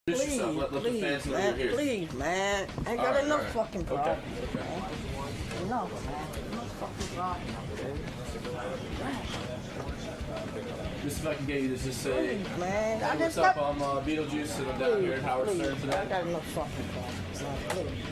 Please, please, man, please, man. I got enough fucking problems, man. Enough, man. Enough fucking problems. Just if I can get you to just say, please, man. hey, what's up, I'm Beetlejuice, and I'm down here at Howard Stern today. I got enough fucking problems, man. Please.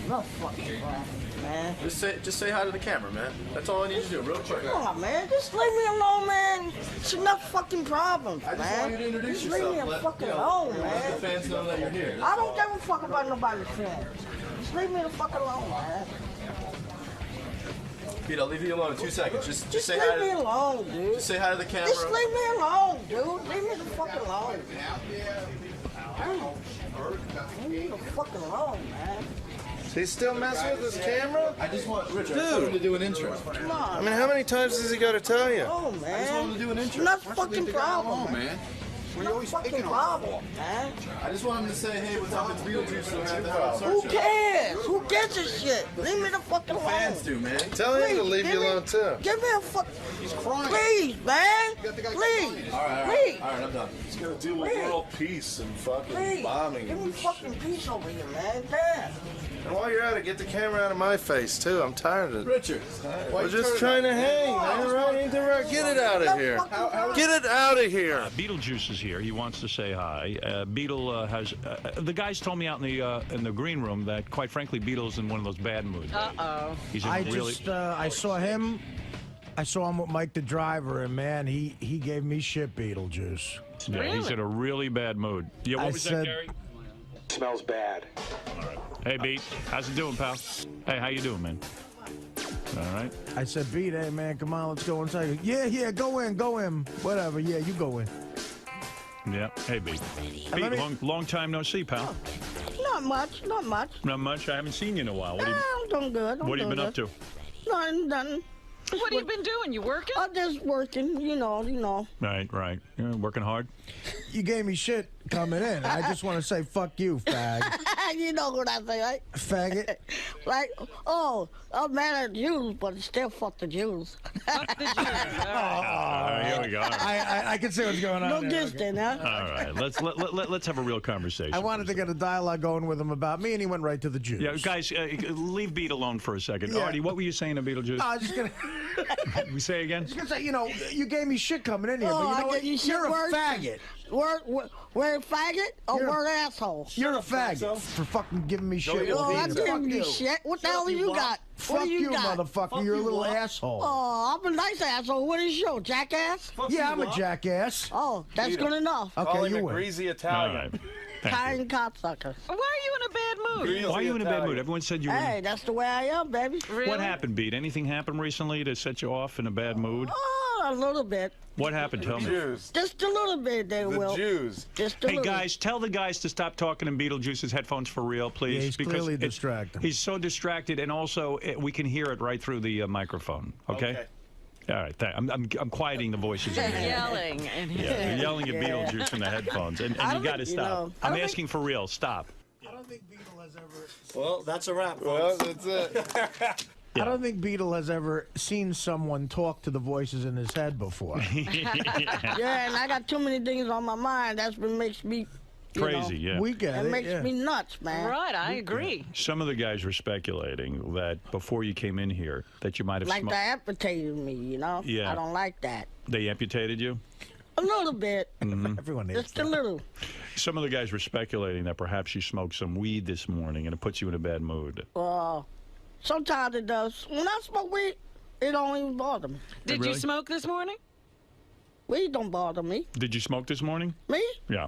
Enough fucking problems, man. Just say hi to the camera, man. That's all I need you to do, real quick. Come on, man. Just leave me alone, man. It's enough fucking problems, man. I just want you to introduce yourself. Leave me fucking alone, man. Let the fans know that you're here. I don't give a fuck about nobody's fans. Just leave me the fuck alone, man. Pete, I'll leave you alone in 2 seconds. Just say leave hi to me alone, dude. Just say hi to the camera. Just leave me alone, dude. Leave me the fuck alone. Leave me the fuck alone, man. He's still messing with his camera? I just want Richard to do an intro. Come on. I mean, how many times has he got to tell you? Oh, man. I just want him to do an intro. Not fucking problem, man. Not fucking problem, man. I just want him to say, hey, what's up, it's Beetlejuice, and have the Howard Stern Who show. cares? Who gives a shit? Leave me the fuck alone. Fans do, man. Tell him to leave you alone, too. Give me a fuck. He's crying. Please, man. Please. All right, Please. all right, I'm done. He's going to deal with world peace and fucking Please. bombing. Give me fucking peace over here, man. Damn. And while you're at it, get the camera out of my face, too. I'm tired of it. Richard, We're just trying to hang, man. Right? Ain't that right? Get it out of here. Get it out of here. Beetlejuice is here. He wants to say hi. Beetle has. The guys told me out in the green room that, quite frankly, Beetle's in one of those bad moods. He's in I saw him. I saw him with Mike the driver, and man, he gave me shit, Beetlejuice. Yeah, really? He's in a really bad mood. Yeah, what was that, Gary? Smells bad. All right. Hey, Beat. How's it doing, pal? Hey, how you doing, man? All right. I said, Beat, hey, man, come on, let's go inside. Yeah, go in. Whatever, yeah, you go in. Yeah. Hey, Beat. Beat, long time no see, pal. Not much. Not much? I haven't seen you in a while. I'm doing good. What have you been up to? Nothing. What have you been doing? You working? I'm just working, you know. Right. You're working hard? You gave me shit coming in. I just want to say, fuck you, fag. You know what I say, right? Faggot. Like, I'm mad at Jews, but still fuck the Jews. Fuck the Jews. Here we go. I can see what's going on. No distance, huh? All right. Let's have a real conversation. I wanted to get a dialogue going with him about me, and he went right to the Jews. Yeah, guys, leave Beat alone for a second. Yeah. Artie, what were you saying to Beetlejuice? I was just gonna. We say again? I was gonna say, you gave me shit coming in here, but Oh, you I know what? gave you shit You're a worse? faggot. We're a faggot or You're- we're asshole? You're a faggot for fucking giving me shit. Oh, I Fuck didn't give you you. shit. What the hell do you got? What Fuck do you, got? motherfucker. You're a little asshole. Oh, I'm a nice asshole. What is your jackass? Yeah, I'm a jackass. Oh, that's good enough. Okay, you win. greasy All Italian. right. Kind cocksucker. Why are you in a bad mood? Why are you in a bad mood? Everyone said you were. Hey, that's the way I am, baby. Really? What happened, Beat? Anything happened recently to set you off in a bad mood? Oh, a little bit. What happened? Tell me. Jews. Just a little bit, they will. Jews. Just a Hey, little. guys, tell the guys to stop talking in Beetlejuice's headphones for real, please. Yeah, he's clearly it's- distracted. He's so distracted, and also we can hear it right through the microphone. Okay? All right. I'm quieting the voices in here. Yelling. And Yeah, you're yelling at Beetlejuice in the headphones, and you got to stop. I'm asking for real. Stop. I don't think Beetle has ever. Well, that's a wrap. Well, that's it. I don't think Beetle has ever seen someone talk to the voices in his head before. Yeah, and I got too many things on my mind. That's what makes me Crazy, yeah. We get It it. makes yeah. me nuts, man. Right, I agree. Some of the guys were speculating that before you came in here, that you might have Like smoked. they amputated me, you know? Yeah. I don't like that. They amputated you? A little bit. Everyone needs Just a little. Some of the guys were speculating that perhaps you smoked some weed this morning and it puts you in a bad mood. Sometimes it does. When I smoke weed, it don't even bother me. Did Really? you smoke this morning? Weed don't bother me. Did you smoke this morning? Me? Yeah.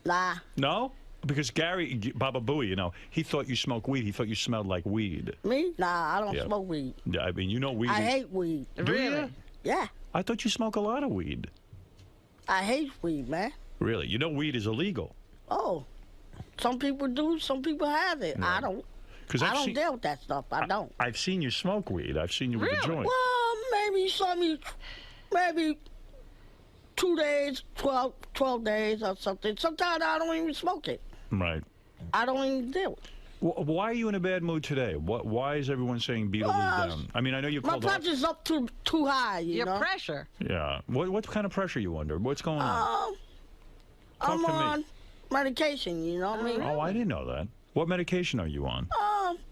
Nah. No? Because Gary, Baba Booey, he thought you smoked weed. He thought you smelled like weed. Me? Nah, I don't Yeah. smoke weed. Yeah, I mean, weed. I hate weed. Do Really? ya? Yeah. I thought you smoke a lot of weed. I hate weed, man. Really? You know weed is illegal. Oh. Some people do, some people have it. I don't. Because I don't deal with that stuff. I don't. I've seen you smoke weed. I've seen you with a Really? joint. Well, maybe 2 days, 12 days or something. Sometimes I don't even smoke it. Right. I don't even do it. Why are you in a bad mood today? Why is everyone saying Beetle is down? I mean, I know you My called off. pressure's up too high, you Your know? pressure. Yeah. What kind of pressure you under? What's going on? Talk to me. on medication, you know what I mean? Oh, I didn't know that. What medication are you on?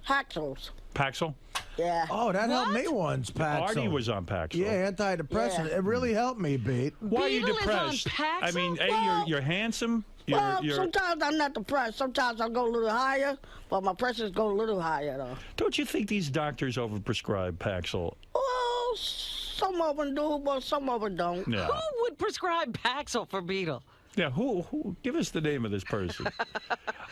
Haxels. Paxil? Yeah. Oh, that helped me once, Paxil. Artie was on Paxil. Yeah, antidepressant. Yeah. It really helped me, Beat. Why are you Beetle is on depressed? Paxil? I mean, A, Well- you're handsome. Well, You're, sometimes I'm not depressed. Sometimes I go a little higher, but my pressures go a little higher, though. don't you think these doctors overprescribe Paxil? Well, some of them do, but some of them don't. Yeah. Who would prescribe Paxil for Beetle? Yeah, who? Give us the name of this person.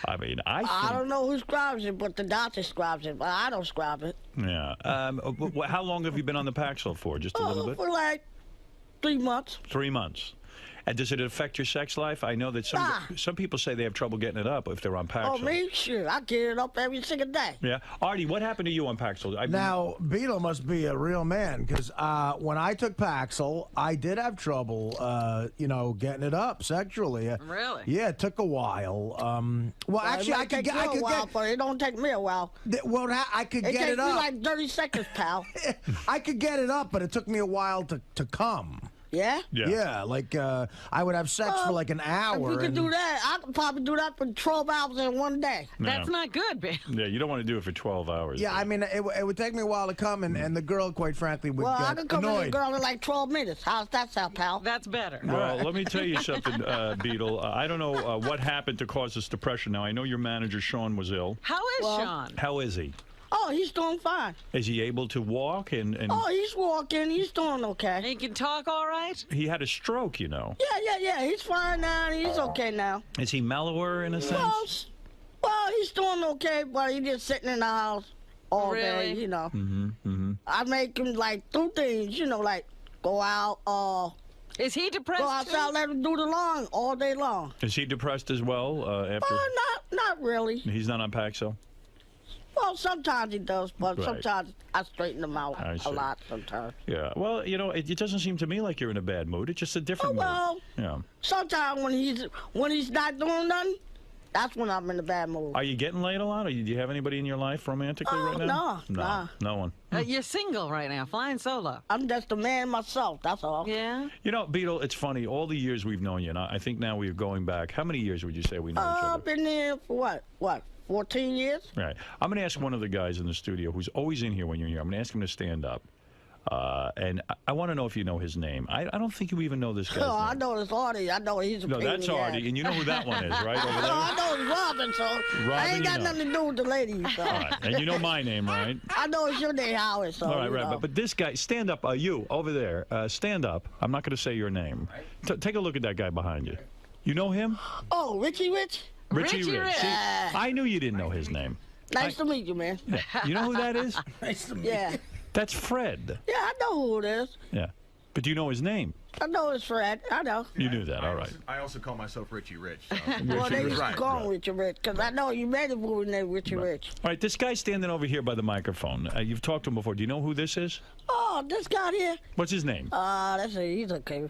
I mean, I I think. don't know who scribes it, but the doctor scribes it, but I don't scribe it. Yeah. How long have you been on the Paxil for? Just a little bit? For like 3 months. 3 months. And does it affect your sex life? I know that some people say they have trouble getting it up if they're on Paxil. Oh, me? Sure. I get it up every single day. Yeah. Artie, what happened to you on Paxil? Now, Beetle must be a real man, because when I took Paxil, I did have trouble, getting it up sexually. Really? Yeah, it took a while. Well, actually, I could get. But it don't take me a while. Well, I could It get takes it me up. like 30 seconds, pal. I could get it up, but it took me a while to come. Yeah? Yeah, like I would have sex for like an hour. If you could and- do that, I could probably do that for 12 hours in one day. That's not good, Beetle. Yeah, you don't want to do it for 12 hours. Yeah, I mean, it would take me a while to come, and the girl, quite frankly, would Well, I get could come with a annoyed. girl in like 12 minutes. How's that sound, pal? That's better. Well, let me tell you something, Beetle. I don't know what happened to cause this depression. Now, I know your manager, Sean, was ill. How is Sean? How is he? Oh, he's doing fine. Is he able to walk? And Oh, he's walking. He's doing okay. He can talk all right? he had a stroke, you know. Yeah. He's fine now. He's okay now. Is he mellower in a sense? Well, he's doing okay, but he's just sitting in the house all Really? day, you know. I make him like do things, like go out, Is he depressed go outside, too? let him do the lawn all day long. Is he depressed as well after? Not really. He's not on Paxil? Well, sometimes he does, but Right. sometimes I straighten him out I see. a lot sometimes. Yeah. Well, it doesn't seem to me like you're in a bad mood. It's just a different well, mood. Yeah. Sometimes when he's not doing nothing, that's when I'm in a bad mood. Are you getting laid a lot? Do you have anybody in your life romantically right now? no. No one. You're single right now, flying solo. I'm just a man myself, that's all. Yeah? Beetle, it's funny. All the years we've known you, and I think now we're going back. How many years would you say we know each other? I've been there for what, 14 years? Right. I'm going to ask one of the guys in the studio who's always in here when you're here. I'm going to ask him to stand up. And I want to know if you know his name. I don't think you even know this guy's Oh, I name. know it's Artie. I know he's a No, pain that's in the Artie, ass. and you know who that one is, right? Over No, there? I know it's Robin, so I Robin, ain't got you know. nothing to do with the lady. So. All right. And you know my name, right? I know it's your name, Howard. So, All right, you right. know. But this guy, stand up. You, over there, stand up. I'm not going to say your name. Take a look at that guy behind you. You know him? Oh, Richie Rich? Richie Richie Rich. Rich. See, I knew you didn't know his name. Nice to meet you, man. Yeah. You know who that is? Yeah. That's Fred. Yeah, I know who it is. Yeah. But do you know his name? I know it's Fred. I know. You knew that. All right. I also call myself Richie Rich. So. Well, they used to Right, call him Richie Rich, because I know you made a movie named Richie Rich. All right. This guy's standing over here by the microphone. You've talked to him before. Do you know who this is? Oh, this guy here? What's his name? He's okay.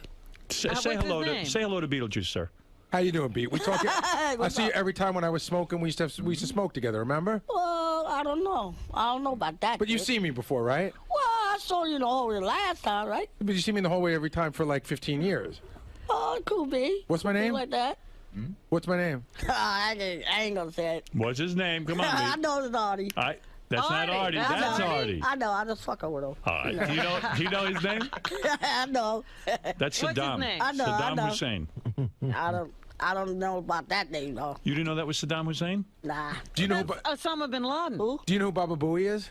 Say what's hello his to name? say hello to Beetlejuice, sir. How you doing, Beat? We talk. I What's see you up? every time when I was smoking. We used to smoke together. Remember? Well, I don't know. I don't know about that. But you've kid. seen me before, right? Well, I saw you the whole last time, right? But you see me the whole way every time for like 15 years. Oh, it could be. What's my name? Like that. What's my name? I ain't gonna say it. What's his name? Come on, I Beat. know it's Artie. That's not Artie. Artie. That's That's Artie. I know. I just fucking with him. All right. Do you know his name? I know. That's What's his Saddam. name? I know, I Saddam know. Hussein. I don't know about that name though. You didn't know that was Saddam Hussein? Nah. Do you know? That's Osama bin Laden. Who? Do you know who Baba Booey is?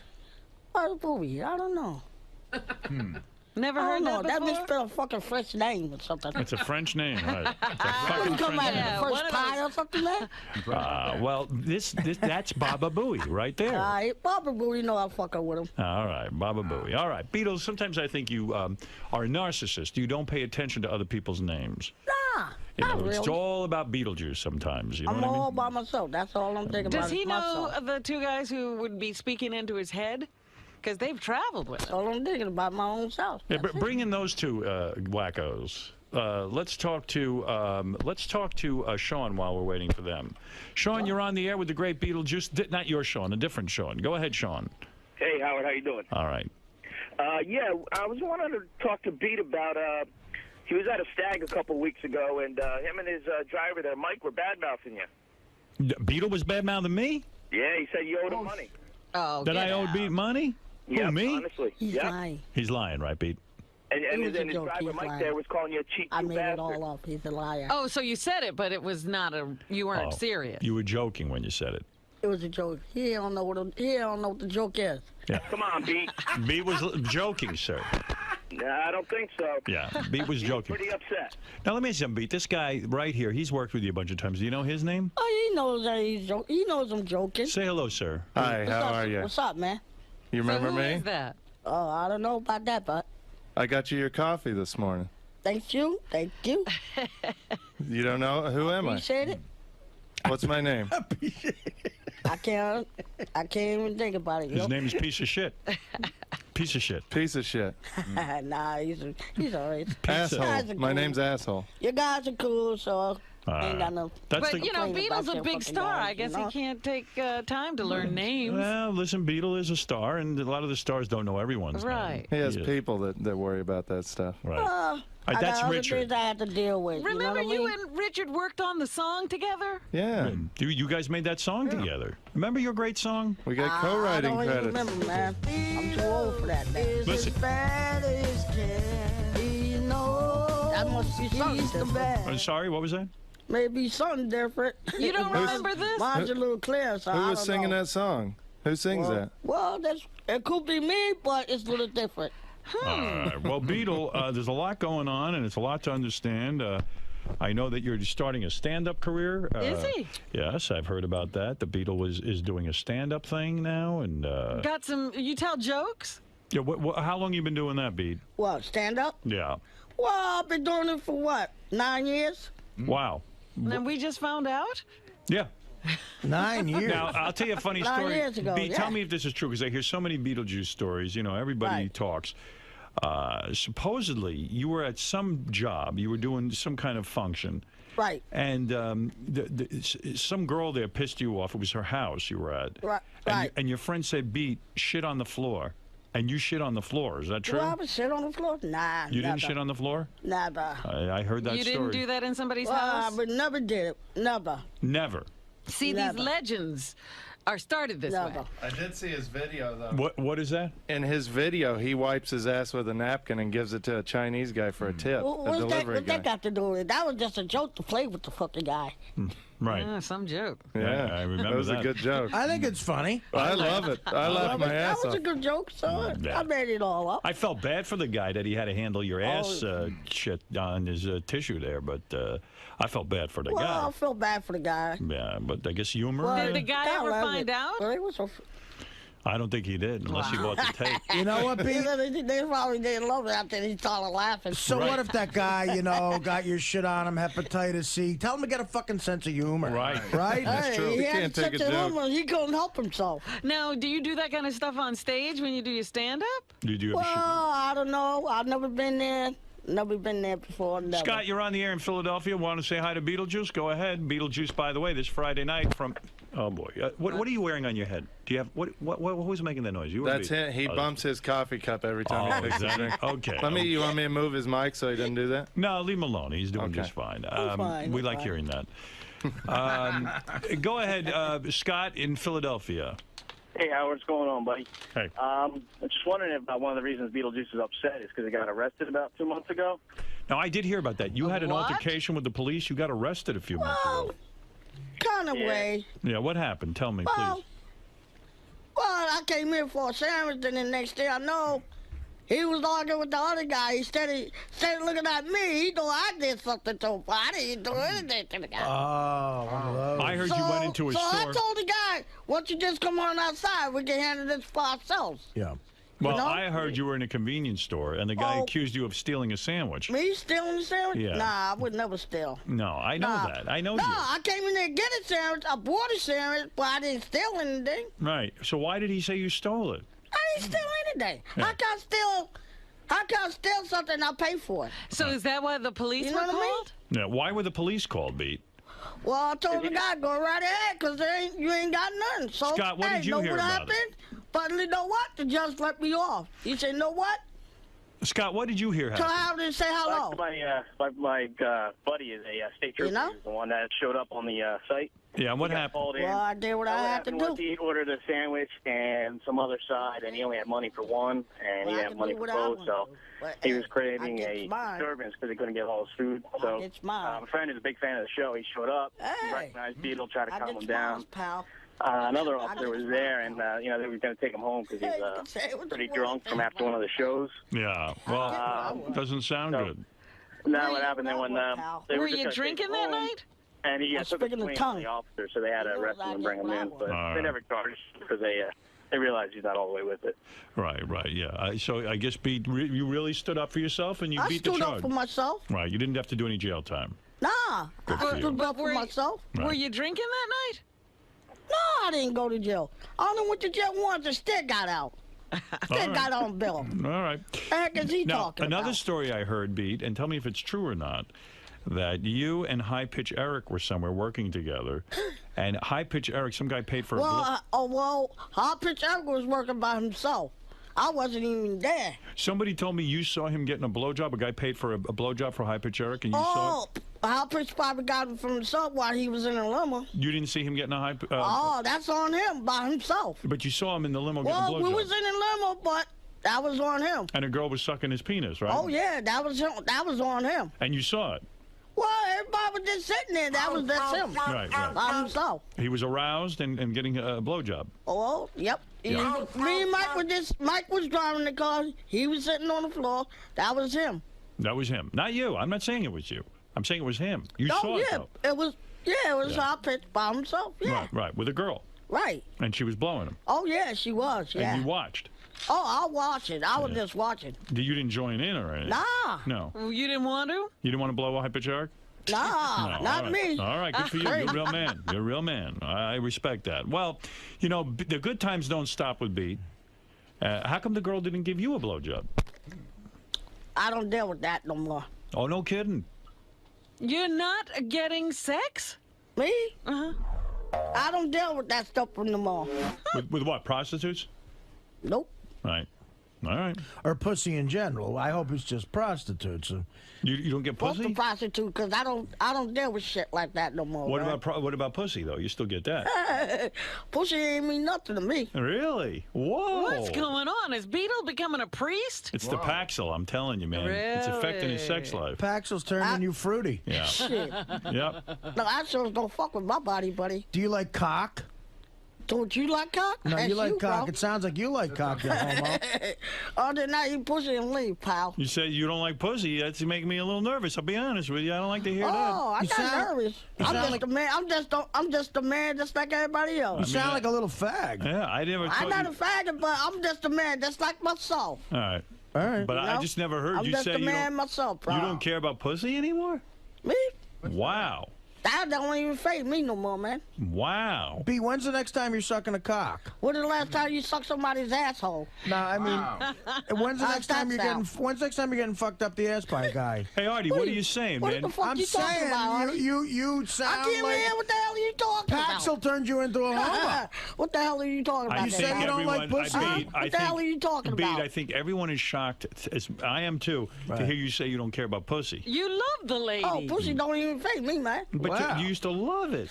Oh, movie. I don't know. Never I heard don't know. that That before? must be a fucking French name or something. It's a French name, right? It's a You fucking come French out name. of the one first of pie or something, man? Well, that's Baba Booey right there. All right, Barbara Boo, you know I'm fucking with him. All right, Baba Booey. All right, Beatles, sometimes I think you are a narcissist. You don't pay attention to other people's names. Nah, You not know, it's really. all about Beetlejuice sometimes. You know I'm what I all mean? by myself. That's all I'm thinking about. Does he is know myself. the two guys who would be speaking into his head? Because they've traveled with That's him. all I'm thinking about my own self. Yeah, That's it. bring in those two wackos. Let's talk to Sean while we're waiting for them. Sean, you're on the air with the great Beetlejuice. Not your Sean, a different Sean. Go ahead, Sean. Hey, Howard, how you doing? All right. Yeah, I was wanting to talk to Beat about He was at a stag a couple weeks ago, and him and his driver there, Mike, were bad-mouthing you. Beetle was bad-mouthing me? Yeah, he said you owed him money. Oh, That I owed Beat money? Yeah, Who, me? honestly. He's lying. He's lying, right, Beat? And It was a his joke. driver, He's Mike, lying. there was calling you a cheap I made bastard. it all up. He's a liar. Oh, so you said it, but it was not you weren't Oh, serious. You were joking when you said it. It was a joke. He don't know what the joke is. Yeah. Come on, Beat. Beat was joking, sir. Nah, I don't think so. Yeah, Beat was joking. Pretty upset. Now, let me ask you something, Beat. This guy right here, he's worked with you a bunch of times. Do you know his name? Oh, he knows that he knows I'm joking. Say hello, sir. Hi, What's how up? are you? What's up, man? You remember Who me? is that? Oh, I don't know about that, but I got you your coffee this morning. thank you. Thank you. You don't know? Who am I? Appreciate it. What's my name? I can't even think about it. His name is Piece of Shit. Piece of Shit. Piece of shit. Nah, he's all right. Asshole. Guys are My cool. name's Asshole. You guys are cool, so ain't got no. That's But, the. you know, complain Beetle's about a your big fucking star. guys, I guess you know? he can't take time to learn names. Well, listen, Beetle is a star, and a lot of the stars don't know everyone's Right. He has Yeah. people that worry about that stuff. name. Right. I that's got other Richard. things I had to deal with. Remember you know what I mean? and Richard worked on the song together? Yeah. You guys made that song together. Remember your great song? We got I co-writing don't even credits. remember, man. I'm too old for that, man. Listen. That must be something different. I'm sorry, what was that? Maybe something different. You don't remember this? Mine's a little clear, so Who I was don't singing know. that song? Who sings that? Well, it could be me, but it's a little different. All right. Well, Beetle, there's a lot going on, and it's a lot to understand. I know that you're starting a stand-up career. Is he? Yes, I've heard about that. The Beetle is doing a stand-up thing now, and Got some, you tell jokes? yeah. How long you been doing that, Beat? What, stand up? Yeah. Well, I've been doing it for what, 9 years? Wow. And we just found out? Yeah. 9 years. Now, I'll tell you a funny 9 story. years ago, Beat, yeah. tell me if this is true, because I hear so many Beetlejuice stories. You know, everybody Right. talks. Supposedly, you were at some job. You were doing some kind of function. Right. And some girl there pissed you off. It was her house you were at. Right, And, right. and your friend said, Beat, shit on the floor. And you shit on the floor. Is that true? Do I ever sit on the floor? Nah, You never. didn't shit on the floor? Never. I heard that You story. didn't do that in somebody's Well, I house? would never did it. Never. Never. See, Never. these legends are started this Never. way. I did see his video, though. What is that? In his video, he wipes his ass with a napkin and gives it to a Chinese guy for a tip. What's a that, delivery what guy. that got to do with it? That was just a joke to play with the fucking guy. Right. Some joke. Yeah, I remember that was that. a good joke. I think it's funny. I love it. I laughed my That ass was off. a good joke, so Yeah. I made it all up. I felt bad for the guy that he had to handle your ass shit on his tissue there, but I felt bad for the Well, guy. I feel bad for the guy. Yeah, but I guess humor. Well, Did the guy God ever love find it. out? Well, it was so, I don't think he did, unless he bought the tape. You know what, Pete? they probably didn't love it after he started laughing. So what if that guy, you know, got your shit on him, hepatitis C? Tell him to get a fucking sense of humor. Right. Right? Hey, true. he You had can't such take a a joke. humor, he couldn't help himself. Now, do you do that kind of stuff on stage when you do your stand-up? Did you ever Well, I don't know. I've never been there. Never been there before. Never. Scott, you're on the air in Philadelphia. Want to say hi to Beetlejuice? Go ahead. Beetlejuice, by the way, this Friday night from... Oh, boy. What are you wearing on your head? Do you have... Who's making that noise? You or That's Beat? it. He Oh, bumps his coffee cup every time Oh, he takes is a that drink. it? Okay. You want me to move his mic so he doesn't do that? No, leave him alone. He's doing Okay. just fine. fine, We I'm like fine. hearing that. Go ahead, Scott in Philadelphia. Hey, Howard, what's going on, buddy? Hey. I'm just wondering if one of the reasons Beetlejuice is upset is because he got arrested about 2 months ago. Now, I did hear about that. You had an What? altercation with the police. You got arrested a few months ago. Kind of way. Yeah, what happened? Tell me, Well, please. I came here for a sandwich, and the next thing I know, he was arguing with the other guy. He started looking at me. He thought I did something to him, but I didn't do anything to the guy. Oh, one of those. I heard you went into a so store. I told the guy, why don't you just come on outside? We can handle this for ourselves. Yeah. Well, know? I heard you were in a convenience store, and the guy Oh. accused you of stealing a sandwich. Me stealing the sandwich? Yeah. Nah, I would never steal. No, I know Nah. that. I know No, you. I came in there to get a sandwich. I bought a sandwich, but I didn't steal anything. Right. So why did he say you stole it? I didn't steal anything. Yeah. How can I steal something I pay for it? So is that why the police You know were what I mean? called? Yeah. Why were the police called, Beat? Well, I told the guy, go right ahead, because you ain't got nothing. So, Scott, what hey, did you know hear what about it? happened? But you know what? The judge let me off. He said, know what? Scott, what did you hear So happen? how did it say hello? My buddy is a state trooper. You know? He's the one that showed up on the site. Yeah, what He got happened? called in. Well, I did what I had to do. He ordered a sandwich and some other side, and he only had money for one, and Well, he I had can money do for what I both, want so to do. But, he hey, was craving I a get mine. disturbance because he couldn't get all his food. So It's mine. my friend is a big fan of the show. He showed up, Hey. recognized Beetle, tried to I calm get him down. smiles, pal. Another officer was there, and they were going to take him home because Hey, he's you can say what pretty you drunk want. from after one of the shows. Yeah, well, doesn't sound so- good. Now what happened then when they Were were just you gonna take drinking him that home, night? And he I'm took a speaking the swing tongue. on the officer, so they had to You know arrest him I and get bring him what I in. want. But All they never right. charged because they realized he's not all the way with it. Right, yeah. So I guess you really stood up for yourself and you I beat the stood charge. up for myself. Right, you didn't have to do any jail time. Nah, Good for I you. stood up for were you- myself. Right. Were you drinking that night? No, I didn't go to jail. I only went to jail once and still got out. Still right. got on bill. All right. The heck is he Now, talking another about? story I heard, Beat, and tell me if it's true or not, that you and High Pitch Eric were somewhere working together, and High Pitch Eric, some guy paid for a Well, High Pitch Eric was working by himself. I wasn't even there. Somebody told me you saw him getting a blowjob. A guy paid for a blowjob for High Pitch Eric, and you saw it. High Pitch probably got it from himself while he was in a limo. You didn't see him getting a high. That's on him by himself. But you saw him in the limo getting a Well, blowjob. we was in a limo, but that was on him. And a girl was sucking his penis, right? Oh yeah, that was him. That was on him. And you saw it. Well, everybody was just sitting there. That's him. Right. By himself. He was aroused and getting a blowjob. Oh, yep. Yeah. Me and Mike was driving the car. He was sitting on the floor. That was him. That was him. Not you. I'm not saying it was you. I'm saying it was him. You Oh, saw it, yeah. though. It was High Pitch by himself. Yeah. Right. With a girl. Right. And she was blowing him. Oh, yeah, she was. Yeah. And you watched. Oh, I watched it. I was just watching. You didn't join in or anything? Nah. No. Well, you didn't want to? You didn't want to blow a High Pitch Eric? Nah, No, not all right. me. All right, good for you. You're a real man. You're a real man. I respect that. Well, you know, the good times don't stop with Beat. How come the girl didn't give you a blowjob? I don't deal with that no more. Oh, no kidding. You're not getting sex? Me? Uh-huh. I don't deal with that stuff no more. With what? Prostitutes? Nope. Right. All right. Or pussy in general. I hope it's just prostitutes. You don't get Fuck the pussy? prostitute, because I don't deal with shit like that no more. What man. about pussy though? You still get that? Pussy ain't mean nothing to me. Really? Whoa. What's going on? Is Beetle becoming a priest? It's the Paxil, I'm telling you, man. It's affecting his sex Really? life. Paxil's turning you fruity. Yeah. Shit. Yep. No, I sure don't fuck with my body, buddy. Do you like cock? Don't you like cock? No, That's you like cock. bro. It sounds like you like cock, you homo. Oh, then I eat pussy and leave, pal. You said you don't like pussy. That's making me a little nervous. I'll be honest with you. I don't like to hear that. Oh, I'm You not sound- nervous. you I'm sound just like- a man. I'm just a man, just like everybody else. You sound like a little fag. Yeah, I never. I'm told not you. a faggot, but I'm just a man, just like myself. All right. All right. But I know? just never heard I'm you just say a you man don't. myself, bro. You don't care about pussy anymore. Me? Wow. That don't even faze me no more, man. Wow. B, when's the next time you're sucking a cock? When the last time you sucked somebody's asshole? Nah, I mean, when's the How's next time that you're getting? sound? When's the next time you're getting fucked up the ass by a guy? Hey Artie, what are you saying, What man? the fuck I'm you talking saying about, Artie? you I sound can't even hear like what the hell are you talking Paxil turned you into a homo. about. What the hell are you talking about? I You then, say think you pal? don't like everyone- pussy? I, Beat, What I the think, hell are you talking Beat, about? I think everyone is shocked, as I am too, to Right. hear you say you don't care about pussy. You love the lady. Oh, pussy don't even faze me, man. But Wow. you used to love it.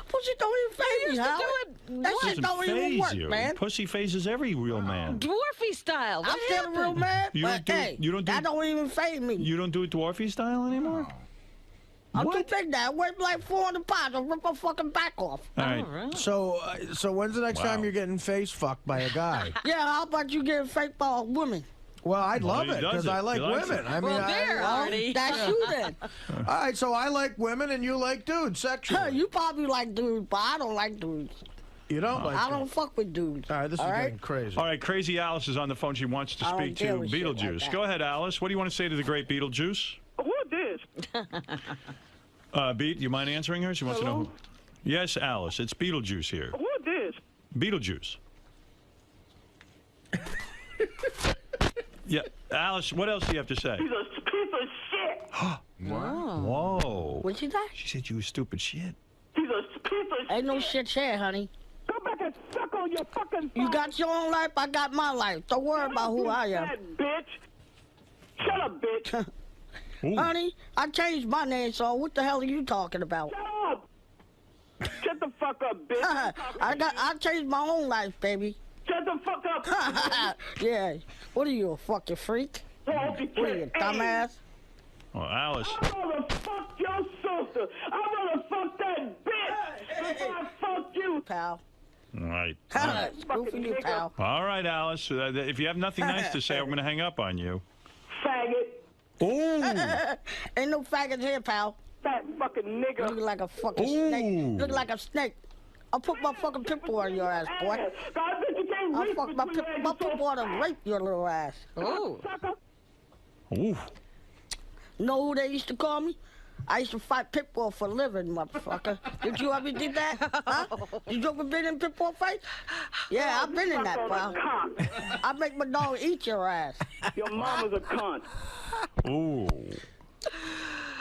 Pussy don't even faze me, used to Howard. do it That what? shit Doesn't don't even phase work, you. man. Pussy phases every real man. Dwarfy style. What I'm still a happened? real man, You but don't do- hey, you don't do- that don't even faze me. You don't do it dwarfy style anymore? I'm What? too big now. I weigh like 400 pounds. I'll rip my fucking back off. All right. All right. So when's the next Wow. time you're getting face fucked by a guy? Yeah, how about you get faked by a woman? Well, I'd Well, love he it does because it. I like He likes women. it. I mean, Well, there, Well, Artie. that's you then. all right. So I like women and you like dudes sexually. You probably like dudes, but I don't like dudes. You don't like. I dudes. don't fuck with dudes. All right, this is all right? getting crazy. All right, Crazy Alice is on the phone. She wants to I don't speak to deal with shit like Beetlejuice. that. Go ahead, Alice. What do you want to say to the great Beetlejuice? Who this? Beat, you mind answering her? She wants to know. Who... Yes, Alice. It's Beetlejuice here. Who this? Beetlejuice. Yeah, Alice. What else do you have to say? He's a piece of shit. Whoa. What'd she say? She said you was stupid shit. He's a piece of shit. Ain't no shit here, honey. Go back and suck on your fucking You got your own life, I got my life. Don't worry about who I am. That bitch. Shut up, bitch. Honey, I changed my name, so what the hell are you talking about? Shut up. Shut the fuck up, bitch. I changed my own life, baby. Shut the fuck up. Yeah. What are you, a fucking freak? What are you, dumbass? Well, Alice. I'm gonna fuck your sister. I'm gonna fuck that bitch before I fuck you. Pal. All right. Screw for you, pal. All right, Alice. If you have nothing nice to say, I'm going to hang up on you. Faggot. Ooh. Ain't no faggots here, pal. Fat fucking nigga. Look like a fucking snake. Look like a snake. I'll put my fucking pit bull on your ass, boy. I'll fuck my pit bull and rape your little ass. Ooh. Ooh. Know who they used to call me? I used to fight pit bull for a living, motherfucker. Did you ever did that? Huh? Did you ever been in pit bull fights? Yeah, I've been in that, pal. I make my dog eat your ass. Your mama's a cunt. Ooh.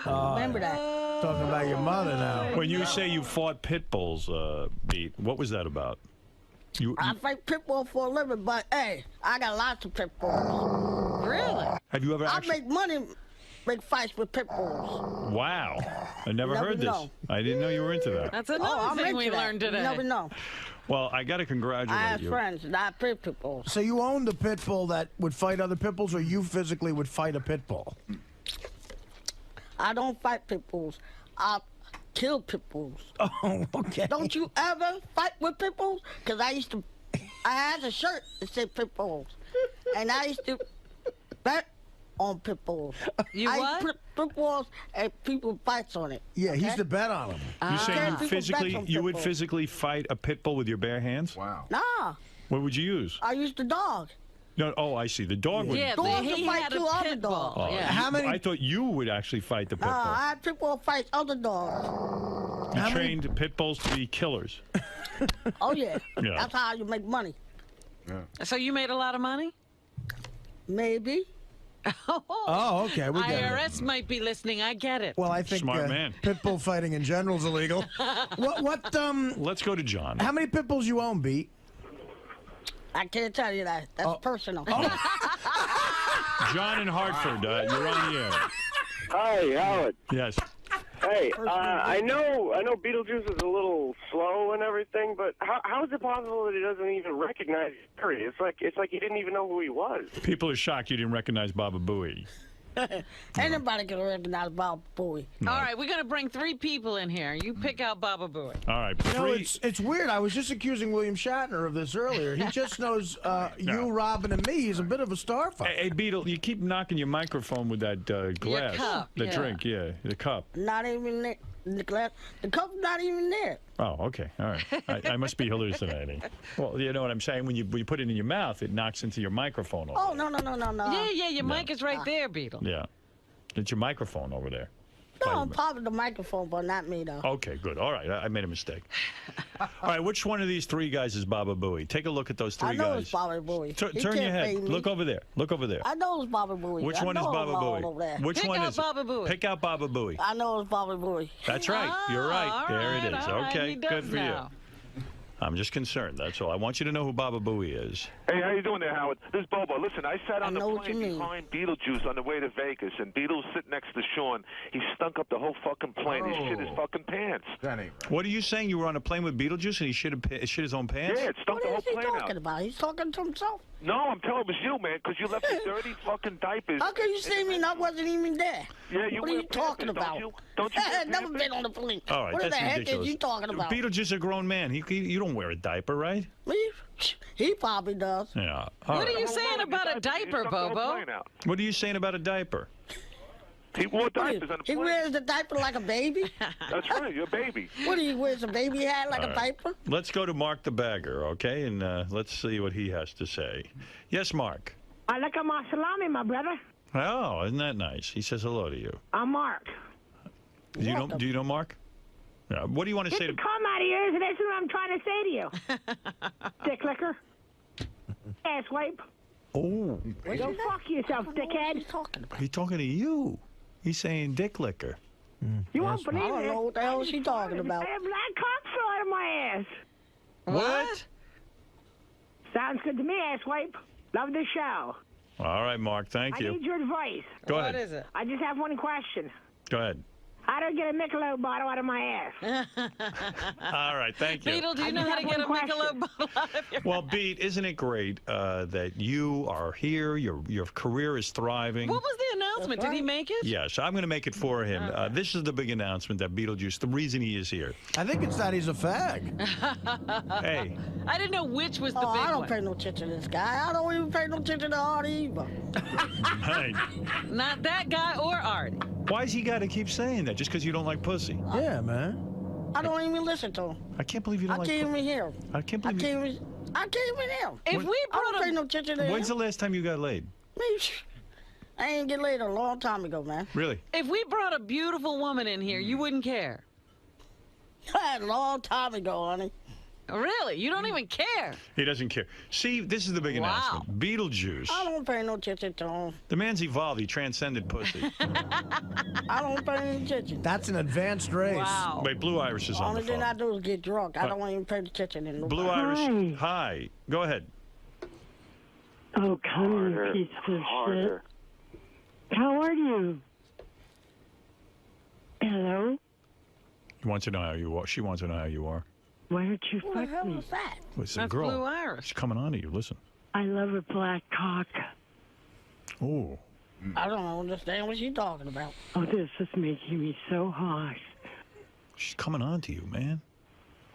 Remember that. Talking about your mother now. When you say you fought pit bulls, Pete, what was that about? I fight pit bull for a living, but hey, I got lots of pit bulls. Really? Have you ever I actually... make money, make fights with pit bulls. Wow. I never Never heard this. know. I didn't know you were into that. That's another thing we learned today. You never know. Well, I got to congratulate I have you. friends, not pit bulls. So you owned a pit bull that would fight other pit bulls, or you physically would fight a pit bull? I don't fight pit bulls. I kill pit bulls. Oh, okay. Don't you ever fight with pit bulls? Because I had a shirt that said pit bulls. And I used to bet on pit bulls. You I what? put pit bulls and people fights on it. Yeah, he okay? used to bet on them. You saying you would bulls. physically fight a pit bull with your bare hands? Wow. Nah, What would you use? I used the dog. No. Oh, I see. The dog would. Yeah, Dogs he will fight had two a other pit bull. dogs. Oh, Yeah. How many- I thought you would actually fight the pit bull. I had pit bull fight other dogs. You trained pit bulls to be killers. Oh, yeah. Yeah. That's how you make money. So you made a lot of money? Maybe. Oh, okay. We get it. IRS might be listening. I get it. Well, I think Smart man. pit bull fighting in general is illegal. Let's go to John. How many pit bulls you own, Beat? I can't tell you that. That's personal. John in Hartford, you're on the air. Hi, Howard. Yes. Hey, I know Beetlejuice is a little slow and everything, but how is it possible that he doesn't even recognize Artie? It's like he didn't even know who he was. People are shocked you didn't recognize Baba Booey. Anybody can recognize Baba Booey. All right, we're going to bring 3 people in here. You pick out Baba Booey. All right. You know, it's weird. I was just accusing William Shatner of this earlier. He just knows you, Robin, and me. He's a bit of a starfucker. Hey, Beetle, you keep knocking your microphone with that glass. cup, The yeah. drink, yeah. The cup. Not even there. The glass. The cup's not even there. Oh, okay. All right. I must be hallucinating. Well, you know what I'm saying? When you put it in your mouth, it knocks into your microphone over Oh, no. Yeah, your mic is right there, Beetle. there. Yeah. It's your microphone over there. No, I'm popping the microphone, but not me, though. Okay, good. All right. I made a mistake. All right. Which one of these 3 guys is Baba Booey? Take a look at those 3 I know guys. it's Baba Booey. He Turn your can't head. fade me. Look over there. Look over there. I know it's Baba Booey. Which I one is know Baba it's all Booey? over there. Which Pick one out is Baba it? Booey. Pick out Baba Booey. I know it's Baba Booey. That's right. You're right. all There it right, is. all right. Okay. He Good does for now. you. I'm just concerned. That's all. I want you to know who Baba Booey is. Hey, how you doing there, Howard? This is Bobo. Listen, I sat on the know what you plane mean. behind Beetlejuice on the way to Vegas, and Beetle's sitting next to Sean. He stunk up the whole fucking plane. He shit his fucking pants. That ain't right. What are you saying? You were on a plane with Beetlejuice and he shit his own pants? Yeah, it stunk What the is whole he plane talking out. about? He's talking to himself. No, I'm telling it was you, man, because you left the dirty fucking diapers. How can you see me and I wasn't even there? Yeah, you What are wear you talking Pampers, about? Don't you wear Never Pampers? been on the plane. All right, What the that's heck ridiculous. is you talking about? Beetlejuice is a grown man. You don't wear a diaper, right? He probably does. Yeah. What are you saying about a diaper, Bobo? What are you saying about a diaper? He wore diapers on the He plane. wears the diaper like a baby? That's right, you're a baby. What do you wears a baby hat like All a right. diaper? Let's go to Mark the Bagger, okay? And let's see what he has to say. Yes, Mark. Alaikum assalami, my brother. Oh, isn't that nice? He says hello to you. I'm Mark. Do you know Mark? Yeah. What do you want to Get say the to... cum out of your ears, and that's what I'm trying to say to you. Dick licker. Ass wipe. Oh. Go fuck yourself, dickhead. He's talking about. He's talking to you. He's saying dick licker. You won't believe I don't it. know what the hell she talking about. I have black cock fell out of my ass. What? Sounds good to me, ass wipe. Love the show. All right, Mark. Thank you. I need your advice. Go ahead. What is it? I just have one question. Go ahead. How do I get a Michelob bottle out of my ass? All right, thank you. Beetle, do you know how to get a Michelob bottle out of your Well, Beat, isn't it great that you are here? Your career is thriving. What was the announcement? Did he make it? Yes, I'm going to make it for him. This is the big announcement that Beetlejuice, the reason he is here. I think it's that he's a fag. Hey. I didn't know which was the big I don't one. pay no attention to this guy. I don't even pay no attention to Artie either. Hey. Not that guy or Artie. Why does he got to keep saying that? Just because you don't like pussy? Yeah, man. I don't even listen to him. I can't believe you don't I like can't pussy. even hear him. I can't believe I can't even hear him. If we I don't brought pay no attention to him. When's the last time you got laid? I ain't get laid a long time ago, man. Really? If we brought a beautiful woman in here, you wouldn't care. A long time ago, honey. Really? You don't even care. He doesn't care. See, this is the big announcement. Beetlejuice. I don't pay no attention to him. The man's evolved. He transcended pussy. I don't pay any attention. That's an advanced race. Wow. Wait, Blue Iris is on Only the thing phone. I do is get drunk. I don't even pay attention to nobody. Blue Iris, hi. Go ahead. Oh, come on, piece of shit. How are you? Hello? He wants to know how you are. She wants to know how you are. Why don't you What the fuck hell me? was that? Well, it's a That's girl. Blue Iris. She's coming on to you. Listen. I love a black cock. Oh. I don't understand what she's talking about. Oh, this is making me so hot. She's coming on to you, man.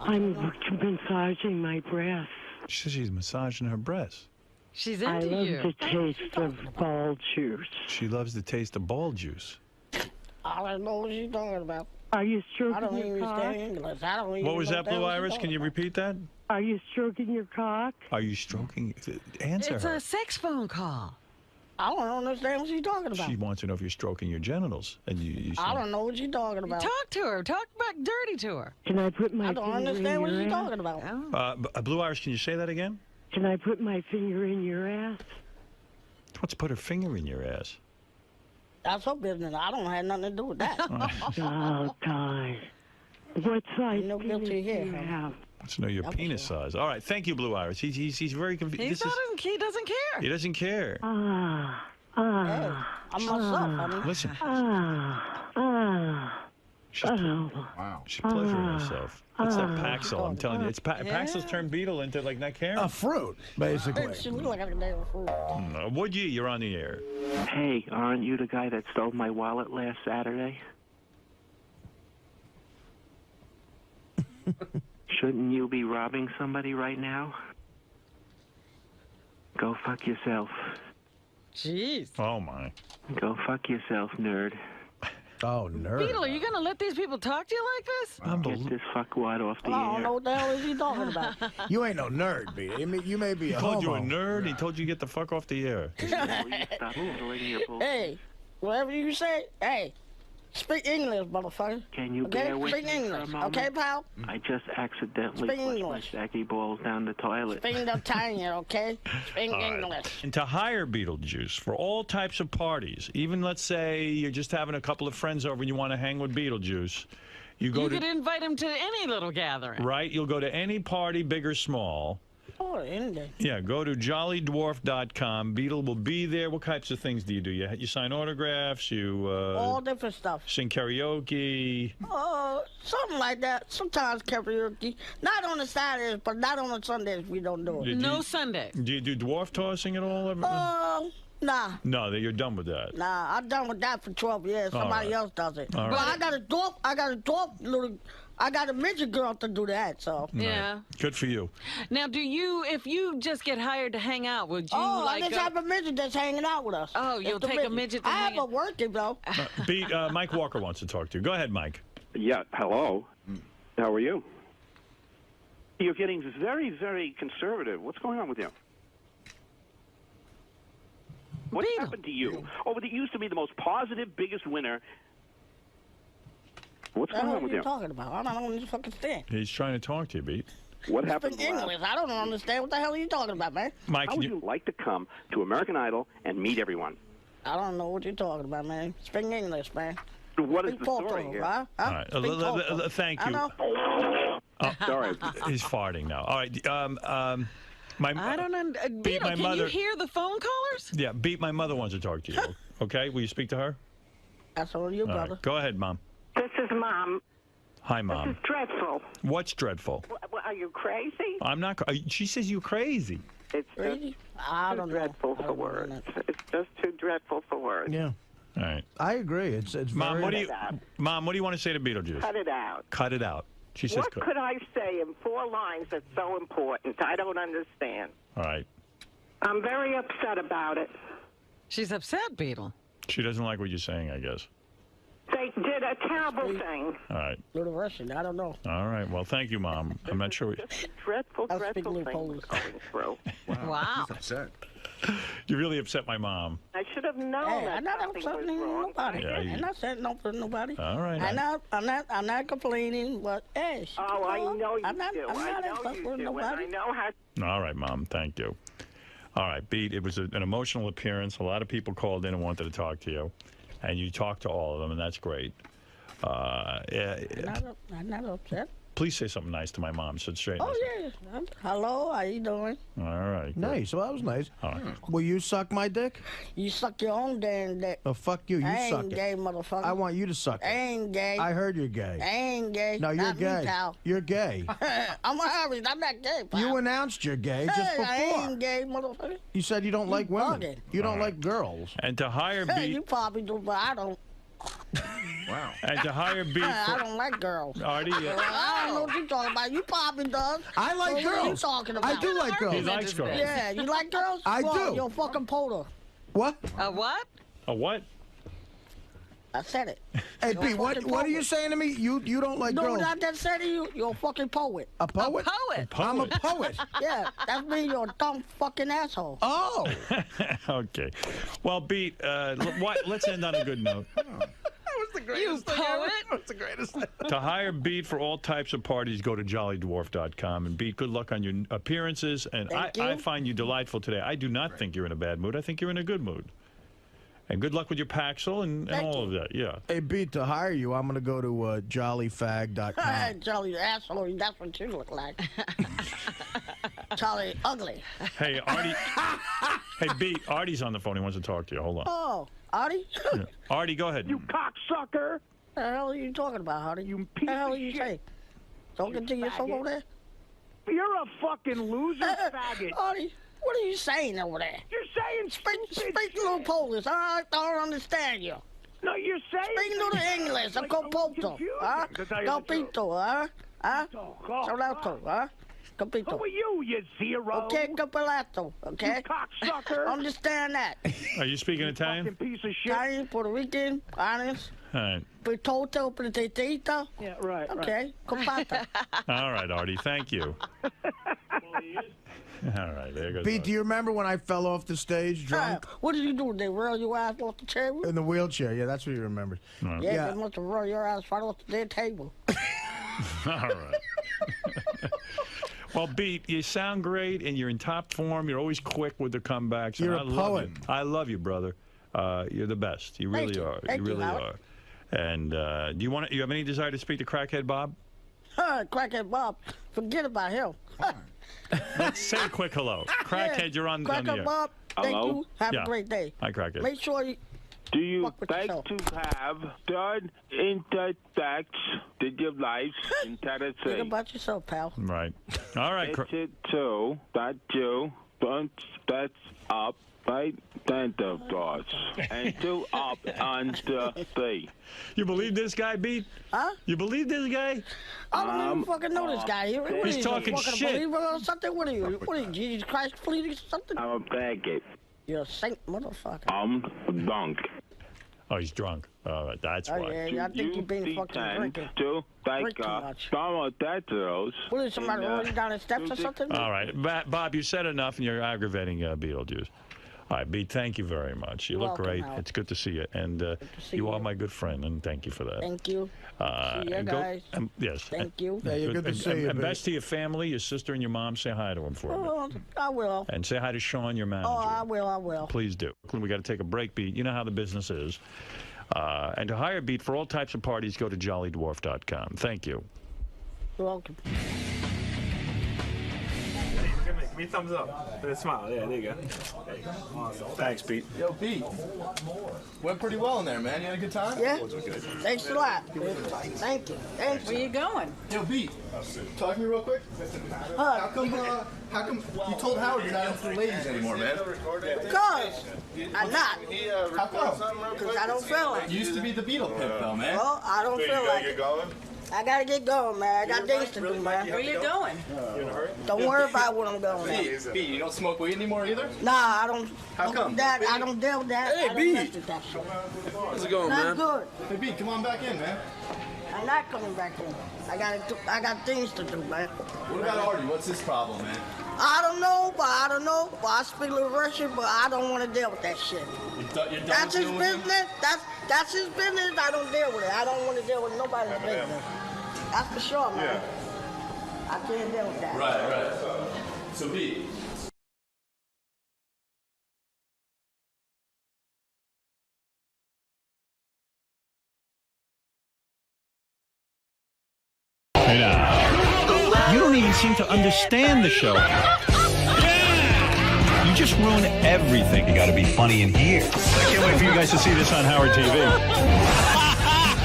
I'm massaging my breasts. She says she's massaging her breasts. She's I into love you. the taste of ball juice. She loves the taste of ball juice. I don't know what she's talking about. Are you I stroking don't your even cock? understand English. I don't even What was know that, the hell Blue she's Iris? talking Can you about. repeat that? Are you stroking your cock? Are you stroking? Answer It's her. a sex phone call. I don't understand what she's talking about. She wants to know if you're stroking your genitals. And you I don't know what she's talking about. Talk to her. Talk back dirty to her. Can I put my I don't finger in understand what your she's ass? talking about. Blue Iris, can you say that again? Can I put my finger in your ass? What's put her finger in your ass? That's her business. I don't have nothing to do with that. Oh, God. What size No penis guilty do here, you huh? have? Let's know your penis size. All right, thank you, Blue Iris. He's very confused. He doesn't care. He doesn't care. I'm myself, honey. Listen, she's pleasuring herself. That's that Paxil. I'm telling you, it's Paxil's turned Beetle into like not caring. A fruit, basically. She look like a damn fool. Would you? You're on the air. Hey, aren't you the guy that stole my wallet last Saturday? Shouldn't you be robbing somebody right now? Go fuck yourself. Jeez. Oh, my. Go fuck yourself, nerd. Oh, nerd. Beetle, are you going to let these people talk to you like this? Get this fuckwad off the I don't air. know what the hell is he talking about. You ain't no nerd, B. You may be He a called you homo. a nerd. He told you to get the fuck off the air. Stop handling your bullshit. Hey, whatever you say, hey, speak English, motherfucker. Can you Okay, bear with speak me for a English. moment? Okay, pal? I just accidentally Speak flushed my English. saggy balls down the toilet. Speak the Italian, okay? Speak All right. English. And to hire Beetlejuice for all types of parties, even let's say you're just having a couple of friends over and you want to hang with Beetlejuice, you go You to could invite him to any little gathering. right. You'll go to any party, big or small. Oh, Indian. Yeah, go to jollydwarf.com. Beetle will be there. What types of things do? You sign autographs? You All different stuff. sing karaoke? Something like that. Sometimes karaoke. Not on the Saturdays, but not on the Sundays. We don't do it. No Sunday. Do you do dwarf tossing at all? Nah. No, you're done with that. Nah, I'm done with that for 12 years. All Somebody right. else does it. All But right. I got a midget girl to do that, so. Yeah. Good for you. Now, if you just get hired to hang out, would you I just have a midget that's hanging out with us. Oh, you'll It's the take a midget to I hang have a working, though. Mike Walker wants to talk to you. Go ahead, Mike. Yeah, hello. How are you? You're getting very, very conservative. What's going on with you? What happened to you? Oh, but it used to be the most positive, biggest winner. What's What the going hell on with are you you? talking about? I don't understand. He's trying to talk to you, Beat. What happened? Speak English. I don't understand. What the hell are you talking about, man? Mike, how would you like to come to American Idol and meet everyone? I don't know what you're talking about, man. Speak English, man. What is Speak the Porto, story here? huh? All right. Speak Porto. Thank I you. know. Oh, sorry. He's farting now. All right. I don't Beetle, my can mother. you hear the phone callers? Yeah, Beat, my mother wants to talk to you. Okay, will you speak to her? That's all you, All brother. right. Go ahead, Mom. This is Mom. Hi, Mom. This is dreadful. What's dreadful? Are you crazy? I'm not. She says you're crazy. It's Crazy? just too dreadful for words. It's just too dreadful for words. Yeah. All right. I agree. It's Mom, very... Mom, what do you want to say to Beetlejuice? Cut it out. Cut it out. She says What cut. could I say in 4 lines that's so important? I don't understand. All right. I'm very upset about it. She's upset, Beetle. She doesn't like what you're saying, I guess. They did a terrible thing. All right. Little Russian, I don't know. All right. Well, thank you, Mom. I'm not sure. Dreadful, I'll speak dreadful little thing Polish. going through. Wow. He's upset. You really upset my mom. I should have known Hey, that I'm not something was upsetting wrong. nobody. Yeah, I'm not saying no for nobody. All right. I'm not complaining, but hey. Oh, I know you I'm not, do. I'm I not know upset you with do. And nobody. I know how. All right, Mom. Thank you. All right, Beat, it was an emotional appearance. A lot of people called in and wanted to talk to you, and you talked to all of them, and that's great. I'm not upset. Please say something nice to my mom. So straight. Oh, yeah. Hello, how you doing? All right. Good. Nice. Well, that was nice. All right. Will you suck my dick? You suck your own damn dick. Oh, fuck you. You I suck ain't it. gay, motherfucker. I want you to suck I it. ain't gay. I heard you're gay. I ain't gay. No, you're Not gay. Me, pal. You're gay. I'm a Harry. I'm not gay, pal. You announced you're gay just Hey, before. I ain't gay, motherfucker. You said you don't like women. bugging. You don't All like girls. And to hire Hey, Beat. you probably do, but I don't. Wow. And to hire Beat. I don't like girls. Artie. I don't know what you're talking about. You probably does. I like So What are you girls. talking about? I do like He girls. likes girls. Yeah, you like girls? I Well, do. You're a fucking polar. What? A what? A what? I said it. Hey, You're a Pete, what fucking are you poet. saying to me? You don't like No, girls. I just said to you, you're a fucking poet. A poet? Poet. I'm a poet. Yeah, that means you're a dumb fucking asshole. Oh. Okay. Well, Beat, let's end on a good note. You poet. That's the greatest. To hire Beat for all types of parties, go to jollydwarf.com. And Beat, good luck on your appearances. And Thank you. I find you delightful today. I do not think you're in a bad mood. I think you're in a good mood. And good luck with your Paxil and all of that. Yeah. Hey, Pete, to hire you, I'm going to go to jollyfag.com. Jolly asshole, that's what you look like. Charlie ugly. Hey, Artie. Hey, Beat, Artie's on the phone. He wants to talk to you. Hold on. Oh, Artie? Yeah. Artie, go ahead. You cocksucker! The hell are you talking about, Artie? You What piece the hell are of you shit. saying? Talking to yourself over there? You're a fucking loser, faggot. Artie, what are you saying over there? You're saying Speak little Polish. I don't understand you. No, you're saying. Speak little English. Like, Go I'm poto. confused, Huh? to tell you Go the truth. pito, huh? Huh? Oh, Solauto, huh? Go Who pito. are you zero? Okay, go palato, okay? You cocksucker. Understand that. Are you speaking Italian? Fucking piece of shit. Italian, Puerto Rican, honest. All right. Pitoto, petitita. Yeah, right. Okay, compata. All right, Artie. Thank you. All right, there goes. Pete, Artie. do you remember when I fell off the stage drunk What did you do? They roll your ass off the table? in the wheelchair? Yeah, that's what you remembered. All right. Yeah, they must have rolled your ass right off the table. All right. Well, Beat, you sound great, and you're in top form. You're always quick with the comebacks. You're and a I love poet. you. I love you, brother. You're the best. You really are. Thank you, really Howard. are. And do you have any desire to speak to Crackhead Bob? Crackhead Bob, forget about him. Let's say a quick hello. Crackhead, you're on the Crackhead air. Bob, thank Hello? you. Have Yeah. a great day. Hi, Crackhead. Make sure you Do you fuck with like yourself. to have done intersects in your life in Think Tennessee? about yourself, pal. Right. All right. It's it too that you don't step up right Santa Claus and do up on the day. You believe this guy, Beat? Huh? You believe this guy? I don't even fucking know this guy. What He's is talking a fucking shit. believer or something? What are you? What are you, Jesus Christ, please, something? I'm a faggot. You're a saint, motherfucker. I'm drunk. Oh, he's drunk. All right, that's Oh, why. yeah, I think you've been fucking drinking. To like Drink too much. some of that those. What is somebody rolling down the steps or something? All right, Bob, you said enough, and you're aggravating Beetlejuice. All right, Beat, thank you very much. You You're look welcome, great. Hal. It's good to see you, and see you are you. my good friend, and thank you for that. Thank you. See you and guys. yes. Thank you. Yeah, you're good to see you, And Beat. best to your family, your sister and your mom. Say hi to them for me. Oh, I will. And say hi to Sean, your manager. Oh, I will. I will. Please do. We got to take a break, Beat. You know how the business is. And to hire Beat for all types of parties, go to jollydwarf.com. Thank you. You're welcome. Give me a thumbs up. And a smile. Yeah, there you go. There you go. Awesome. Thanks, Pete. Yo, Pete. Went pretty well in there, man. You had a good time? Yeah. Good. Thanks a lot. Thank you. Thank Where you going? Yo, Pete. Talk to me real quick. How come you told Howard you're not into the ladies anymore, man? Because I'm not. How come? Because I don't feel like it. You used to be the Beetle pimp, though, man. Well, I don't feel like it. I gotta get going, man. I got things to do, man. Where you going? Don't worry about where I'm going. Pete, you don't smoke weed anymore either? Nah, I don't. How come? I don't deal with that. Hey, I don't B. mess with that shit. How's it going, Not man? good. Hey, Pete, come on back in, man. I'm not coming back in. I got things to do, man. What about Artie? What's his problem, man? I don't know. I speak a little Russian, but I don't want to deal with that shit. You're done That's his dealing with him? business. That's his business. I don't deal with it. I don't want to deal with nobody's business. That's for sure, man. I can't deal with that. Right. So, Pete. Hey now. You don't even seem to understand the show. You just ruin everything. You gotta be funny in here. I can't wait for you guys to see this on Howard TV.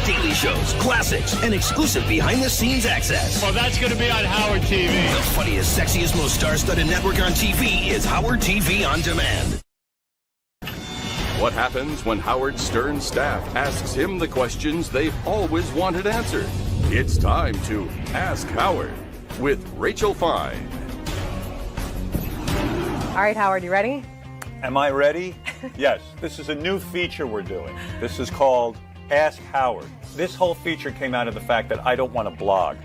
Daily shows, classics, and exclusive behind-the-scenes access. Well, that's gonna be on Howard TV. The funniest, sexiest, most star-studded network on TV is Howard TV On Demand. What happens when Howard Stern's staff asks him the questions they've always wanted answered? It's time to Ask Howard with Rachel Fine. All right, Howard, you ready? Am I ready? Yes. This is a new feature we're doing. This is called Ask Howard. This whole feature came out of the fact that I don't want to blog.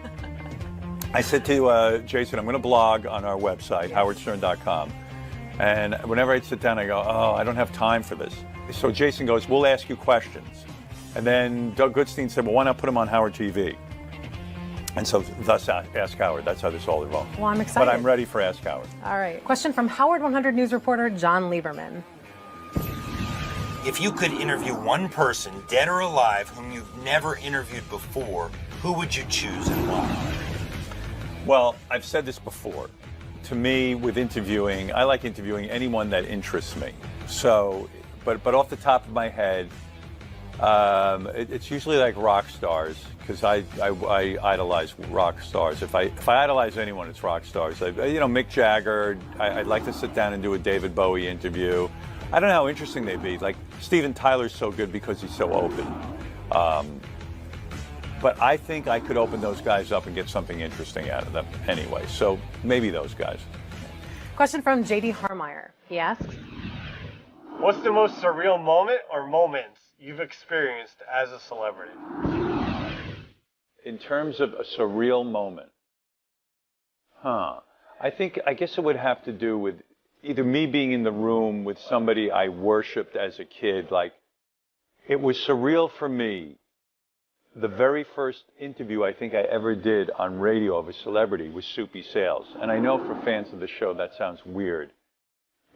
I said to Jason, I'm going to blog on our website, howardstern.com. And whenever I sit down, I go, I don't have time for this. So Jason goes, we'll ask you questions. And then Doug Goodstein said, well, why not put them on Howard TV? And so thus Ask Howard. That's how this all evolved. Well, I'm excited. But I'm ready for Ask Howard. All right. Question from Howard 100 News reporter John Lieberman. If you could interview one person, dead or alive, whom you've never interviewed before, who would you choose and why? Well, I've said this before. To me, with interviewing, I like interviewing anyone that interests me. So, but off the top of my head, it's usually like rock stars, because I idolize rock stars. If I idolize anyone, it's rock stars. Mick Jagger. I'd like to sit down and do a David Bowie interview. I don't know how interesting they'd be. Like Steven Tyler's so good because he's so open. But I think I could open those guys up and get something interesting out of them anyway. So maybe those guys. Question from J.D. Harmeyer. He asks, what's the most surreal moment or moments you've experienced as a celebrity? In terms of a surreal moment, I guess it would have to do with either me being in the room with somebody I worshipped as a kid. Like, it was surreal for me. The very first interview I think I ever did on radio of a celebrity was Soupy Sales. And I know for fans of the show that sounds weird,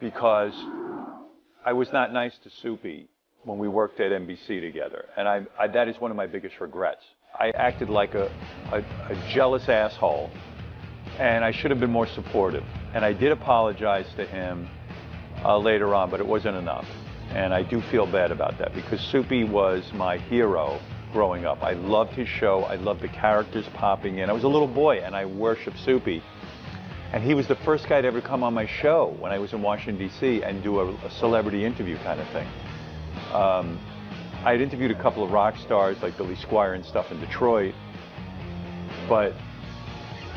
because I was not nice to Soupy when we worked at NBC together. And that is one of my biggest regrets. I acted like a jealous asshole, and I should have been more supportive. And I did apologize to him later on, but it wasn't enough. And I do feel bad about that, because Soupy was my hero growing up. I loved his show. I loved the characters popping in. I was a little boy, and I worshiped Soupy. And he was the first guy to ever come on my show when I was in Washington, D.C., and do a celebrity interview kind of thing. I had interviewed a couple of rock stars like Billy Squier and stuff in Detroit, but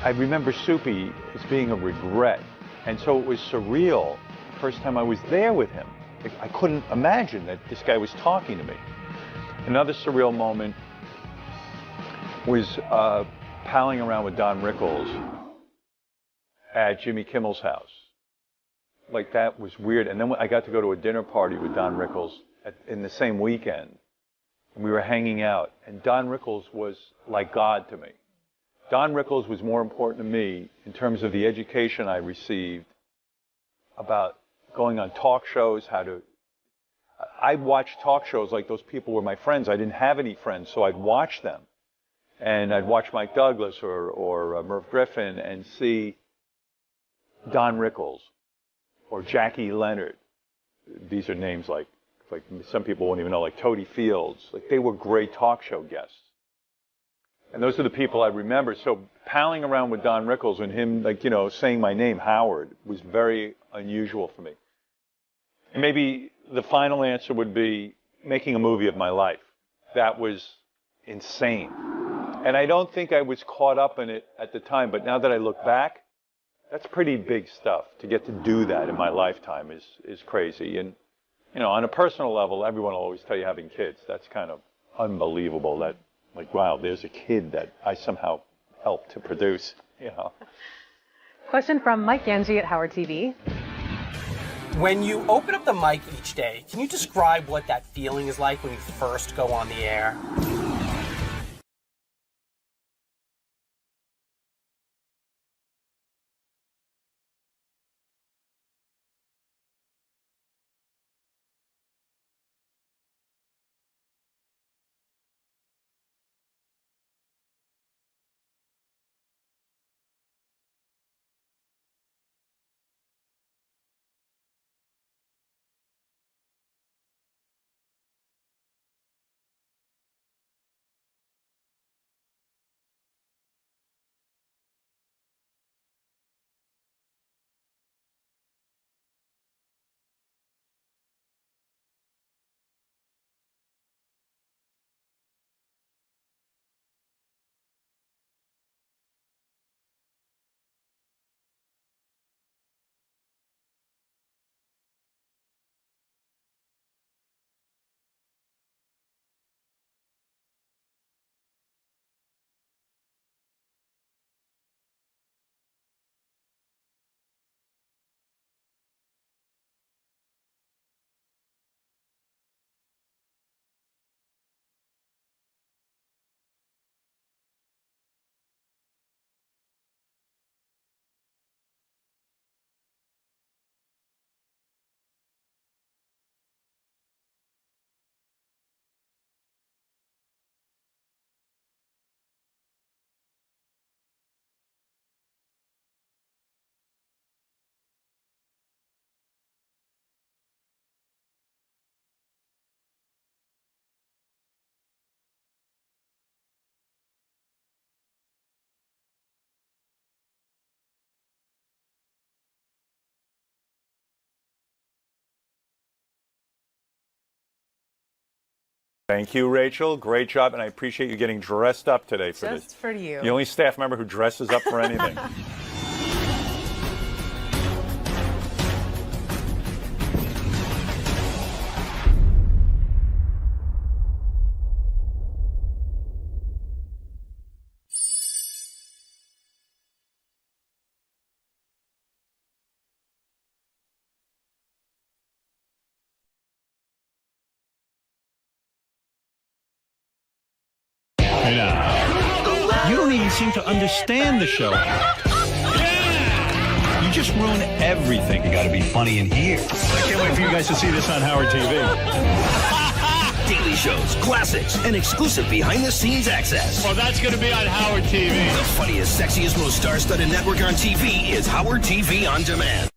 I remember Soupy as being a regret. And so it was surreal the first time I was there with him. I couldn't imagine that this guy was talking to me. Another surreal moment was palling around with Don Rickles at Jimmy Kimmel's house. Like, that was weird. And then I got to go to a dinner party with Don Rickles in the same weekend. And we were hanging out. And Don Rickles was like God to me. Don Rickles was more important to me in terms of the education I received about going on talk shows, I watched talk shows like those people were my friends. I didn't have any friends, so I'd watch them. And I'd watch Mike Douglas or Merv Griffin and see Don Rickles or Jackie Leonard. These are names like some people won't even know, like Toady Fields. Like, they were great talk show guests. And those are the people I remember. So palling around with Don Rickles and him, like, you know, saying my name, Howard, was very unusual for me. And maybe the final answer would be making a movie of my life. That was insane. And I don't think I was caught up in it at the time, but now that I look back, that's pretty big stuff. To get to do that in my lifetime is crazy. And, you know, on a personal level, everyone will always tell you having kids. That's kind of unbelievable that, like, wow, there's a kid that I somehow helped to produce, you know. Question from Mike Ganji at Howard TV. When you open up the mic each day, can you describe what that feeling is like when you first go on the air? Thank you, Rachel. Great job, and I appreciate you getting dressed up today for this. Just for you. The only staff member who dresses up for anything. You don't even seem to understand the show. You just ruin everything. You got to be funny in here. I can't wait for you guys to see this on Howard TV. Daily shows, classics, and exclusive behind-the-scenes access. Well, that's going to be on Howard TV. The funniest, sexiest, most star-studded network on TV is Howard TV On Demand.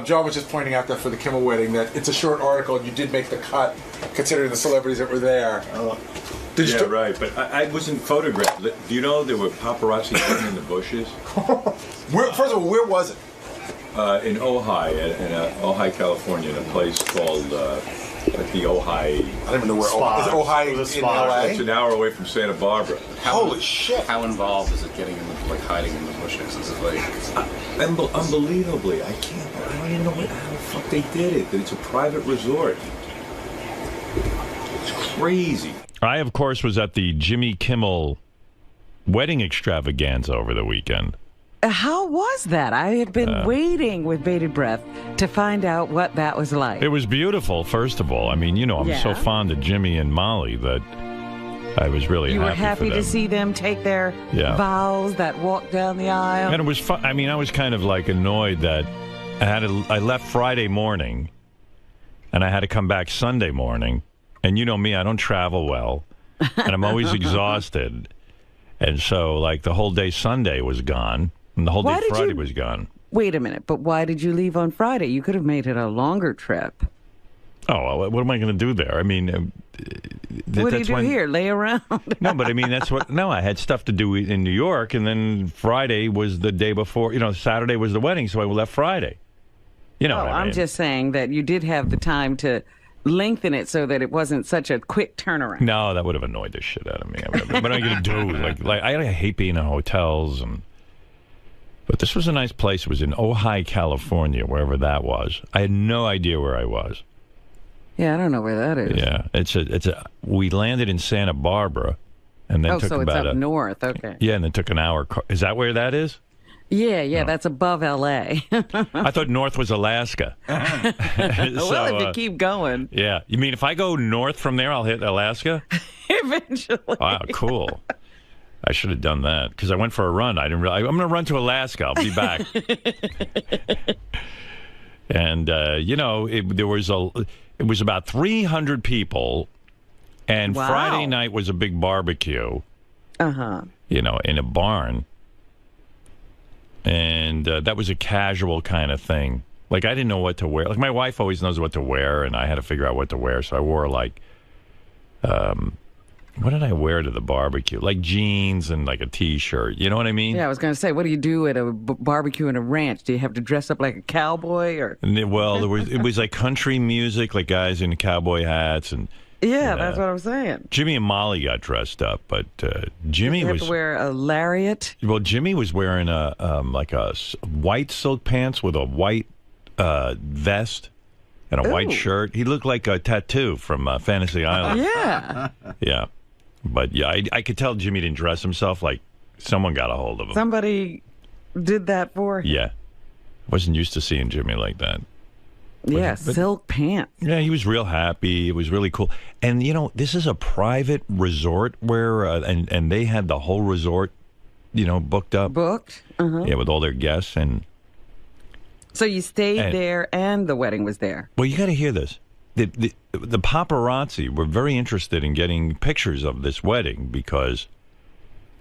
John was just pointing out that for the Kimmel wedding, that it's a short article and you did make the cut, considering the celebrities that were there. Yeah, right, but I wasn't photographed. Do you know there were paparazzi hiding in the bushes? First of all, where was it? In Ojai, in Ojai, California, in a place called like the Ojai. I don't even know where Ojai is. It Ojai in LA? It's an hour away from Santa Barbara. Holy shit! How involved is it getting in the, like hiding in the bushes? Is it like unbelievably? I don't even know how the fuck they did it. It's a private resort. It's crazy. I, of course, was at the Jimmy Kimmel wedding extravaganza over the weekend. How was that? I had been waiting with bated breath to find out what that was like. It was beautiful, first of all. I mean, you know, I'm so fond of Jimmy and Molly that I was really You were happy happy for to them. see them take their Yeah. vows, that walk down the aisle. And it was fun. I mean, I was kind of like annoyed that I left Friday morning, and I had to come back Sunday morning. And you know me, I don't travel well, and I'm always exhausted. And so, like, the whole day Sunday was gone, and the whole Why day did Friday you- was gone. Wait a minute, but why did you leave on Friday? You could have made it a longer trip. Oh, well, what am I going to do there? I mean, What do you do here? Lay around? No, but I mean, that's what. No, I had stuff to do in New York, and then Friday was the day before. You know, Saturday was the wedding, so I left Friday. You know what I mean? I'm just saying that you did have the time to lengthen it so that it wasn't such a quick turnaround. No, that would have annoyed the shit out of me. What am I going to do? Like I hate being in hotels, but this was a nice place. It was in Ojai, California, wherever that was. I had no idea where I was. Yeah, I don't know where that is. Yeah, we landed in Santa Barbara, and then took so it's about up north. Okay. Yeah, and then took an hour. Is that where that is? Yeah, that's above L.A. I thought north was Alaska. Well, if you keep going. Yeah. You mean if I go north from there, I'll hit Alaska? Eventually. Wow, cool. I should have done that because I went for a run. I didn't realize. I'm going to run to Alaska. I'll be back. And, it was about 300 people, and Wow. Friday night was a big barbecue. Uh-huh. In a barn. And that was a casual kind of thing. Like, I didn't know what to wear. Like, my wife always knows what to wear, and I had to figure out what to wear. So I wore, like, what did I wear to the barbecue? Like jeans and, like, a T-shirt. You know what I mean? Yeah, I was going to say, what do you do at a barbecue in a ranch? Do you have to dress up like a cowboy? Or? Well, it was like country music, like guys in cowboy hats. And Yeah, that's what I'm saying. Jimmy and Molly got dressed up, but Jimmy You have was... to wear a lariat? Well, Jimmy was wearing a white silk pants with a white vest and a white shirt. He looked like a tattoo from Fantasy Island. Yeah. Yeah. But, yeah, I could tell Jimmy didn't dress himself. Like, someone got a hold of him. Somebody did that for him? Yeah. Wasn't used to seeing Jimmy like that. Yeah, silk pants. Yeah, he was real happy. It was really cool. And, this is a private resort where, and they had the whole resort, booked up. Booked? Uh-huh. Yeah, with all their guests. And So you stayed there and the wedding was there? well, you got to hear this. The paparazzi were very interested in getting pictures of this wedding because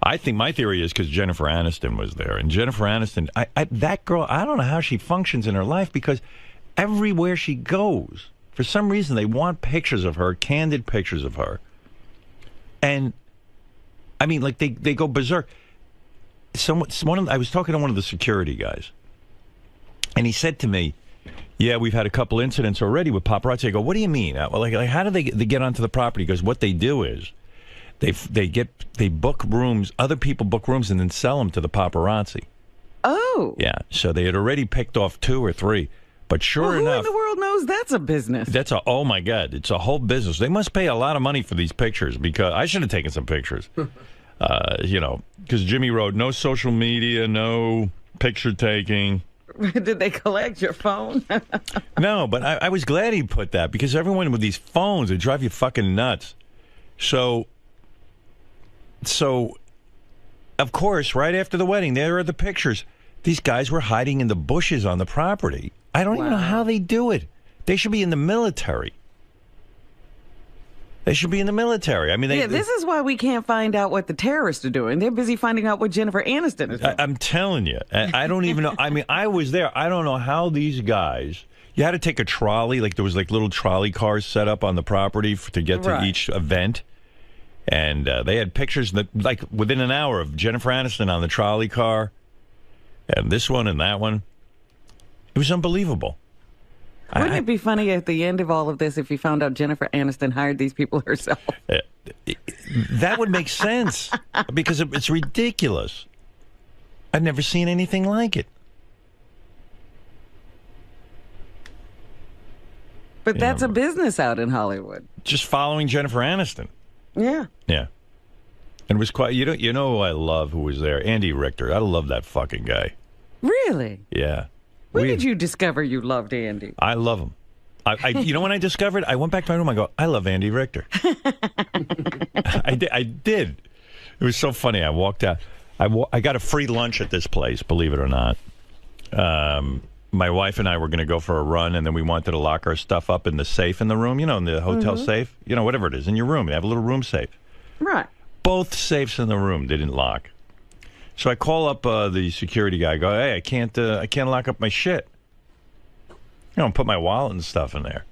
I think my theory is because Jennifer Aniston was there. And Jennifer Aniston, that girl, I don't know how she functions in her life because everywhere she goes, for some reason, they want pictures of her, candid pictures of her. And, I mean, like, they go berserk. I was talking to one of the security guys, and he said to me, yeah, we've had a couple incidents already with paparazzi. I go, what do you mean? Well, like how do they get onto the property? Because what they do is they book rooms, other people book rooms, and then sell them to the paparazzi. Oh. Yeah, so they had already picked off 2 or 3. But sure who enough, in the world knows that's a business? oh my God, it's a whole business. They must pay a lot of money for these pictures because I should have taken some pictures. Because Jimmy wrote, no social media, no picture taking. Did they collect your phone? No, but I was glad he put that because everyone with these phones, they drive you fucking nuts. So, of course, right after the wedding, there are the pictures. These guys were hiding in the bushes on the property. I don't even know how they do it. They should be in the military. They should be in the military. I mean, this is why we can't find out what the terrorists are doing. They're busy finding out what Jennifer Aniston is doing. I'm telling you. I don't even know. I mean, I was there. I don't know how these guys... You had to take a trolley. Like, there was, like, little trolley cars set up on the property to get to each event. And they had pictures, like, within an hour of Jennifer Aniston on the trolley car. And this one and that one. It was unbelievable. Wouldn't it be funny at the end of all of this if you found out Jennifer Aniston hired these people herself? That would make sense because it's ridiculous. I've never seen anything like it. But that's a business out in Hollywood. Just following Jennifer Aniston. Yeah. Yeah. And it was quite, you know who I love who was there? Andy Richter. I love that fucking guy. Really? Yeah. When did you discover you loved Andy? I love him. You know when I discovered? I went back to my room. I go, I love Andy Richter. I did. It was so funny. I walked out. I got a free lunch at this place, believe it or not. My wife and I were going to go for a run, and then we wanted to lock our stuff up in the safe in the room, in the hotel safe. Whatever it is, in your room. You have a little room safe. Right. Both safes in the room didn't lock. So I call up the security guy. I go, hey, I can't lock up my shit. Put my wallet and stuff in there.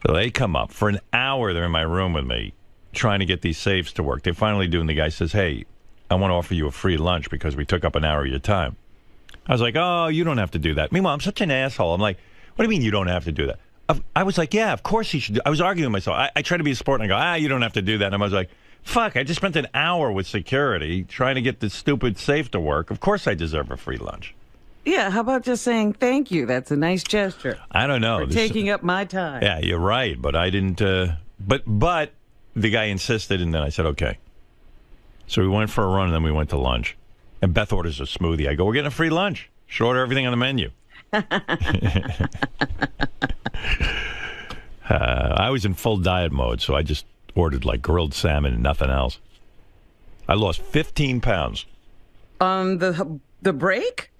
So they come up. For an hour, they're in my room with me, trying to get these safes to work. They finally do, and the guy says, hey, I want to offer you a free lunch because we took up an hour of your time. I was like, oh, you don't have to do that. Meanwhile, I'm such an asshole. I'm like, what do you mean you don't have to do that? I was like, yeah, of course he should do. I was arguing with myself. I try to be a sport, and I go, you don't have to do that. And I was like, fuck, I just spent an hour with security trying to get this stupid safe to work. Of course I deserve a free lunch. Yeah, how about just saying thank you? That's a nice gesture. I don't know. For taking up my time. Yeah, you're right, but I didn't. But the guy insisted, and then I said, okay. So we went for a run, and then we went to lunch. And Beth orders a smoothie. I go, we're getting a free lunch. Should order everything on the menu. I was in full diet mode, so I just ordered like grilled salmon and nothing else. I lost 15 pounds. On the break?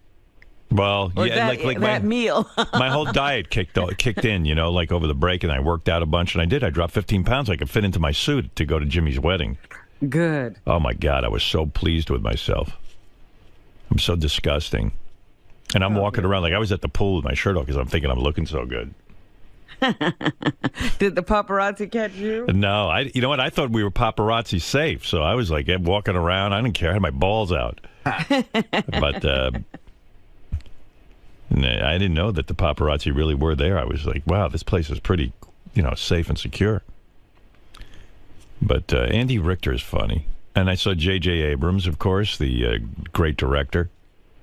Well, or yeah, that, like that meal. My whole diet kicked in, like over the break, and I worked out a bunch, and I did. I dropped 15 pounds. I could fit into my suit to go to Jimmy's wedding. Good. Oh, my God. I was so pleased with myself. I'm so disgusting. And I'm walking around like I was at the pool with my shirt off because I'm thinking I'm looking so good. Did the paparazzi catch you? No. You know what? I thought we were paparazzi safe, so I was like walking around. I didn't care. I had my balls out. But I didn't know that the paparazzi really were there. I was like, wow, this place is pretty, safe and secure. But Andy Richter is funny. And I saw J.J. Abrams, of course, the great director.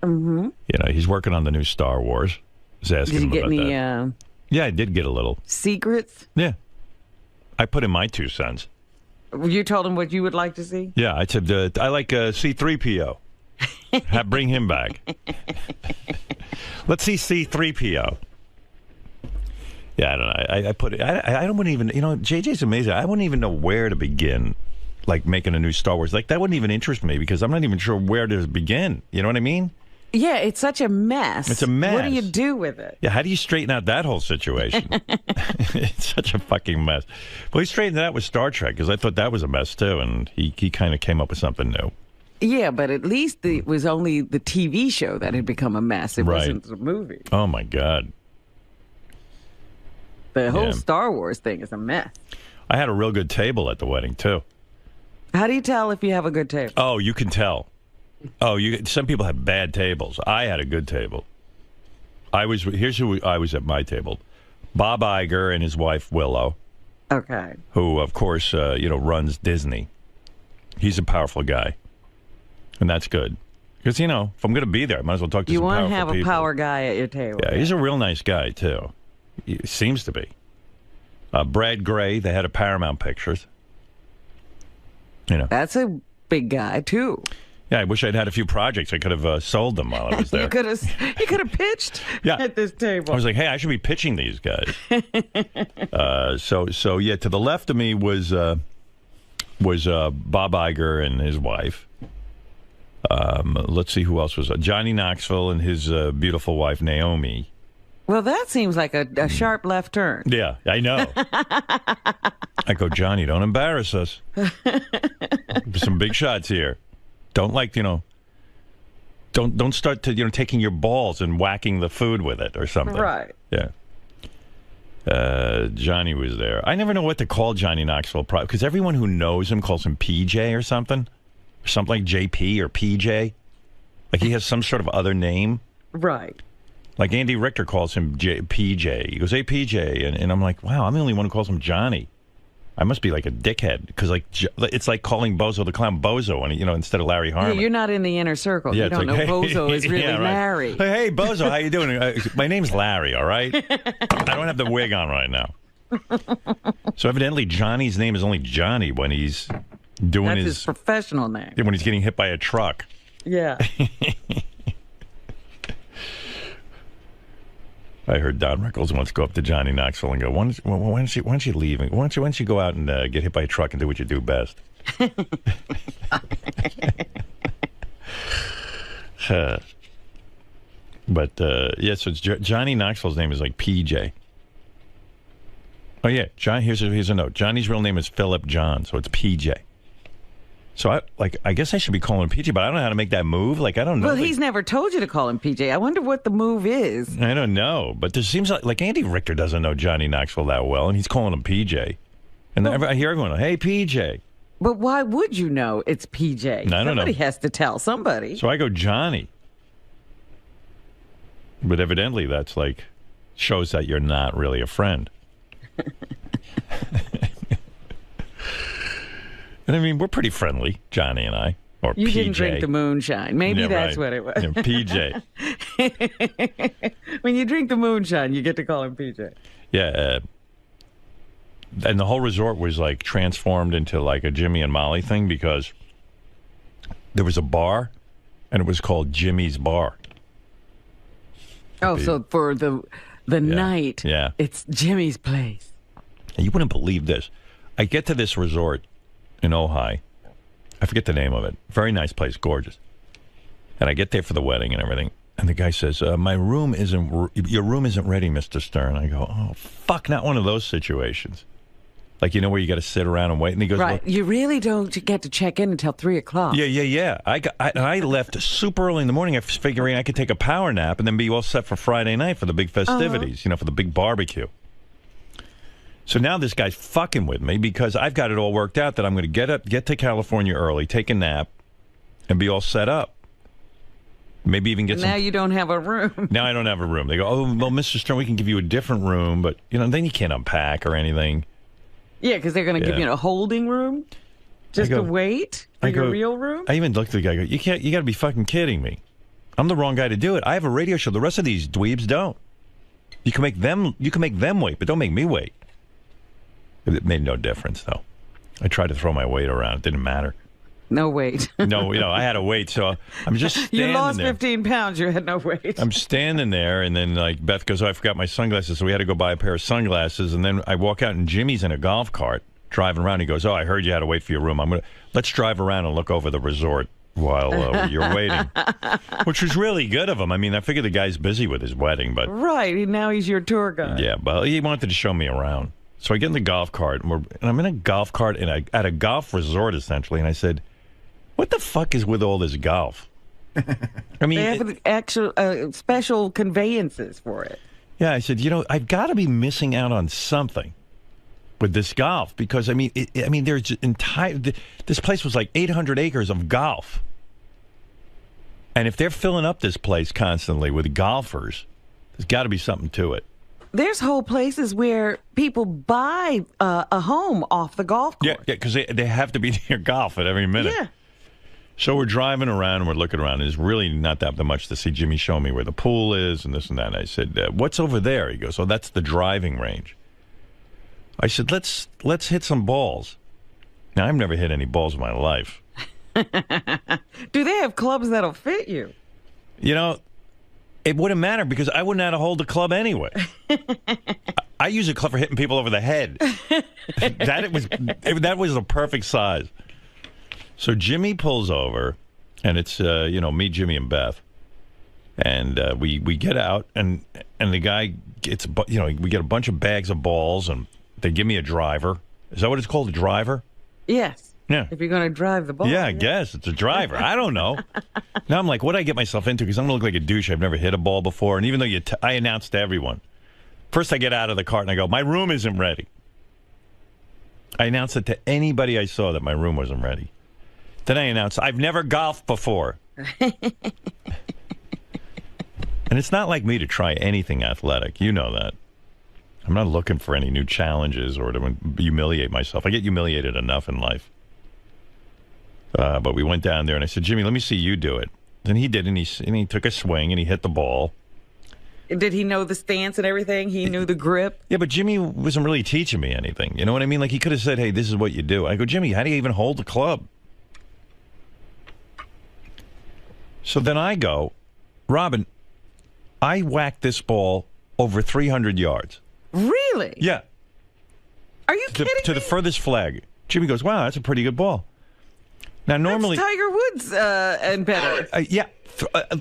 Mm-hmm. He's working on the new Star Wars. I was asking him about that. Yeah, I did get a little. Secrets? Yeah. I put in my 2 cents. You told him what you would like to see? Yeah, I said, I like C-3PO. Bring him back. Let's see C-3PO. Yeah, I don't know. I put it. I don't even. JJ's amazing. I wouldn't even know where to begin, like making a new Star Wars. Like that wouldn't even interest me because I'm not even sure where to begin. You know what I mean? Yeah, it's such a mess. It's a mess. What do you do with it? Yeah, how do you straighten out that whole situation? It's such a fucking mess. Well, he straightened it out with Star Trek because I thought that was a mess too, and he kind of came up with something new. Yeah, but at least it was only the TV show that had become a mess. It wasn't the movie. Oh my God. The whole Star Wars thing is a mess. I had a real good table at the wedding, too. How do you tell if you have a good table? Oh, you can tell. Oh, some people have bad tables. I had a good table. Here's who I was at my table. Bob Iger and his wife, Willow. Okay. Who, of course, runs Disney. He's a powerful guy. And that's good. Because, if I'm going to be there, I might as well talk to some powerful people. You want to have a power guy at your table. Yeah, he's a real nice guy, too. He seems to be. Brad Gray, the head of Paramount Pictures. That's a big guy, too. Yeah, I wish I'd had a few projects. I could have sold them while I was there. You could have pitched at this table. I was like, hey, I should be pitching these guys. So yeah, to the left of me was Bob Iger and his wife. Let's see who else was Johnny Knoxville and his beautiful wife Naomi. Well, that seems like a sharp left turn. Yeah, I know. I go, Johnny, don't embarrass us. Some big shots here. Don't don't start to taking your balls and whacking the food with it or something. Right. Yeah. Johnny was there. I never know what to call Johnny Knoxville because everyone who knows him calls him PJ or something like JP or PJ. Like he has some sort of other name. Right. Like Andy Richter calls him PJ. He goes, hey, PJ. And I'm like, wow, I'm the only one who calls him Johnny. I must be like a dickhead because it's like calling Bozo the Clown Bozo when instead of Larry Harmon. Yeah, you're not in the inner circle. Yeah, you don't know Bozo is really Larry. Hey, Bozo, how you doing? My name's Larry, all right? I don't have the wig on right now. So evidently Johnny's name is only Johnny when he's doing That's his professional name. When he's getting hit by a truck. I heard Don Rickles once go up to Johnny Knoxville and go, why don't you leave? Why don't you go out and get hit by a truck and do what you do best? But, yeah, so it's Johnny Knoxville's name is like PJ. Oh, yeah, John. Here's a note. Johnny's real name is Philip John, so it's PJ. So, I guess I should be calling him PJ, but I don't know how to make that move. Like, I don't know. Well, he's never told you to call him PJ. I wonder what the move is. I don't know, but there seems like Andy Richter doesn't know Johnny Knoxville that well, and he's calling him PJ. And I hear everyone, hey, PJ. But why would you know it's PJ? I don't know. Somebody has to tell somebody. So I go, Johnny. But evidently that's like, shows that you're not really a friend. And I mean, we're pretty friendly, Johnny and I. Or you PJ. didn't drink the moonshine. Maybe that's what it was. Yeah, PJ. When you drink the moonshine, you get to call him PJ. Yeah. And the whole resort was like transformed into like a Jimmy and Molly thing because there was a bar and it was called Jimmy's Bar. Oh, so for the night, it's Jimmy's place. And you wouldn't believe this. I get to this resort in Ojai. I forget the name of it. Very nice place, gorgeous. And I get there for the wedding and everything. And the guy says, your room isn't ready, Mr. Stern. I go, oh, fuck, not one of those situations. Like, you know, where you got to sit around and wait. And he goes, right. Well, you really don't get to check in until 3 o'clock. Yeah. I left super early in the morning figuring I could take a power nap and then be all set for Friday night for the big festivities, for the big barbecue. So now this guy's fucking with me because I've got it all worked out that I'm going to get to California early, take a nap, and be all set up. Maybe even get Now you don't have a room. Now I don't have a room. They go, oh, well, Mr. Stern, we can give you a different room, but, then you can't unpack or anything. Yeah, because they're going to give you a holding room just to wait for your real room? I even looked at the guy and go, you got to be fucking kidding me. I'm the wrong guy to do it. I have a radio show. The rest of these dweebs don't. You can make them wait, but don't make me wait. It made no difference, though. I tried to throw my weight around. It didn't matter. No weight. No, I had to wait, so I'm just standing there. You lost 15 pounds. You had no weight. I'm standing there, and then Beth goes, oh, I forgot my sunglasses, so we had to go buy a pair of sunglasses, and then I walk out, and Jimmy's in a golf cart driving around. He goes, oh, I heard you had to wait for your room. Let's drive around and look over the resort while you're waiting, which was really good of him. I mean, I figured the guy's busy with his wedding, but... Right, now he's your tour guide. Yeah, but he wanted to show me around. So I get in the golf cart, and I'm in a golf cart at a golf resort, essentially, and I said, what the fuck is with all this golf? I mean, they have actual special conveyances for it. Yeah, I said, I've got to be missing out on something with this golf because there's this place was like 800 acres of golf, and if they're filling up this place constantly with golfers, there's got to be something to it. There's whole places where people buy a home off the golf course. Yeah, because they have to be near golf at every minute. Yeah. So we're driving around and we're looking around. There's really not that much to see. Jimmy showed me where the pool is and this and that. And I said, what's over there? He goes, oh, that's the driving range. I said, let's hit some balls. Now, I've never hit any balls in my life. Do they have clubs that'll fit you? It wouldn't matter because I wouldn't know how to hold the club anyway. I use a club for hitting people over the head. That was the perfect size. So Jimmy pulls over, and it's me, Jimmy, and Beth, and we get out, and the guy gets we get a bunch of bags of balls, and they give me a driver. Is that what it's called, a driver? Yes. Yeah. If you're going to drive the ball. Yeah, I guess it's a driver. I don't know. Now I'm like, what did I get myself into? Because I'm going to look like a douche. I've never hit a ball before, and even though I announced to everyone. First, I get out of the cart and I go, my room isn't ready. I announced it to anybody I saw that my room wasn't ready. Then I announced, I've never golfed before. And it's not like me to try anything athletic. You know that. I'm not looking for any new challenges or to humiliate myself. I get humiliated enough in life. But we went down there and I said, Jimmy, let me see you do it. Then he did, and he took a swing and he hit the ball. Did he know the stance and everything? He knew the grip? Yeah, but Jimmy wasn't really teaching me anything. You know what I mean? Like, he could have said, hey, this is what you do. I go, Jimmy, how do you even hold the club? So then I go, Robin, I whacked this ball over 300 yards. Really? Yeah. Are you kidding To the furthest flag. Jimmy goes, wow, that's a pretty good ball. Now, normally... That's Tiger Woods and better. Yeah.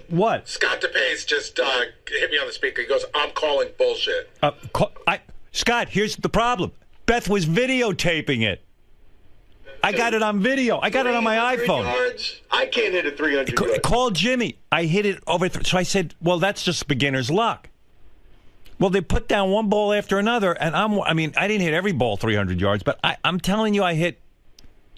What? Scott DePace just hit me on the speaker. He goes, I'm calling bullshit. Scott, here's the problem. Beth was videotaping it. I got it on video. I got it on my iPhone. Yards? I can't hit a 300 yards. Call Jimmy. I hit it over... So I said, well, that's just beginner's luck. Well, they put down one ball after another, and I didn't hit every ball 300 yards, but I'm telling you, I hit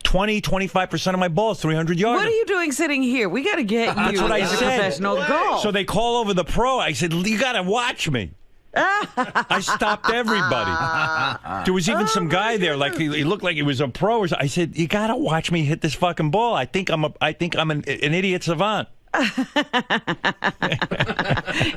20-25% of my balls 300 yards. What are you doing sitting here? We got to get you That's what I said. Professional golf. So they call over the pro. I said, you got to watch me. I stopped everybody. There was even some guy there, like he looked like he was a pro. I said, you got to watch me hit this fucking ball. I think I'm an idiot savant.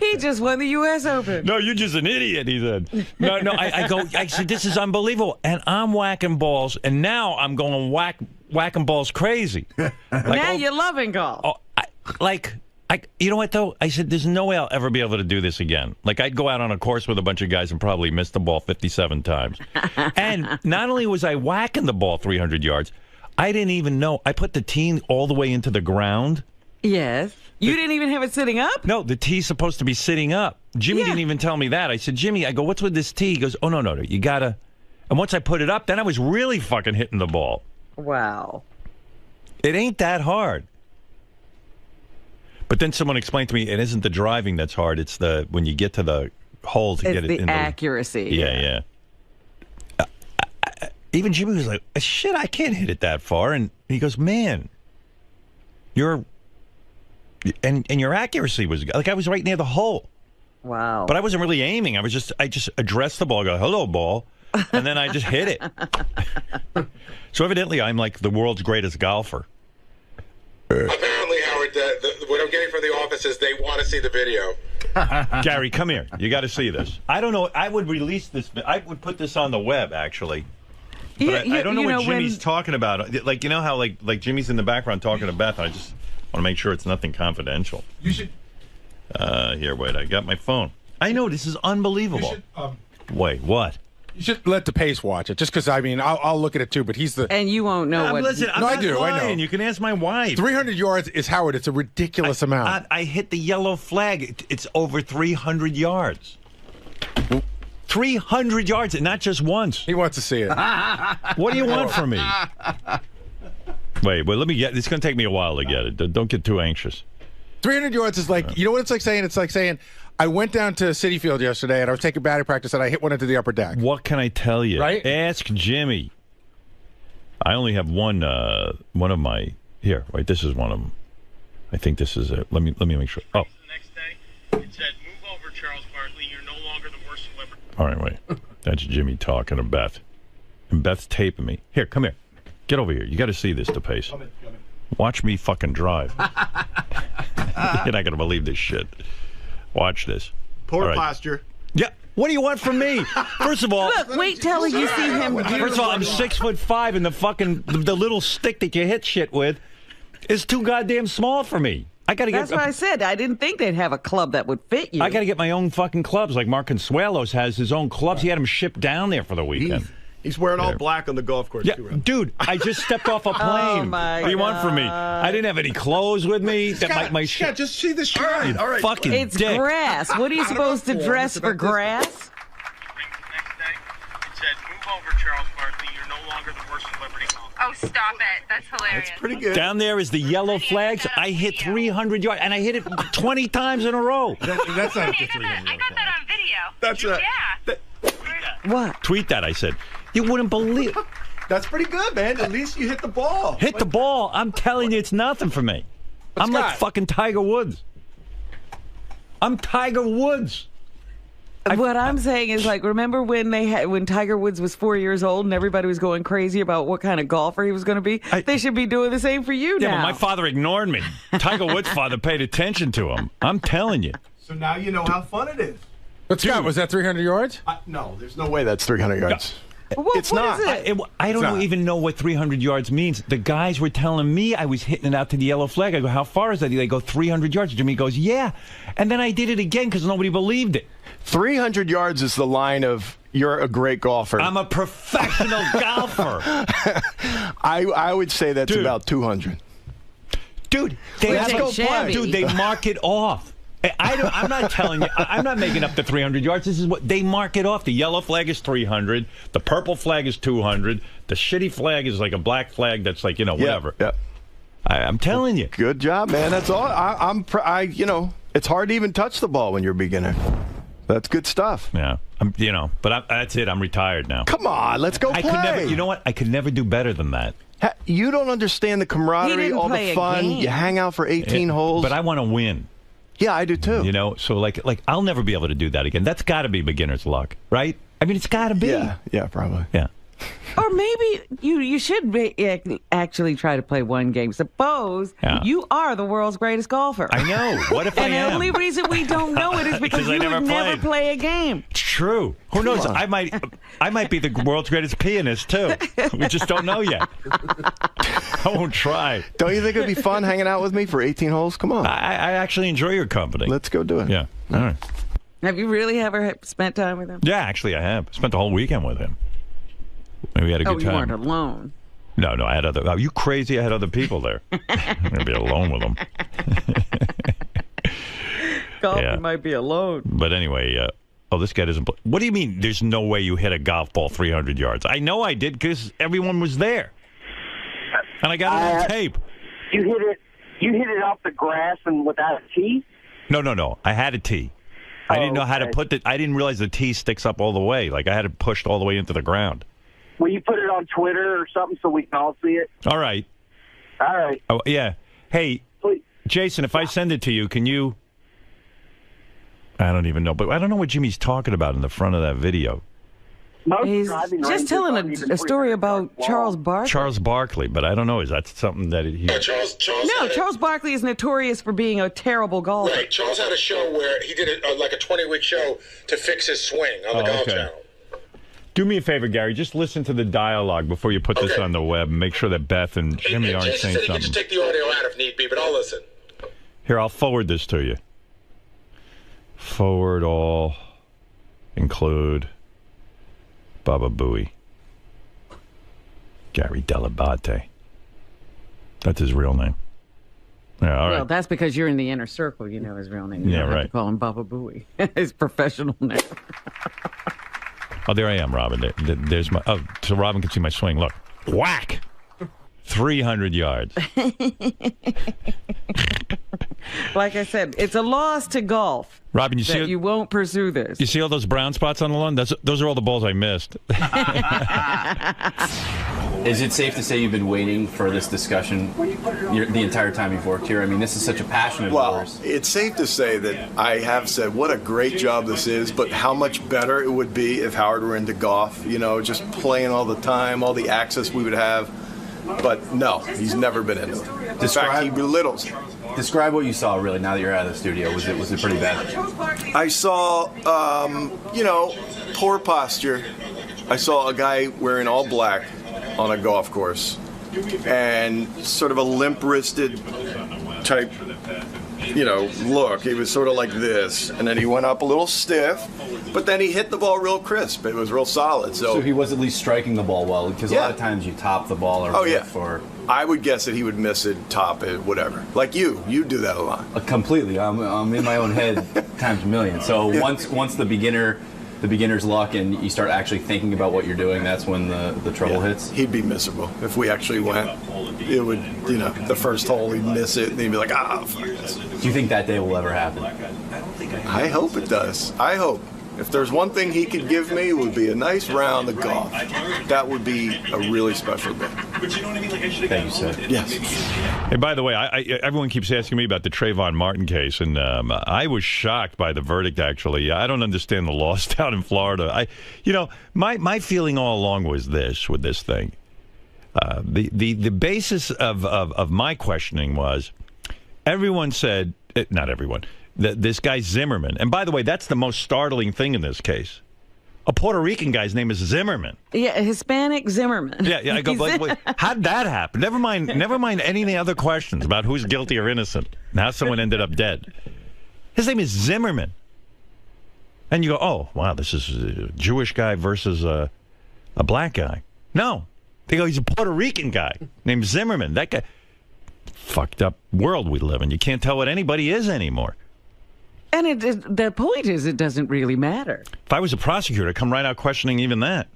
He just won the U.S. Open. No, you're just an idiot, he said. No, I said, this is unbelievable. And I'm whacking balls, and now I'm going whacking balls crazy. Now you're loving golf. You know what, though? I said, there's no way I'll ever be able to do this again. Like, I'd go out on a course with a bunch of guys and probably miss the ball 57 times. And not only was I whacking the ball 300 yards, I didn't even know. I put the tee all the way into the ground. Yes. You didn't even have it sitting up? No, the tee's supposed to be sitting up. Jimmy didn't even tell me that. I said, Jimmy, I go, what's with this tee? He goes, oh, no, you gotta... And once I put it up, then I was really fucking hitting the ball. Wow. It ain't that hard. But then someone explained to me, it isn't the driving that's hard. It's when you get to the hole to get it in the accuracy. Yeah. Even Jimmy was like, shit, I can't hit it that far. And he goes, man, your accuracy was like I was right near the hole. Wow. But I wasn't really aiming. I just addressed the ball, go, hello, ball, and then I just hit it. So evidently I'm like the world's greatest golfer. Apparently, Howard, what I'm getting from the office is they want to see the video. Gary, come here. You got to see this. I don't know. I would release this. I would put this on the web, actually. But I don't know what Jimmy's talking about. Like, you know how like Jimmy's in the background talking to Beth. I just want to make sure it's nothing confidential. You should... Here, wait. I got my phone. I know. This is unbelievable. Wait, what? You should let DePace watch it, just because, I'll look at it too, but he's the... And you won't know what... Listen, I'm not lying. You can ask my wife. 300 yards is, Howard, it's a ridiculous amount. I hit the yellow flag. It's over 300 yards. 300 yards, and not just once. He wants to see it. What do you want from me? Wait, let me get... It's going to take me a while to get it. Don't get too anxious. 300 yards is like... You know what it's like saying? It's like saying... I went down to City Field yesterday, and I was taking batting practice, and I hit one into the upper deck. What can I tell you? Right? Ask Jimmy. I only have one of my... Here, wait, this is one of them. I think this is it. Let me make sure. Oh. The next day, it said, move over, Charles Barkley. You're no longer the worst celebrity. All right, wait. That's Jimmy talking to Beth. And Beth's taping me. Here, come here. Get over here. You got to see this, DePace. Come in. Watch me fucking drive. You're not going to believe this shit. Watch this. Poor posture. Yeah. What do you want from me? First of all, look, wait till you see him. First of all, I'm 6'5", and the little stick that you hit shit with is too goddamn small for me. I gotta get. That's what I said. I didn't think they'd have a club that would fit you. I got to get my own fucking clubs. Like Mark Consuelos has his own clubs. He had them shipped down there for the weekend. He's wearing all black on the golf course, yeah, too. Right? Dude, I just stepped off a plane. Oh my what do you want from me? I didn't have any clothes with me. Scott, just see the shirt. All right. Fucking it's dick. Grass. What are you supposed to dress for grass? The next day, it said, move over, Charles Barkley. You're no longer the worst celebrity golfer. Oh, stop it. That's hilarious. That's pretty good. Down there is the yellow flags. I hit 300 yards, and I hit it 20 times in a row. That's not I got that on video. That's What? Tweet that, I said. You wouldn't believe. That's pretty good, man. At least you hit the ball. Hit the ball. I'm telling you, it's nothing for me. But I'm Scott, like fucking Tiger Woods. I'm Tiger Woods. What I'm saying is, like, remember when Tiger Woods was 4 years old and everybody was going crazy about what kind of golfer he was going to be? They should be doing the same for you now. Yeah, but my father ignored me. Tiger Woods' father paid attention to him. I'm telling you. So now you know how fun it is. But Scott, was that 300 yards? No, there's no way that's 300 yards. It's not. I don't even know what 300 yards means. The guys were telling me I was hitting it out to the yellow flag. I go, how far is that? They go, 300 yards. Jimmy goes, yeah. And then I did it again because nobody believed it. 300 yards is the line of you're a great golfer. I'm a professional golfer. I would say that's about 200. Dude, let's go play. Dude, they mark it off. I'm not telling you. I'm not making up the 300 yards. This is what they mark it off. The yellow flag is 300. The purple flag is 200. The shitty flag is like a black flag that's like, whatever. Yeah. I'm telling you. Good job, man. That's all. It's hard to even touch the ball when you're a beginner. That's good stuff. Yeah. But that's it. I'm retired now. Come on, let's go play. You know what? I could never do better than that. You don't understand the camaraderie, all the fun. You hang out for 18 holes. But I want to win. Yeah, I do too. So like I'll never be able to do that again. That's got to be beginner's luck, right? I mean, it's got to be. Yeah, probably. Yeah. Or maybe you should actually try to play one game. Suppose you are the world's greatest golfer. I know. What if I am? And the only reason we don't know it is because you would never play a game. It's true. Who knows? I might be the world's greatest pianist, too. We just don't know yet. I won't try. Don't you think it would be fun hanging out with me for 18 holes? Come on. I actually enjoy your company. Let's go do it. Yeah. All right. Have you really ever spent time with him? Yeah, actually, I have. Spent the whole weekend with him. We had a good time. You weren't alone. No, I had other. Are you crazy? I had other people there. I'm going to be alone with them. Golf might be alone. But anyway, this guy doesn't play. What do you mean there's no way you hit a golf ball 300 yards? I know I did because everyone was there. And I got it on tape. You hit it off the grass and without a tee? No. I had a tee. I didn't know how to put I didn't realize the tee sticks up all the way. Like I had it pushed all the way into the ground. Will you put it on Twitter or something so we can all see it? All right. All right. Oh, yeah. Hey, please. Jason, if I send it to you, can you... I don't even know. But I don't know what Jimmy's talking about in the front of that video. He's just telling a story about Charles Barkley. Charles Barkley, but I don't know. Is that something that he... Charles Barkley is notorious for being a terrible golfer. Right. Charles had a show where he did like a 20-week show to fix his swing on the Golf Channel. Do me a favor, Gary. Just listen to the dialogue before you put this on the web and make sure that Beth and Jimmy aren't saying something. Just take the audio out if need be, but I'll listen. Here, I'll forward this to you. Forward all. Include. Baba Booey. Gary Delabate. That's his real name. Yeah, all right. Well, that's because you're in the inner circle. You know his real name. You don't have to call him Baba Booey. His professional name. Oh, there I am, Robin. There's my. Oh, so Robin can see my swing. Look, whack, 300 yards. Like I said, it's a loss to golf. Robin, you won't pursue this. You see all those brown spots on the lawn? Those are all the balls I missed. Is it safe to say you've been waiting for this discussion the entire time you've worked here? I mean, this is such a passion of yours. It's safe to say that I have said what a great job this is, but how much better it would be if Howard were into golf, just playing all the time, all the access we would have. But no, he's never been into it. In fact, he belittles it. Describe what you saw, really, now that you're out of the studio. Was it pretty bad? I saw, poor posture. I saw a guy wearing all black on a golf course and sort of a limp-wristed type, look. He was sort of like this, and then he went up a little stiff, but then he hit the ball real crisp. It was real solid. So he was at least striking the ball well, because a lot of times you top the ball or or I would guess that he would miss it, top it, whatever. Like you do that a lot. Completely. I'm in my own head times a million. So once the beginner's luck and you start actually thinking about what you're doing, that's when the trouble hits. He'd be miserable if we actually went. It would, the first hole he'd miss it, and he'd be like, fuck this. Do you think that day will ever happen? I hope it does. I hope. If there's one thing he could give me, it would be a nice round of golf. That would be a really special day. Thank you, sir. Yes. Hey, by the way, everyone keeps asking me about the Trayvon Martin case, and I was shocked by the verdict, actually. I don't understand the laws down in Florida. My feeling all along was this, with this thing. The basis of my questioning was, everyone said, not everyone, this guy Zimmerman, and by the way, that's the most startling thing in this case. A Puerto Rican guy's name is Zimmerman. Yeah, a Hispanic Zimmerman. Yeah. I go, wait, how'd that happen? Never mind any of the other questions about who's guilty or innocent. Now someone ended up dead. His name is Zimmerman. And you go, oh, wow, this is a Jewish guy versus a black guy. No. They go, he's a Puerto Rican guy named Zimmerman. That guy, fucked up world we live in. You can't tell what anybody is anymore. And the point is, it doesn't really matter. If I was a prosecutor, I'd come right out questioning even that.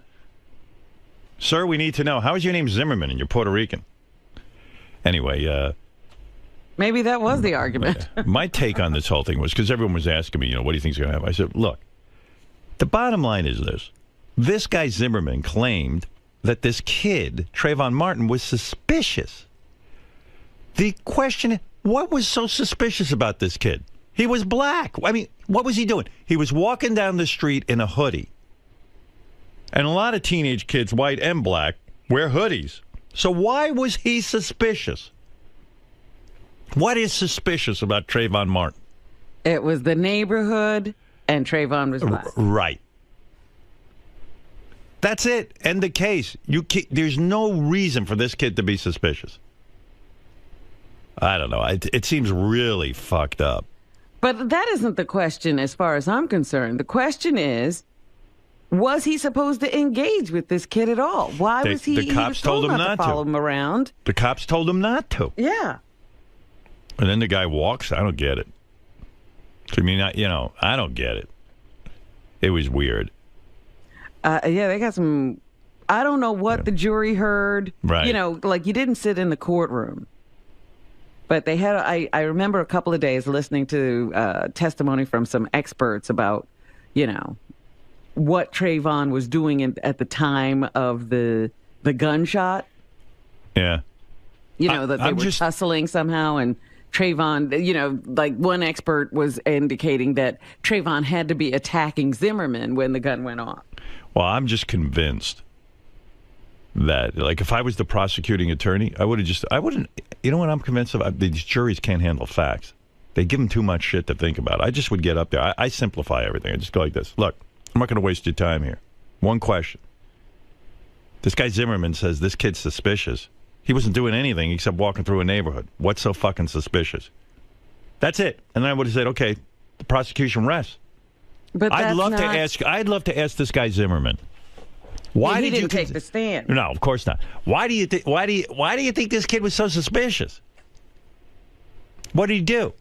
Sir, we need to know, how is your name Zimmerman and you're Puerto Rican? Anyway, maybe that was the argument. My take on this whole thing was, because everyone was asking me, what do you think's going to happen? I said, look, the bottom line is this. This guy Zimmerman claimed that this kid, Trayvon Martin, was suspicious. The question, what was so suspicious about this kid? He was black. I mean, what was he doing? He was walking down the street in a hoodie. And a lot of teenage kids, white and black, wear hoodies. So why was he suspicious? What is suspicious about Trayvon Martin? It was the neighborhood, and Trayvon was black. Right. That's it. End the case. There's no reason for this kid to be suspicious. I don't know. It seems really fucked up. But that isn't the question as far as I'm concerned. The question is, was he supposed to engage with this kid at all? Why was he? The cops told him not to follow him around. The cops told him not to. Yeah. And then the guy walks. I don't get it. I mean, I don't get it. It was weird. Yeah, they got some. I don't know what the jury heard. Right. You didn't sit in the courtroom. But they had, I remember a couple of days listening to testimony from some experts about, what Trayvon was doing at the time of the gunshot. Yeah. That they were tussling somehow, and Trayvon, one expert was indicating that Trayvon had to be attacking Zimmerman when the gun went off. Well, I'm just convinced that, if I was the prosecuting attorney, I wouldn't, you know what I'm convinced of? These juries can't handle facts. They give them too much shit to think about. I just would get up there. I simplify everything. I just go like this. Look, I'm not going to waste your time here. One question. This guy Zimmerman says this kid's suspicious. He wasn't doing anything except walking through a neighborhood. What's so fucking suspicious? That's it. And then I would have said, okay, the prosecution rests. But I'd love to ask this guy Zimmerman. Why he didn't take the stand? No, of course not. Why do you think this kid was so suspicious? What did he do?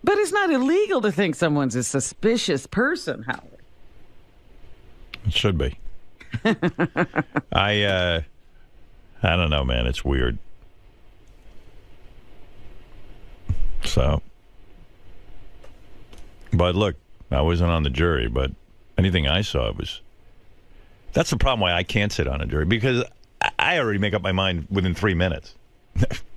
But it's not illegal to think someone's a suspicious person, Howard. It should be. I don't know, man. It's weird. So, but look, I wasn't on the jury, but anything I saw was. That's the problem why I can't sit on a jury, because I already make up my mind within 3 minutes.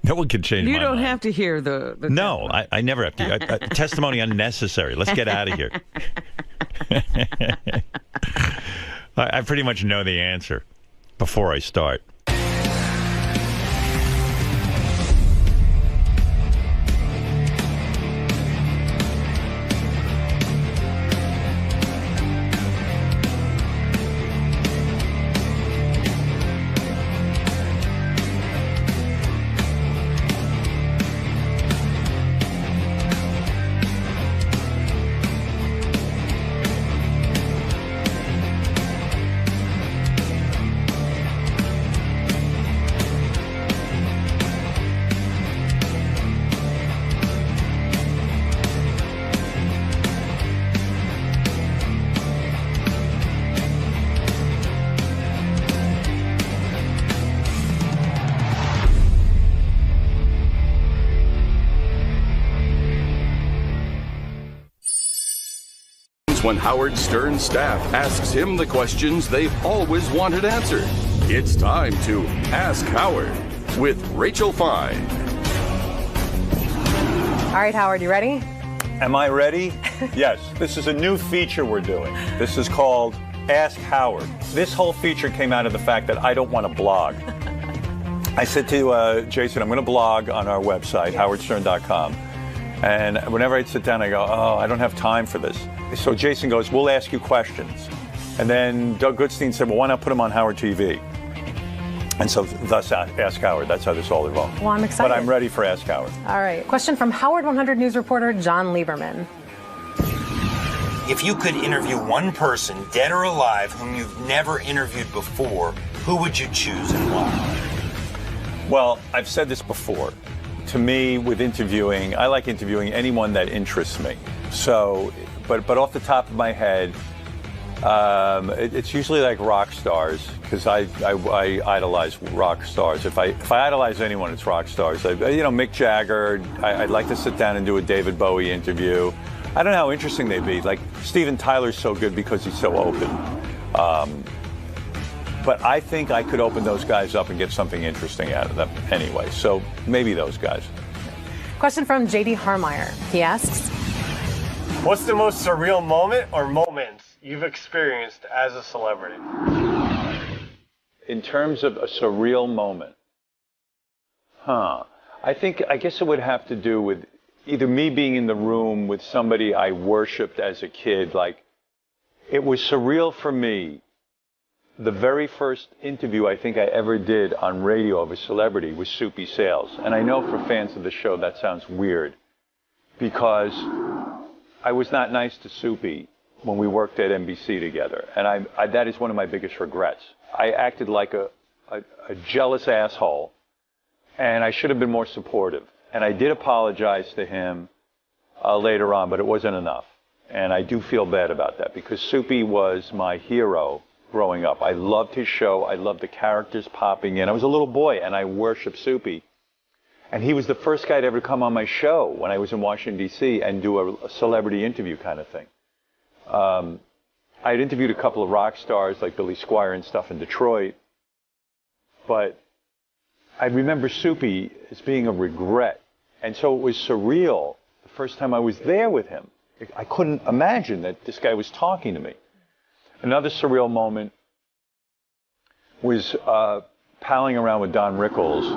No one can change my mind. You don't have to hear the no, I never have to. Testimony unnecessary. Let's get out of here. I pretty much know the answer before I start. When Howard Stern's staff asks him the questions they've always wanted answered. It's time to Ask Howard with Rachel Fine. All right, Howard, you ready? Am I ready? Yes. This is a new feature we're doing. This is called Ask Howard. This whole feature came out of the fact that I don't want to blog. I said to Jason, I'm going to blog on our website, howardstern.com. And whenever I sit down, I go, oh, I don't have time for this. So Jason goes, we'll ask you questions. And then Doug Goodstein said, well, why not put him on Howard TV? And so thus Ask Howard. That's how this all evolved. Well, I'm excited. But I'm ready for Ask Howard. All right. Question from Howard 100 News reporter John Lieberman. If you could interview one person, dead or alive, whom you've never interviewed before, who would you choose and why? Well, I've said this before. To me, with interviewing, I like interviewing anyone that interests me. So, but off the top of my head, it's usually like rock stars, because I idolize rock stars. If I idolize anyone, it's rock stars. Mick Jagger. I'd like to sit down and do a David Bowie interview. I don't know how interesting they'd be. Like Steven Tyler's so good because he's so open. But I think I could open those guys up and get something interesting out of them anyway. So maybe those guys. Question from J.D. Harmeyer. He asks, what's the most surreal moment or moments you've experienced as a celebrity? In terms of a surreal moment, I guess it would have to do with either me being in the room with somebody I worshipped as a kid. Like, it was surreal for me. The very first interview I think I ever did on radio of a celebrity was Soupy Sales. And I know for fans of the show that sounds weird, because I was not nice to Soupy when we worked at NBC together. And that is one of my biggest regrets. I acted like a jealous asshole, and I should have been more supportive. And I did apologize to him later on, but it wasn't enough. And I do feel bad about that, because Soupy was my hero growing up. I loved his show. I loved the characters popping in. I was a little boy, and I worshiped Soupy. And he was the first guy to ever come on my show when I was in Washington, D.C., and do a celebrity interview kind of thing. I had interviewed a couple of rock stars like Billy Squier and stuff in Detroit, but I remember Soupy as being a regret. And so it was surreal the first time I was there with him. I couldn't imagine that this guy was talking to me. Another surreal moment was palling around with Don Rickles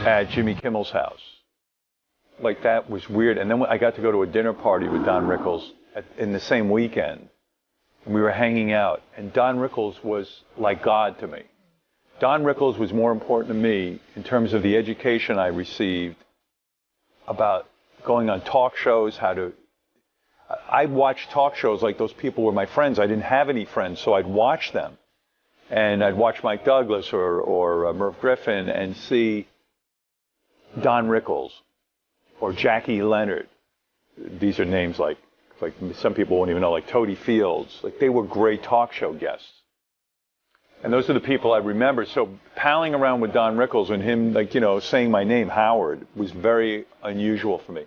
at Jimmy Kimmel's house. Like, that was weird. And then I got to go to a dinner party with Don Rickles in the same weekend. And we were hanging out. And Don Rickles was like God to me. Don Rickles was more important to me in terms of the education I received about going on talk shows, I watched talk shows like those people were my friends. I didn't have any friends, so I'd watch them. And I'd watch Mike Douglas or Merv Griffin and see Don Rickles or Jackie Leonard. These are names like some people won't even know, like Toady Fields. Like, they were great talk show guests. And those are the people I remember. So palling around with Don Rickles and him, saying my name, Howard, was very unusual for me.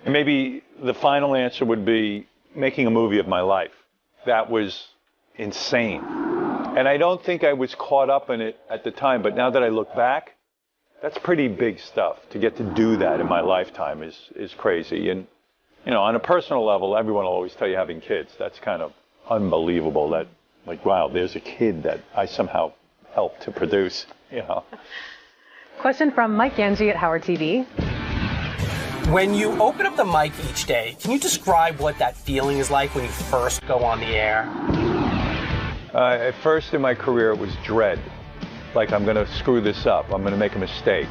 And maybe the final answer would be making a movie of my life. That was insane. And I don't think I was caught up in it at the time, but now that I look back, that's pretty big stuff. To get to do that in my lifetime is crazy. And, on a personal level, everyone will always tell you having kids, that's kind of unbelievable that, like, wow, there's a kid that I somehow helped to produce, Question from Mike Ganji at Howard TV. When you open up the mic each day, can you describe what that feeling is like when you first go on the air? At first in my career, it was dread. Like, I'm going to screw this up. I'm going to make a mistake.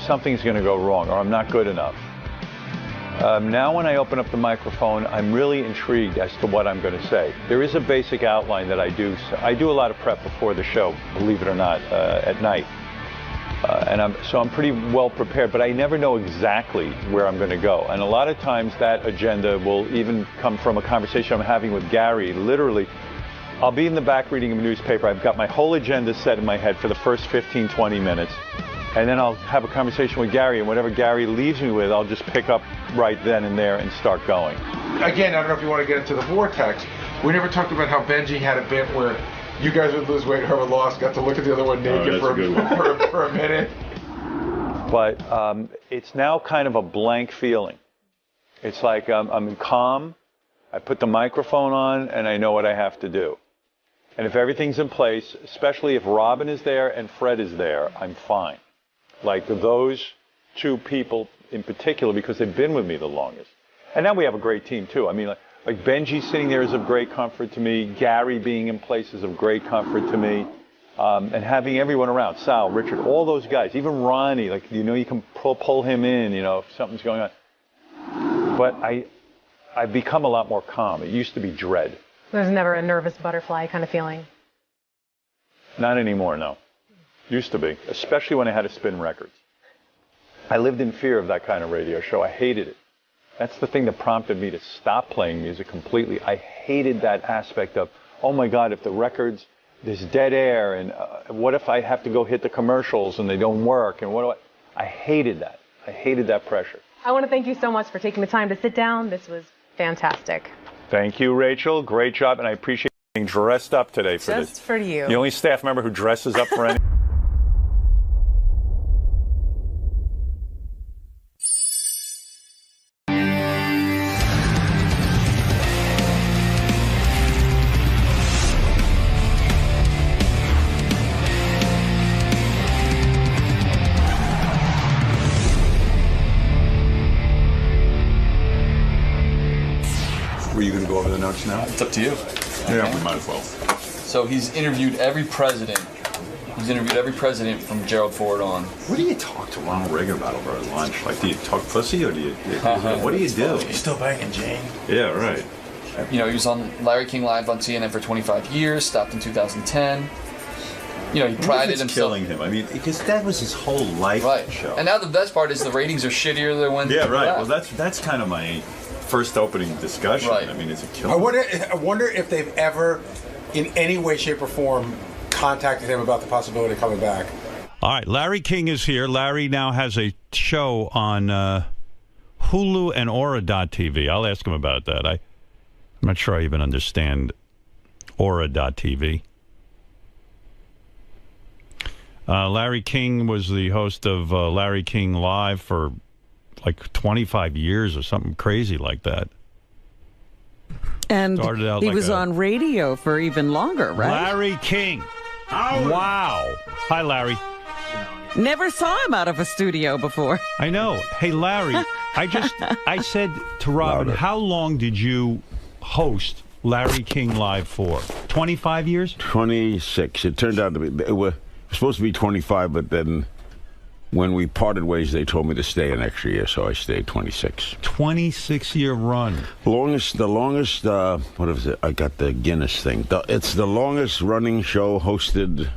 Something's going to go wrong, or I'm not good enough. Now when I open up the microphone, I'm really intrigued as to what I'm going to say. There is a basic outline that I do. I do a lot of prep before the show, believe it or not, at night. And I'm pretty well prepared, but I never know exactly where I'm going to go. And a lot of times that agenda will even come from a conversation I'm having with Gary. Literally, I'll be in the back reading a newspaper. I've got my whole agenda set in my head for the first 15, 20 minutes. And then I'll have a conversation with Gary, and whatever Gary leaves me with, I'll just pick up right then and there and start going. Again, I don't know if you want to get into the vortex. We never talked about how Benji had a bit where you guys would lose weight, whoever lost, got to look at the other one naked for a minute. But it's now kind of a blank feeling. It's like I'm calm, I put the microphone on, and I know what I have to do. And if everything's in place, especially if Robin is there and Fred is there, I'm fine. Like those two people in particular, because they've been with me the longest. And now we have a great team, too. I mean, like, Like Benji sitting there is of great comfort to me. Gary being in place is of great comfort to me. And having everyone around, Sal, Richard, all those guys, even Ronnie, like, you know, you can pull him in, you know, if something's going on. But I've become a lot more calm. It used to be dread. There's never a nervous butterfly kind of feeling. Not anymore, no. Used to be, especially when I had to spin records. I lived in fear of that kind of radio show. I hated it. That's the thing that prompted me to stop playing music completely. I hated that aspect of, oh my God, if the records, there's dead air, and what if I have to go hit the commercials and they don't work, and what do I hated that. I hated that pressure. I want to thank you so much for taking the time to sit down. This was fantastic. Thank you, Rachel. Great job, and I appreciate being dressed up today for this. Just for you. The only staff member who dresses up for any. Were you going to go over the notes now? It's up to you. Yeah, we might as well. So he's interviewed every president. He's interviewed every president from Gerald Ford on. What do you talk to Ronald Reagan about over at lunch? Like, do you talk pussy or do you what do you do? He's still banging Jane. Yeah, right. You know, he was on Larry King Live on CNN for 25 years, stopped in 2010. You know, he prided himself. Killing him. I mean, because that was his whole life show. And now the best part is the ratings are shittier than when. Yeah, right. Well, that's kind of my first opening discussion. Right. I mean, it's a killer. I wonder if they've ever, in any way, shape, or form, contacted him about the possibility of coming back. All right, Larry King is here. Larry now has a show on Hulu and Aura.tv. I'll ask him about that. I'm not sure I even understand Aura.tv. Larry King was the host of Larry King Live for like 25 years or something crazy like that. And he was on radio for even longer, right? Larry King. Wow. Hi, Larry. Never saw him out of a studio before. I know. Hey, Larry, I said to Robin, how long did you host Larry King Live for? 25 years? 26. It turned out to be, it was supposed to be 25, but then when we parted ways, they told me to stay an extra year, so I stayed 26. 26-year run. The longest, what is it? I got the Guinness thing. It's the longest running show hosted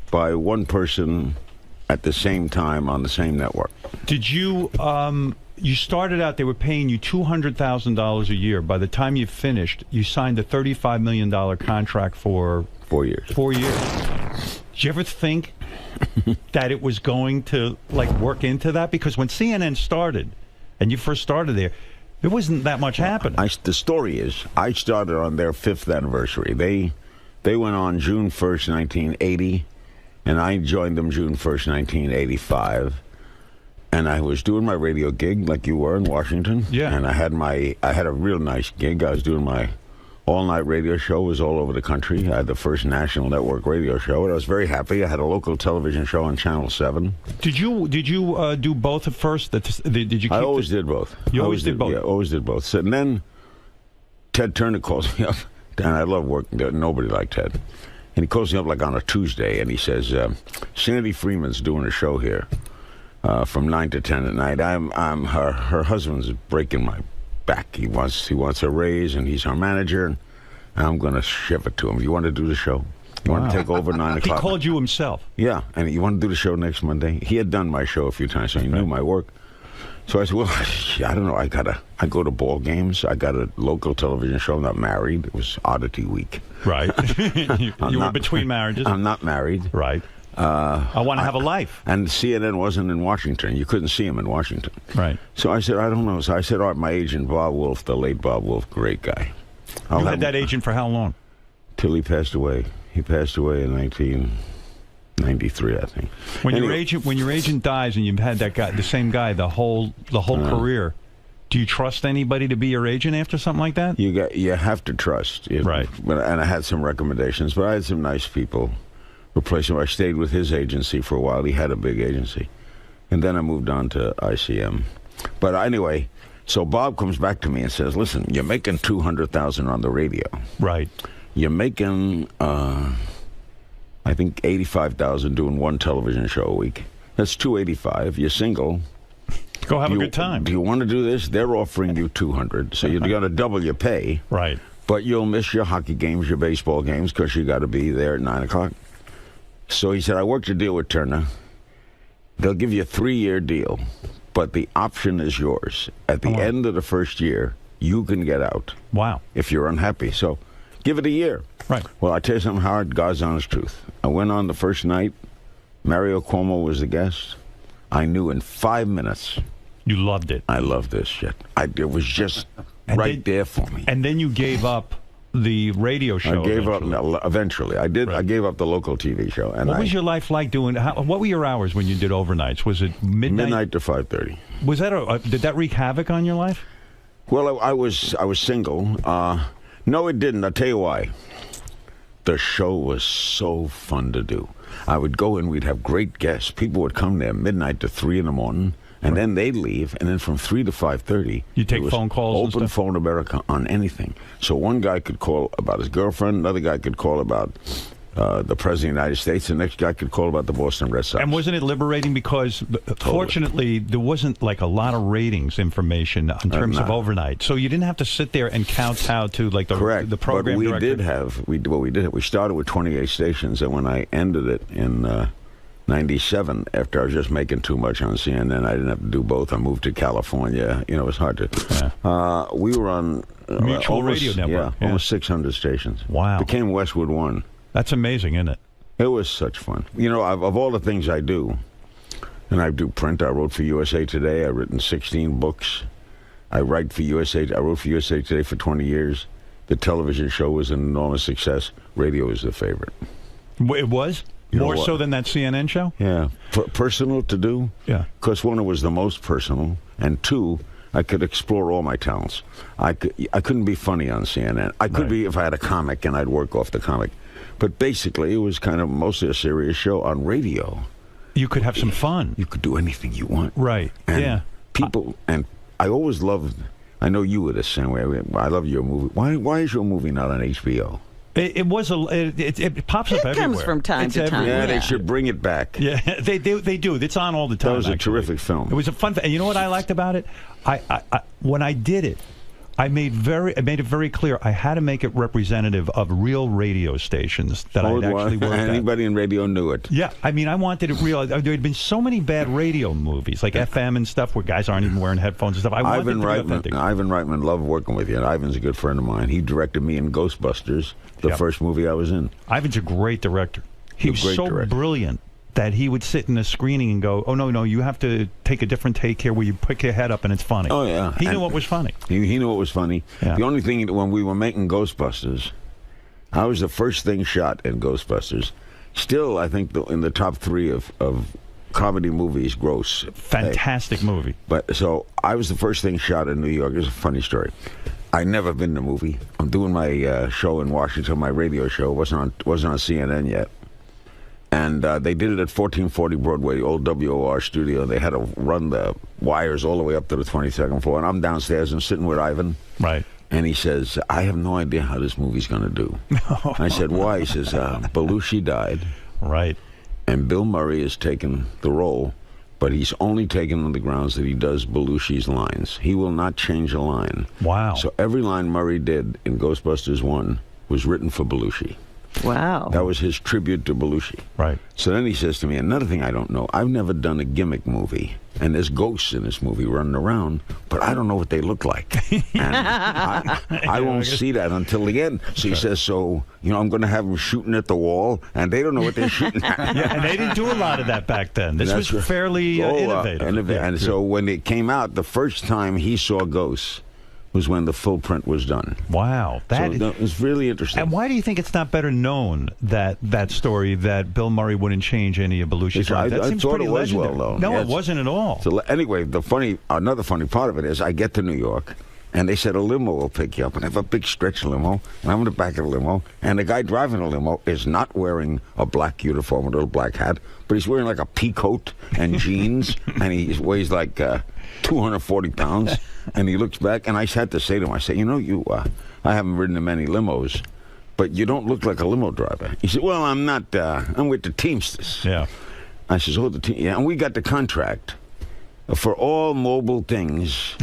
by one person at the same time on the same network. Did you, you started out, they were paying you $200,000 a year. By the time you finished, you signed a $35 million contract for 4 years. 4 years. Did you ever think that it was going to like work into that? Because when CNN started, and you first started there wasn't that much happening. The story is, I started on their 5th anniversary. They went on June 1st, 1980, and I joined them June 1st, 1985. And I was doing my radio gig like you were in Washington. Yeah. And I had a real nice gig. I was doing my all-night radio show. Was all over the country. I had the first national network radio show, and I was very happy. I had a local television show on Channel 7. Did you do both at first? Did you? I always did both. You always did both? Yeah, always did both. So, and then Ted Turner calls me up, and I love working there. Nobody liked Ted. And he calls me up like on a Tuesday, and he says, Sandy Freeman's doing a show here from 9 to 10 at night. Her husband's breaking my back. He wants a raise, and he's our manager, and I'm going to ship it to him. You want to do the show? You want to take over 9 o'clock? He called you himself? Yeah, and you want to do the show next Monday? He had done my show a few times, so he knew my work. So I said, well, I don't know. I go to ball games. I got a local television show. I'm not married. It was Oddity Week. Right. you were between marriages. I'm not married. Right. I want to have a life. And CNN wasn't in Washington. You couldn't see him in Washington. Right. So I said, I don't know. So I said, all right, my agent, Bob Wolf, the late Bob Wolf, great guy. You had that agent for how long? Till he passed away. He passed away in 1993, I think. When your agent dies and you've had that guy, the same guy, the whole career, do you trust anybody to be your agent after something like that? You have to trust. Right. And I had some recommendations, but I had some nice people replace him. I stayed with his agency for a while. He had a big agency. And then I moved on to ICM. But anyway, So Bob comes back to me and says, listen, you're making $200,000 on the radio. Right. You're making, I think, $85,000 doing one television show a week. That's $285,000. You're single. Go have a good time. Do you want to do this? They're offering you $200,000, so you're going to double your pay. Right. But you'll miss your hockey games, your baseball games, because you got to be there at 9 o'clock. So he said, I worked a deal with Turner. They'll give you a 3-year deal, but the option is yours. At the end of the first year, you can get out. Wow. If you're unhappy. So give it a year. Right. Well, I tell you something, Howard, God's honest truth. I went on the first night. Mario Cuomo was the guest. I knew in 5 minutes. You loved it. I loved this shit. It was just there for me. And then you gave up the radio show. I gave up eventually. I did. Right. I gave up the local TV show. And what was your life like doing? What were your hours when you did overnights? Was it midnight? Midnight to 5:30. Was that did that wreak havoc on your life? Well, I was single. No, it didn't. I'll tell you why. The show was so fun to do. I would go in. We'd have great guests. People would come there midnight to 3 in the morning. And then they'd leave, and then from 3 to 5:30, you take phone calls. Open phone America on anything. So one guy could call about his girlfriend, another guy could call about the President of the United States, the next guy could call about the Boston Red Sox. And wasn't it liberating because, fortunately, there wasn't like a lot of ratings information in terms of overnight, so you didn't have to sit there and kowtow to like the program director. We started with 28 stations, and when I ended it in 97, after I was just making too much on CNN, I didn't have to do both. I moved to California. You know, it was hard to. Yeah. We were on Mutual Radio Network. Yeah, almost 600 stations. Wow. Became Westwood One. That's amazing, isn't it? It was such fun. You know, of all the things I do, and I do print. I wrote for USA Today. I've written 16 books. I write for USA. I wrote for USA Today for 20 years. The television show was an enormous success. Radio is the favorite. It was? More so than that CNN show? Yeah. Personal to do? Yeah. Because one, it was the most personal, and two, I could explore all my talents. I couldn't be funny on CNN. I could be if I had a comic and I'd work off the comic. But basically, it was kind of mostly a serious show. On radio, you could have some fun. You could do anything you want. Right. And people, and I always loved, I know you were the same way. I love your movie. Why is your movie not on HBO? It pops up everywhere. It comes from time to time. Yeah, they should bring it back. Yeah, they do. It's on all the time. That was a terrific film. It was a fun. And you know what I liked about it? I when I did it, I made it very clear I had to make it representative of real radio stations that I'd actually worked at. Anybody in radio knew it. Yeah, I mean, I wanted it real. There had been so many bad radio movies, like FM and stuff, where guys aren't even wearing headphones and stuff. Ivan Reitman loved working with you, and Ivan's a good friend of mine. He directed me in Ghostbusters, the first movie I was in. Ivan's a great director. He was so brilliant that he would sit in a screening and go, "Oh no, you have to take a different take here, where you pick your head up and it's funny." Oh yeah, he knew what was funny. He knew what was funny. Yeah. The only thing when we were making Ghostbusters, I was the first thing shot in Ghostbusters. Still, I think in the top 3 of comedy movies, gross. Fantastic movie. But so I was the first thing shot in New York. It's a funny story. I'd never been in a movie. I'm doing my show in Washington, my radio show. Wasn't on CNN yet. And they did it at 1440 Broadway, the old WOR studio. They had to run the wires all the way up to the 22nd floor. And I'm downstairs and sitting with Ivan. Right. And he says, I have no idea how this movie's going to do. I said, why? He says, Belushi died. Right. And Bill Murray has taken the role, but he's only taken on the grounds that he does Belushi's lines. He will not change a line. Wow. So every line Murray did in Ghostbusters 1 was written for Belushi. Wow. That was his tribute to Belushi. Right. So then he says to me, another thing I don't know, I've never done a gimmick movie, and there's ghosts in this movie running around, but I don't know what they look like. And I won't see that until the end. So he says, I'm going to have them shooting at the wall, and they don't know what they're shooting at. Yeah, and they didn't do a lot of that back then. This was fairly innovative. And so when it came out, the first time he saw ghosts was when the full print was done. Wow. That was really interesting. And why do you think it's not better known, that story, that Bill Murray wouldn't change any of Belushi's lines? That seems pretty legendary. No, it wasn't at all. So anyway, another funny part of it is I get to New York, and they said a limo will pick you up, and I have a big stretch limo, and I'm in the back of the limo, and the guy driving the limo is not wearing a black uniform with a little black hat, but he's wearing like a pea coat and jeans, and he weighs like 240 pounds. And he looks back, and I had to say to him, I said, I haven't ridden in many limos, but you don't look like a limo driver. He said, well, I'm not, I'm with the Teamsters. Yeah. I says, yeah, and we got the contract for all mobile things,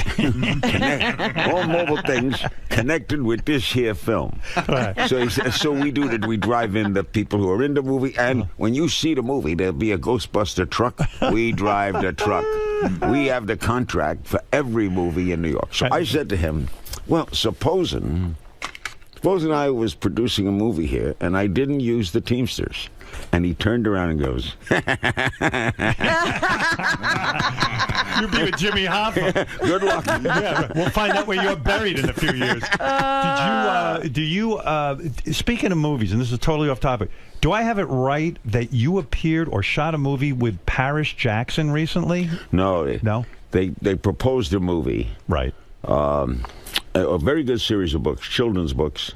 connected with this here film. Right. So he said, so we do that. We drive in the people who are in the movie, and when you see the movie, there'll be a Ghostbuster truck. We drive the truck. We have the contract for every movie in New York. So I said to him, well, supposing I was producing a movie here, and I didn't use the Teamsters. And he turned around and goes, You'll be with Jimmy Hoffa. Good luck. Yeah, we'll find out where you're buried in a few years. Speaking of movies, and this is totally off topic, do I have it right that you appeared or shot a movie with Paris Jackson recently? No. No? They proposed a movie. Right. A very good series of books, children's books.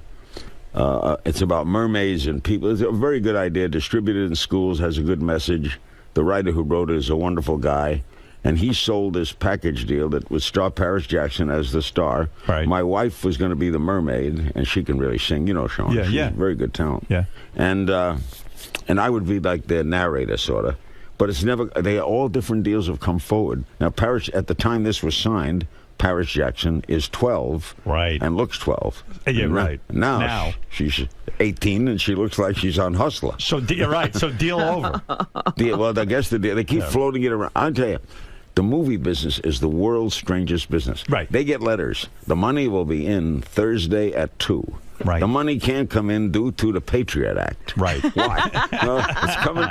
It's about mermaids and people. It's a very good idea. Distributed in schools, has a good message. The writer who wrote it is a wonderful guy. And he sold this package deal that would star Paris Jackson as the star. Right. My wife was going to be the mermaid, and she can really sing. You know, Sean. Yeah, She's very good talent. Yeah. And I would be like the narrator, sort of. But it's never. All different deals have come forward. Now, Paris, at the time this was signed, Paris Jackson is 12, right, and looks 12. Yeah, and right. Now she's 18, and she looks like she's on Hustler. So you're right. So deal over. Well, I guess they keep floating it around. I'll tell you, the movie business is the world's strangest business. Right. They get letters. The money will be in Thursday at 2. Right. The money can't come in due to the Patriot Act. Right. Why? Well,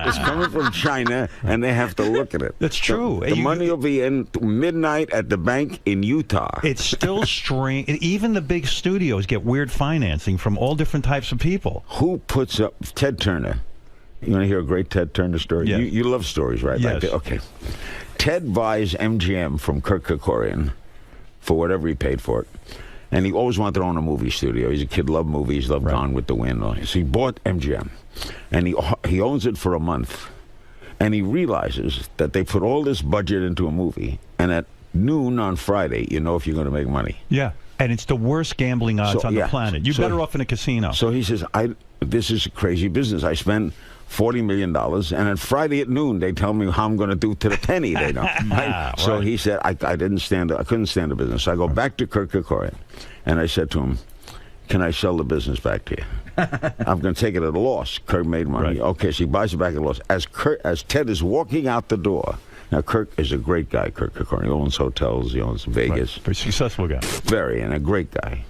it's coming from China, and they have to look at it. That's true. The money will be in midnight at the bank in Utah. It's still strange. Even the big studios get weird financing from all different types of people. Who puts up Ted Turner? You want to hear a great Ted Turner story? Yes. You love stories, right? Yes. Okay. Ted buys MGM from Kirk Kerkorian for whatever he paid for it. And he always wanted to own a movie studio. He's a kid, loved movies, loved Gone with the Wind. So he bought MGM. And he owns it for a month. And he realizes that they put all this budget into a movie. And at noon on Friday, you know if you're going to make money. Yeah. And it's the worst gambling odds on the planet. You're better off in a casino. So he says, this is a crazy business. I spend $40 million, and on Friday at noon, they tell me how I'm going to do to the penny. They don't. Right? So he said, I couldn't stand the business. So I go back to Kirk Kerkorian, and I said to him, can I sell the business back to you? I'm going to take it at a loss. Kirk made money. Right. Okay, so he buys it back at a loss. As Ted is walking out the door, now Kirk is a great guy, Kirk Kerkorian. He owns hotels, he owns Vegas. Very successful guy. Very, and a great guy.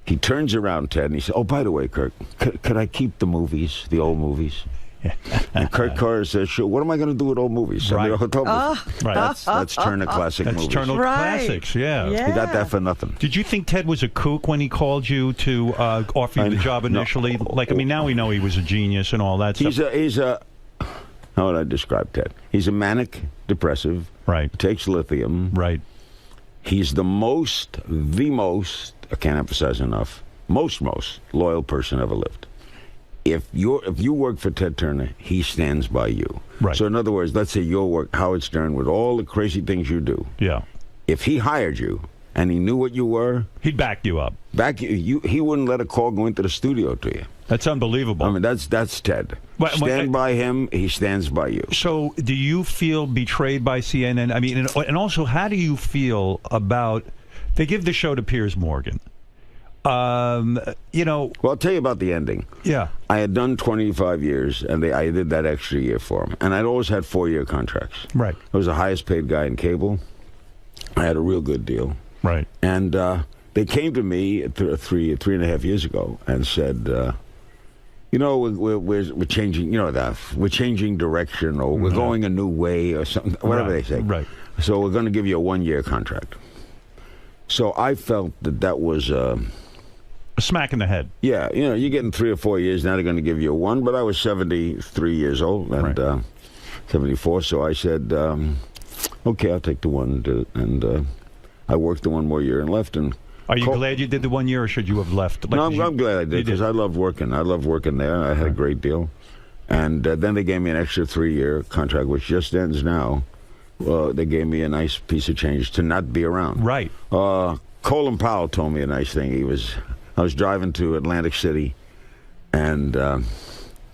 He turns around, Ted, and he said, oh, by the way, Kirk, could I keep the movies, the old movies? And Kurt Carr says, sure, what am I going to do with old movies? Send me a hotel movie. Right. That's Turner Classic Movies. That's Turner Classics, yeah. He got that for nothing. Did you think Ted was a kook when he called you to offer you the job initially? No. Now we know he was a genius and all that stuff. He's a how would I describe Ted? He's a manic depressive. Right. Takes lithium. Right. He's the most, I can't emphasize enough, most loyal person ever lived. If you work for Ted Turner, he stands by you. Right. So in other words, let's say your work, Howard Stern, with all the crazy things you do. Yeah. If he hired you and he knew what you were, he'd back you up. He wouldn't let a call go into the studio to you. That's unbelievable. I mean, that's Ted. Stand by him, he stands by you. So do you feel betrayed by CNN? I mean, and also, how do you feel about, they give the show to Piers Morgan. Well, I'll tell you about the ending. Yeah. I had done 25 years, and I did that extra year for him. And I'd always had 4-year contracts. Right. I was the highest paid guy in cable. I had a real good deal. Right. And they came to me 3.5 years ago and said, we're changing, we're changing direction, or we're going a new way, or something, whatever they say. Right. So we're going to give you a 1-year contract. So I felt that was a smack in the head. Yeah, you're getting 3 or 4 years, now they're going to give you a 1, but I was 73 years old, and 74, so I said, okay, I'll take the 1, and I worked the 1 more year and left. And are you glad you did the 1 year, or should you have left? No, I'm glad I did, because I loved working. I loved working there. I had a great deal. And then they gave me an extra 3-year contract, which just ends now. they gave me a nice piece of change to not be around. Right. Colin Powell told me a nice thing. I was driving to Atlantic City, and I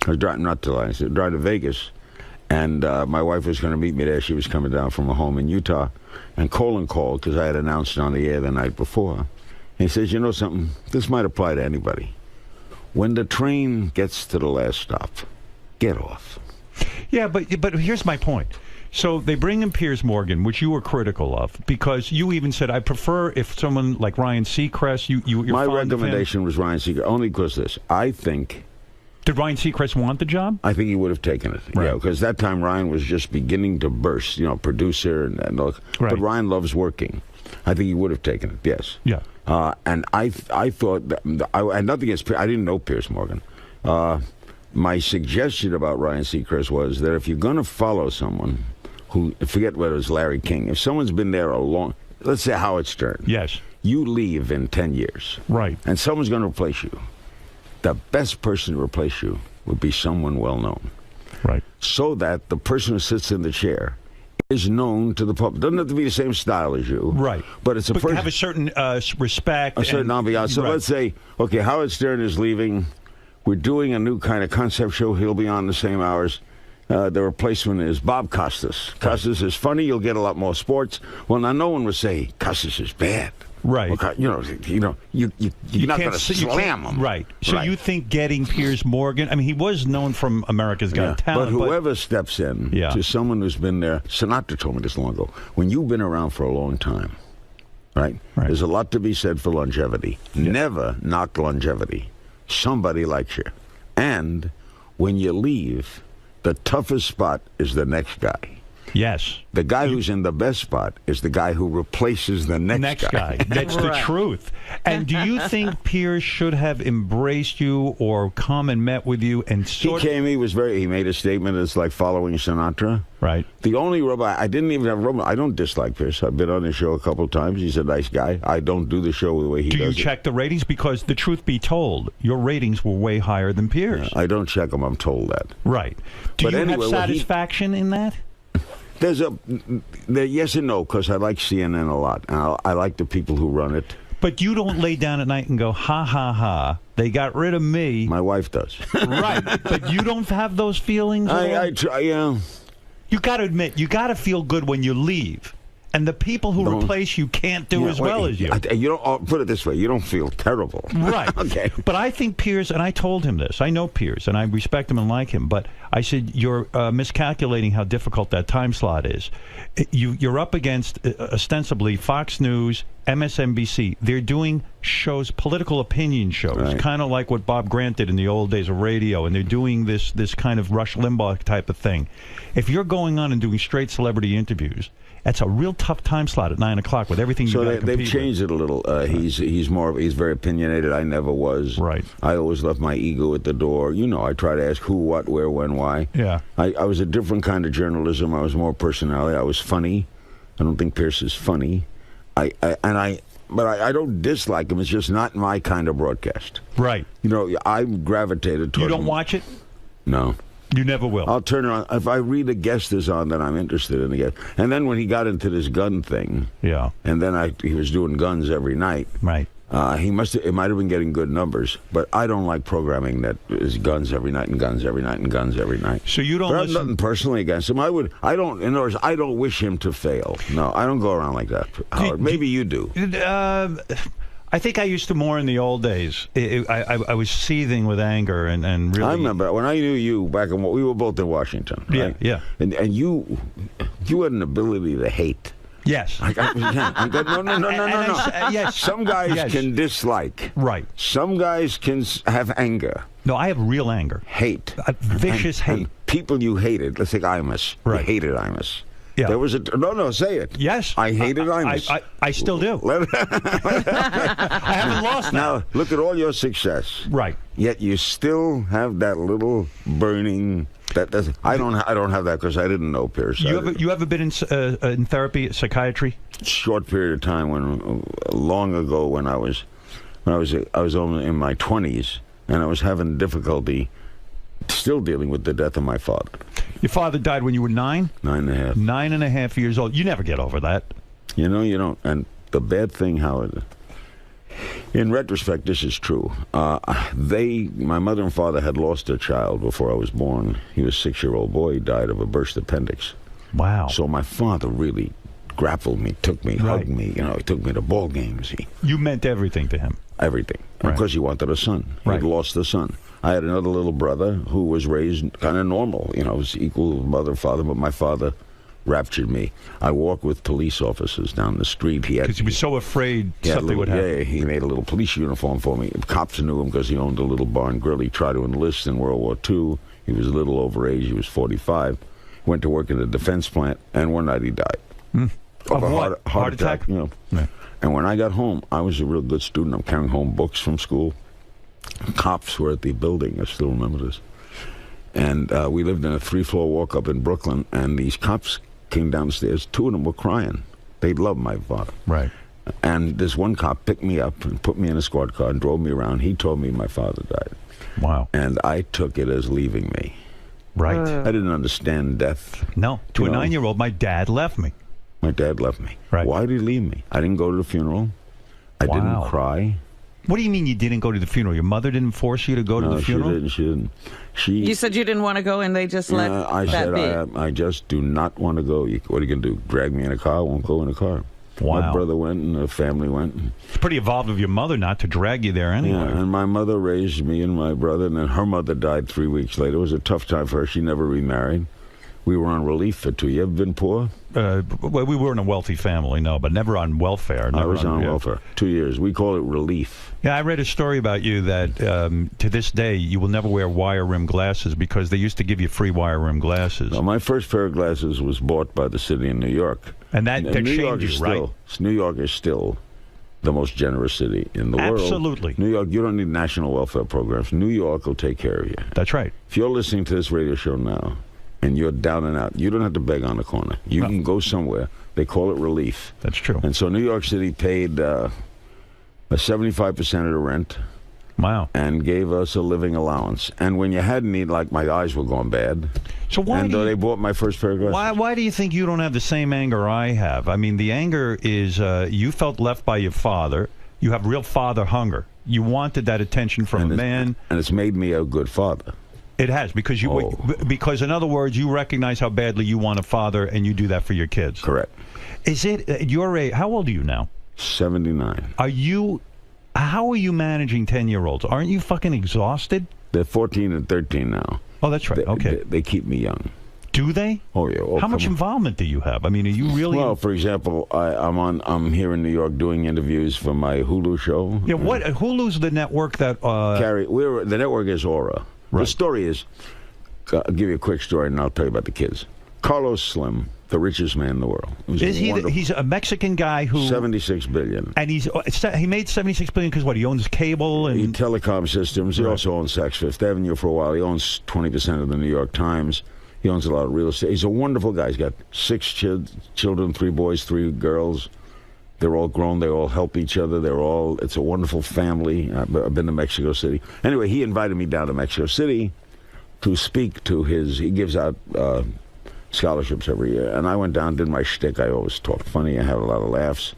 was driving not to Atlantic City, driving to Vegas, and my wife was going to meet me there. She was coming down from a home in Utah, and Colin called because I had announced it on the air the night before. And he says, "You know something? This might apply to anybody. When the train gets to the last stop, get off." Yeah, but here's my point. So they bring in Piers Morgan, which you were critical of, because you even said, I prefer if someone like Ryan Seacrest, you're My fond of him. recommendation was Ryan Seacrest, only because this. I think... Did Ryan Seacrest want the job? I think he would have taken it. Right. Yeah, because that time Ryan was just beginning to burst, producer and look. Right. But Ryan loves working. I think he would have taken it, yes. Yeah. And I thought, I had nothing against, I didn't know Piers Morgan. My suggestion about Ryan Seacrest was that if you're going to follow someone who, forget whether it's Larry King, if someone's been there a long, let's say Howard Stern. Yes. You leave in 10 years. Right. And someone's going to replace you. The best person to replace you would be someone well-known. Right. So that the person who sits in the chair is known to the public. Doesn't have to be the same style as you. Right. But it's a person. have a certain respect. A certain ambiance. So let's say, okay, Howard Stern is leaving. We're doing a new kind of concept show. He'll be on the same hours. The replacement is Bob Costas. Costas is funny. You'll get a lot more sports. Well, now no one would say Costas is bad. Right. Well, you're not going to slam him. Right. So you think getting Piers Morgan? I mean, he was known from America's Got Talent. But whoever steps in to someone who's been there, Sinatra told me this long ago. When you've been around for a long time, right? There's a lot to be said for longevity. Yeah. Never knock longevity. Somebody likes you, and when you leave, the toughest spot is the next guy. Yes. The guy who's in the best spot is the guy who replaces the next guy. That's the truth. And do you think Piers should have embraced you or come and met with you and he made a statement that's like following Sinatra. Right. The only rub, I didn't even have a rub. I don't dislike Piers. I've been on his show a couple of times. He's a nice guy. I don't do the show the way he does it. Do you check the ratings? Because the truth be told, your ratings were way higher than Piers. I don't check them. I'm told that. Right. Do you have satisfaction in that? There's yes and no, because I like CNN a lot. And I like the people who run it. But you don't lay down at night and go, ha, ha, ha, they got rid of me. My wife does. Right. But you don't have those feelings? I try, You got to admit, you got to feel good when you leave. And the people who replace you can't do as well as you. You don't put it this way. You don't feel terrible. Right. Okay. But I think Piers, and I told him this. I know Piers, and I respect him and like him. But I said, you're miscalculating how difficult that time slot is. You're up against, ostensibly, Fox News, MSNBC. They're doing shows, political opinion shows, kind of like what Bob Grant did in the old days of radio. And they're doing this kind of Rush Limbaugh type of thing. If you're going on and doing straight celebrity interviews, that's a real tough time slot at 9 o'clock with everything. So they've changed it a little. He's very opinionated. I never was. Right. I always left my ego at the door. I try to ask who, what, where, when, why. Yeah. I was a different kind of journalism. I was more personality. I was funny. I don't think Piers is funny. But I don't dislike him. It's just not my kind of broadcast. Right. I gravitated toward. You don't watch it? No. You never will. I'll turn it on. If I read a guest is on, then I'm interested in the guest. And then when he got into this gun thing, and then he was doing guns every night. Right. It might have been getting good numbers, but I don't like programming that is guns every night and guns every night and guns every night. So you don't. But I have nothing personally against him. I don't wish him to fail. No, I don't go around like that, Howard. Maybe you do. I think I used to more in the old days. I was seething with anger and really. I remember when I knew you back in we were both in Washington. Right? Yeah. And you had an ability to hate. Yes. No. Yes. Some guys can dislike. Right. Some guys can have anger. No, I have real anger. Hate. Vicious hate. And people you hated. Let's take Imus. Right. You hated Imus. Yeah. There was no, say it. Yes. I hated Imus. I still do. I haven't lost that. Now, look at all your success. Right. Yet you still have that little burning... I don't have that because I didn't know Piers. You ever been in therapy, psychiatry? Short period of time long ago when I was only in my 20s and I was having difficulty still dealing with the death of my father. Your father died when you were 9? 9.5. 9.5 years old. You never get over that. You know, you don't. And the bad thing, Howard, in retrospect, this is true. My mother and father had lost their child before I was born. He was a 6-year-old boy. He died of a burst appendix. Wow. So my father really grappled me, took me, hugged me. You know, he took me to ball games. You meant everything to him. Everything. Right. Because he wanted a son. Right. He'd lost a son. I had another little brother who was raised kind of normal. You know, was equal to mother and father, but my father raptured me. I walked with police officers down the street. Because he was so afraid something would happen. Yeah, he made a little police uniform for me. Cops knew him because he owned a little bar and grill. He tried to enlist in World War II. He was a little over age. He was 45. Went to work in a defense plant, and one night he died. Of what? Heart attack? You know. Yeah. And when I got home, I was a real good student. I'm carrying home books from school. Cops were at the building. I still remember this. And we lived in a 3-floor walk-up in Brooklyn, and these cops came downstairs. 2 of them were crying. They loved my father. Right. And this one cop picked me up and put me in a squad car and drove me around. He told me my father died. Wow. And I took it as leaving me. Right. I didn't understand death. No. To a 9-year-old, my dad left me. My dad left me. Right. Why did he leave me? I didn't go to the funeral. I didn't cry. What do you mean you didn't go to the funeral? Your mother didn't force you to go to the funeral? She didn't. You said you didn't want to go, and they just let that be. I just do not want to go. What are you going to do? Drag me in a car? I won't go in a car. Wow. My brother went, and the family went. It's pretty evolved of your mother not to drag you there anyway. Yeah, and my mother raised me and my brother, and then her mother died 3 weeks later. It was a tough time for her. She never remarried. We were on relief for 2 years. You ever been poor? Well, we were in a wealthy family, no, but never on welfare. I was on welfare. 2 years. We call it relief. Yeah, I read a story about you that to this day you will never wear wire-rimmed glasses because they used to give you free wire-rimmed glasses. Now, my first pair of glasses was bought by the city of New York. And that New York is right? New York is still the most generous city in the world. Absolutely. New York, you don't need national welfare programs. New York will take care of you. That's right. If you're listening to this radio show now, and you're down and out, you don't have to beg on the corner. You can go somewhere. They call it relief. That's true. And so New York City paid a 75% of the rent. Wow. And gave us a living allowance. And when you had need, like my eyes were going bad. So why? And they bought my first pair of glasses. Why do you think you don't have the same anger I have? I mean, the anger is you felt left by your father. You have real father hunger. You wanted that attention from a man. And it's made me a good father. It has, because because in other words, you recognize how badly you want a father, and you do that for your kids. Correct. Is it at your age? How old are you now? 79. How are you managing 10-year-olds? Aren't you fucking exhausted? They're 14 and 13 now. Oh, that's right. Okay. They keep me young. Do they? Oh yeah. Oh, how much involvement do you have? I mean, are you really? Well, for example, I'm here in New York doing interviews for my Hulu show. Yeah. What Hulu's the network that the network is Aura. Right. The story is, I'll give you a quick story, and I'll tell you about the kids. Carlos Slim, the richest man in the world. He's a Mexican guy who $76 billion. And he made $76 billion because what? He owns cable and telecom systems. He also owns Saks Fifth Avenue for a while. He owns 20% of the New York Times. He owns a lot of real estate. He's a wonderful guy. He's got 6 children, 3 boys, 3 girls. They're all grown. They all help each other. It's a wonderful family. I've been to Mexico City. Anyway, he invited me down to Mexico City to speak to he gives out scholarships every year. And I went down, did my shtick. I always talk funny. I have a lot of laughs.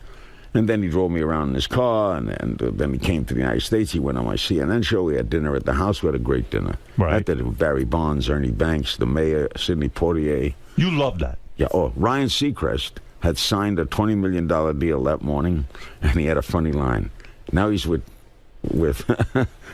And then he drove me around in his car, and then he came to the United States. He went on my CNN show. We had dinner at the house. We had a great dinner. Right. I did it with Barry Bonds, Ernie Banks, the mayor, Sidney Poitier. You love that. Yeah. Oh, Ryan Seacrest had signed a $20 million deal that morning, and he had a funny line. Now he's with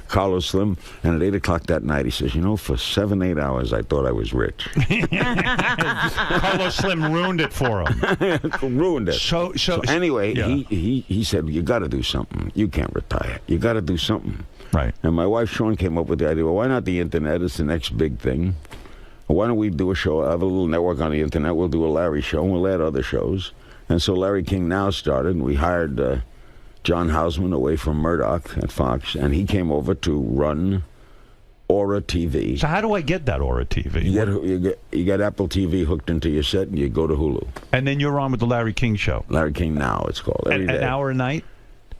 Carlos Slim, and at 8 o'clock that night he says, for 7-8 hours I thought I was rich. Carlos Slim ruined it for him. Ruined it. So anyway, yeah. he said, you got to do something. You can't retire. You got to do something. Right. And my wife Shawn came up with the idea, well, why not the internet? It's the next big thing. Why don't we do a show? I have a little network on the internet. We'll do a Larry show, and we'll add other shows. And so Larry King Now started, and we hired John Houseman away from Murdoch at Fox, and he came over to run Aura TV. So how do I get that Aura TV? You get Apple TV hooked into your set, and you go to Hulu. And then you're on with the Larry King Show. Larry King Now, it's called. An hour a night?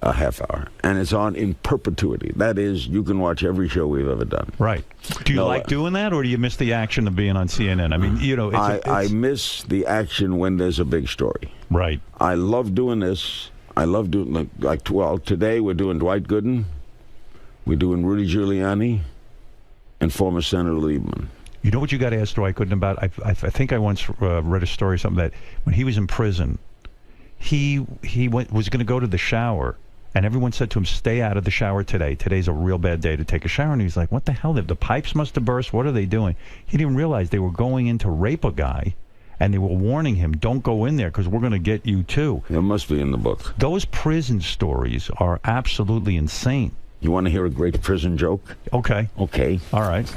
a half hour, and it's on in perpetuity. That is, you can watch every show we've ever done. Right. Do you like doing that, or do you miss the action of being on CNN? I mean, you know, I miss the action when there's a big story. Right. I love doing this. I love doing, well, today we're doing Dwight Gooden, we're doing Rudy Giuliani, and former Senator Lieberman. You know what you got to ask Dwight Gooden about? I think I once read a story, something that when he was in prison, he was going to go to the shower, and everyone said to him, stay out of the shower today. Today's a real bad day to take a shower. And he's like, what the hell? The pipes must have burst. What are they doing? He didn't realize they were going in to rape a guy, and they were warning him, don't go in there because we're going to get you too. It must be in the book. Those prison stories are absolutely insane. You want to hear a great prison joke? Okay. Okay. All right.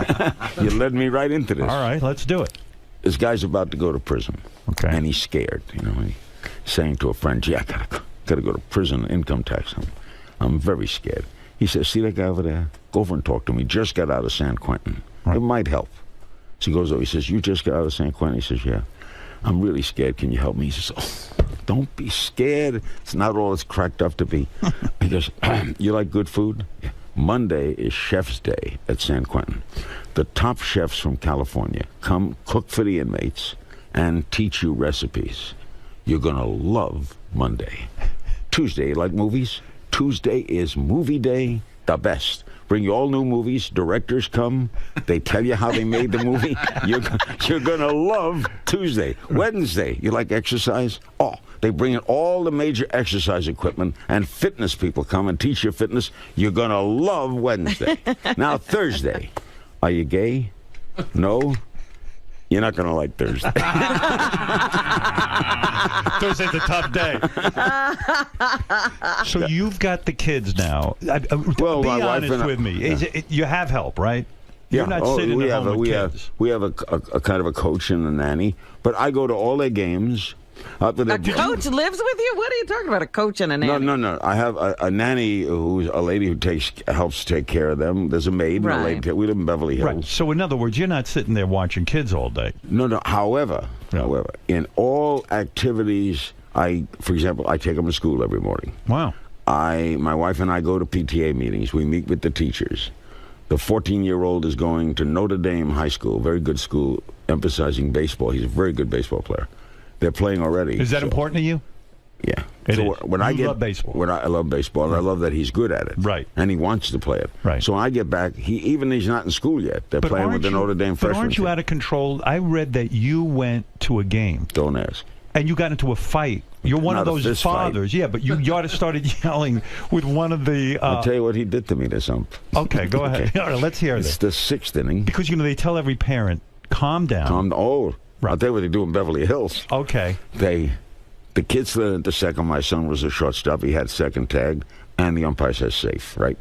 You led me right into this. All right, let's do it. This guy's about to go to prison. Okay. And he's scared, you know. He's saying to a friend, gee, I gotta go to prison, income tax. I'm very scared. He says, see that guy over there? Go over and talk to him. He just got out of San Quentin. Right. It might help. So he goes over, he says, you just got out of San Quentin? He says, yeah. I'm really scared. Can you help me? He says, oh, don't be scared. It's not all it's cracked up to be. He goes, you like good food? Yeah. Monday is Chef's Day at San Quentin. The top chefs from California come cook for the inmates and teach you recipes. You're going to love Monday. Tuesday, you like movies? Tuesday is movie day, the best. Bring you all new movies. Directors come. They tell you how they made the movie. You're going to love Tuesday. Wednesday, you like exercise? Oh, they bring in all the major exercise equipment, and fitness people come and teach you fitness. You're going to love Wednesday. Now, Thursday, are you gay? No? You're not going to like Thursday. Thursday's a tough day. So you've got the kids now. Well, be my wife honest and I, with me. yeah. You have help, right? You're Yeah. not sitting we at have home with kids. We have a kind of a coach and a nanny, but I go to all their games. A coach lives with you? What are you talking about? A coach and a nanny? No. I have a nanny who's a lady who helps take care of them. There's a maid. Right. And a lady. We live in Beverly Hills. Right. So in other words, you're not sitting there watching kids all day. No. However, in all activities, for example, I take them to school every morning. Wow. My wife and I go to PTA meetings. We meet with the teachers. The 14-year-old is going to Notre Dame High School, very good school, emphasizing baseball. He's a very good baseball player. They're playing already. Is that important to you? Yeah. It so is. when You I get love baseball. I love baseball, and I love that he's good at it. Right. And he wants to play it. Right. So when I get back, he's not in school yet. They're But playing with aren't the you- Notre Dame But freshman aren't you team. out of control? I read that you went to a game. Don't ask. And you got into a fight. You're one Not of a those fist fight. fathers. Yeah, but you started yelling with one of the... I'll tell you what he did to me this ump. Okay, go ahead. Okay. All right, let's hear It's this. the 6th inning. Because, they tell every parent, calm down. I'll tell you what they do in Beverly Hills. Okay. The kid slid into second. My son was a shortstop. He had second tag, and the umpire says safe, right?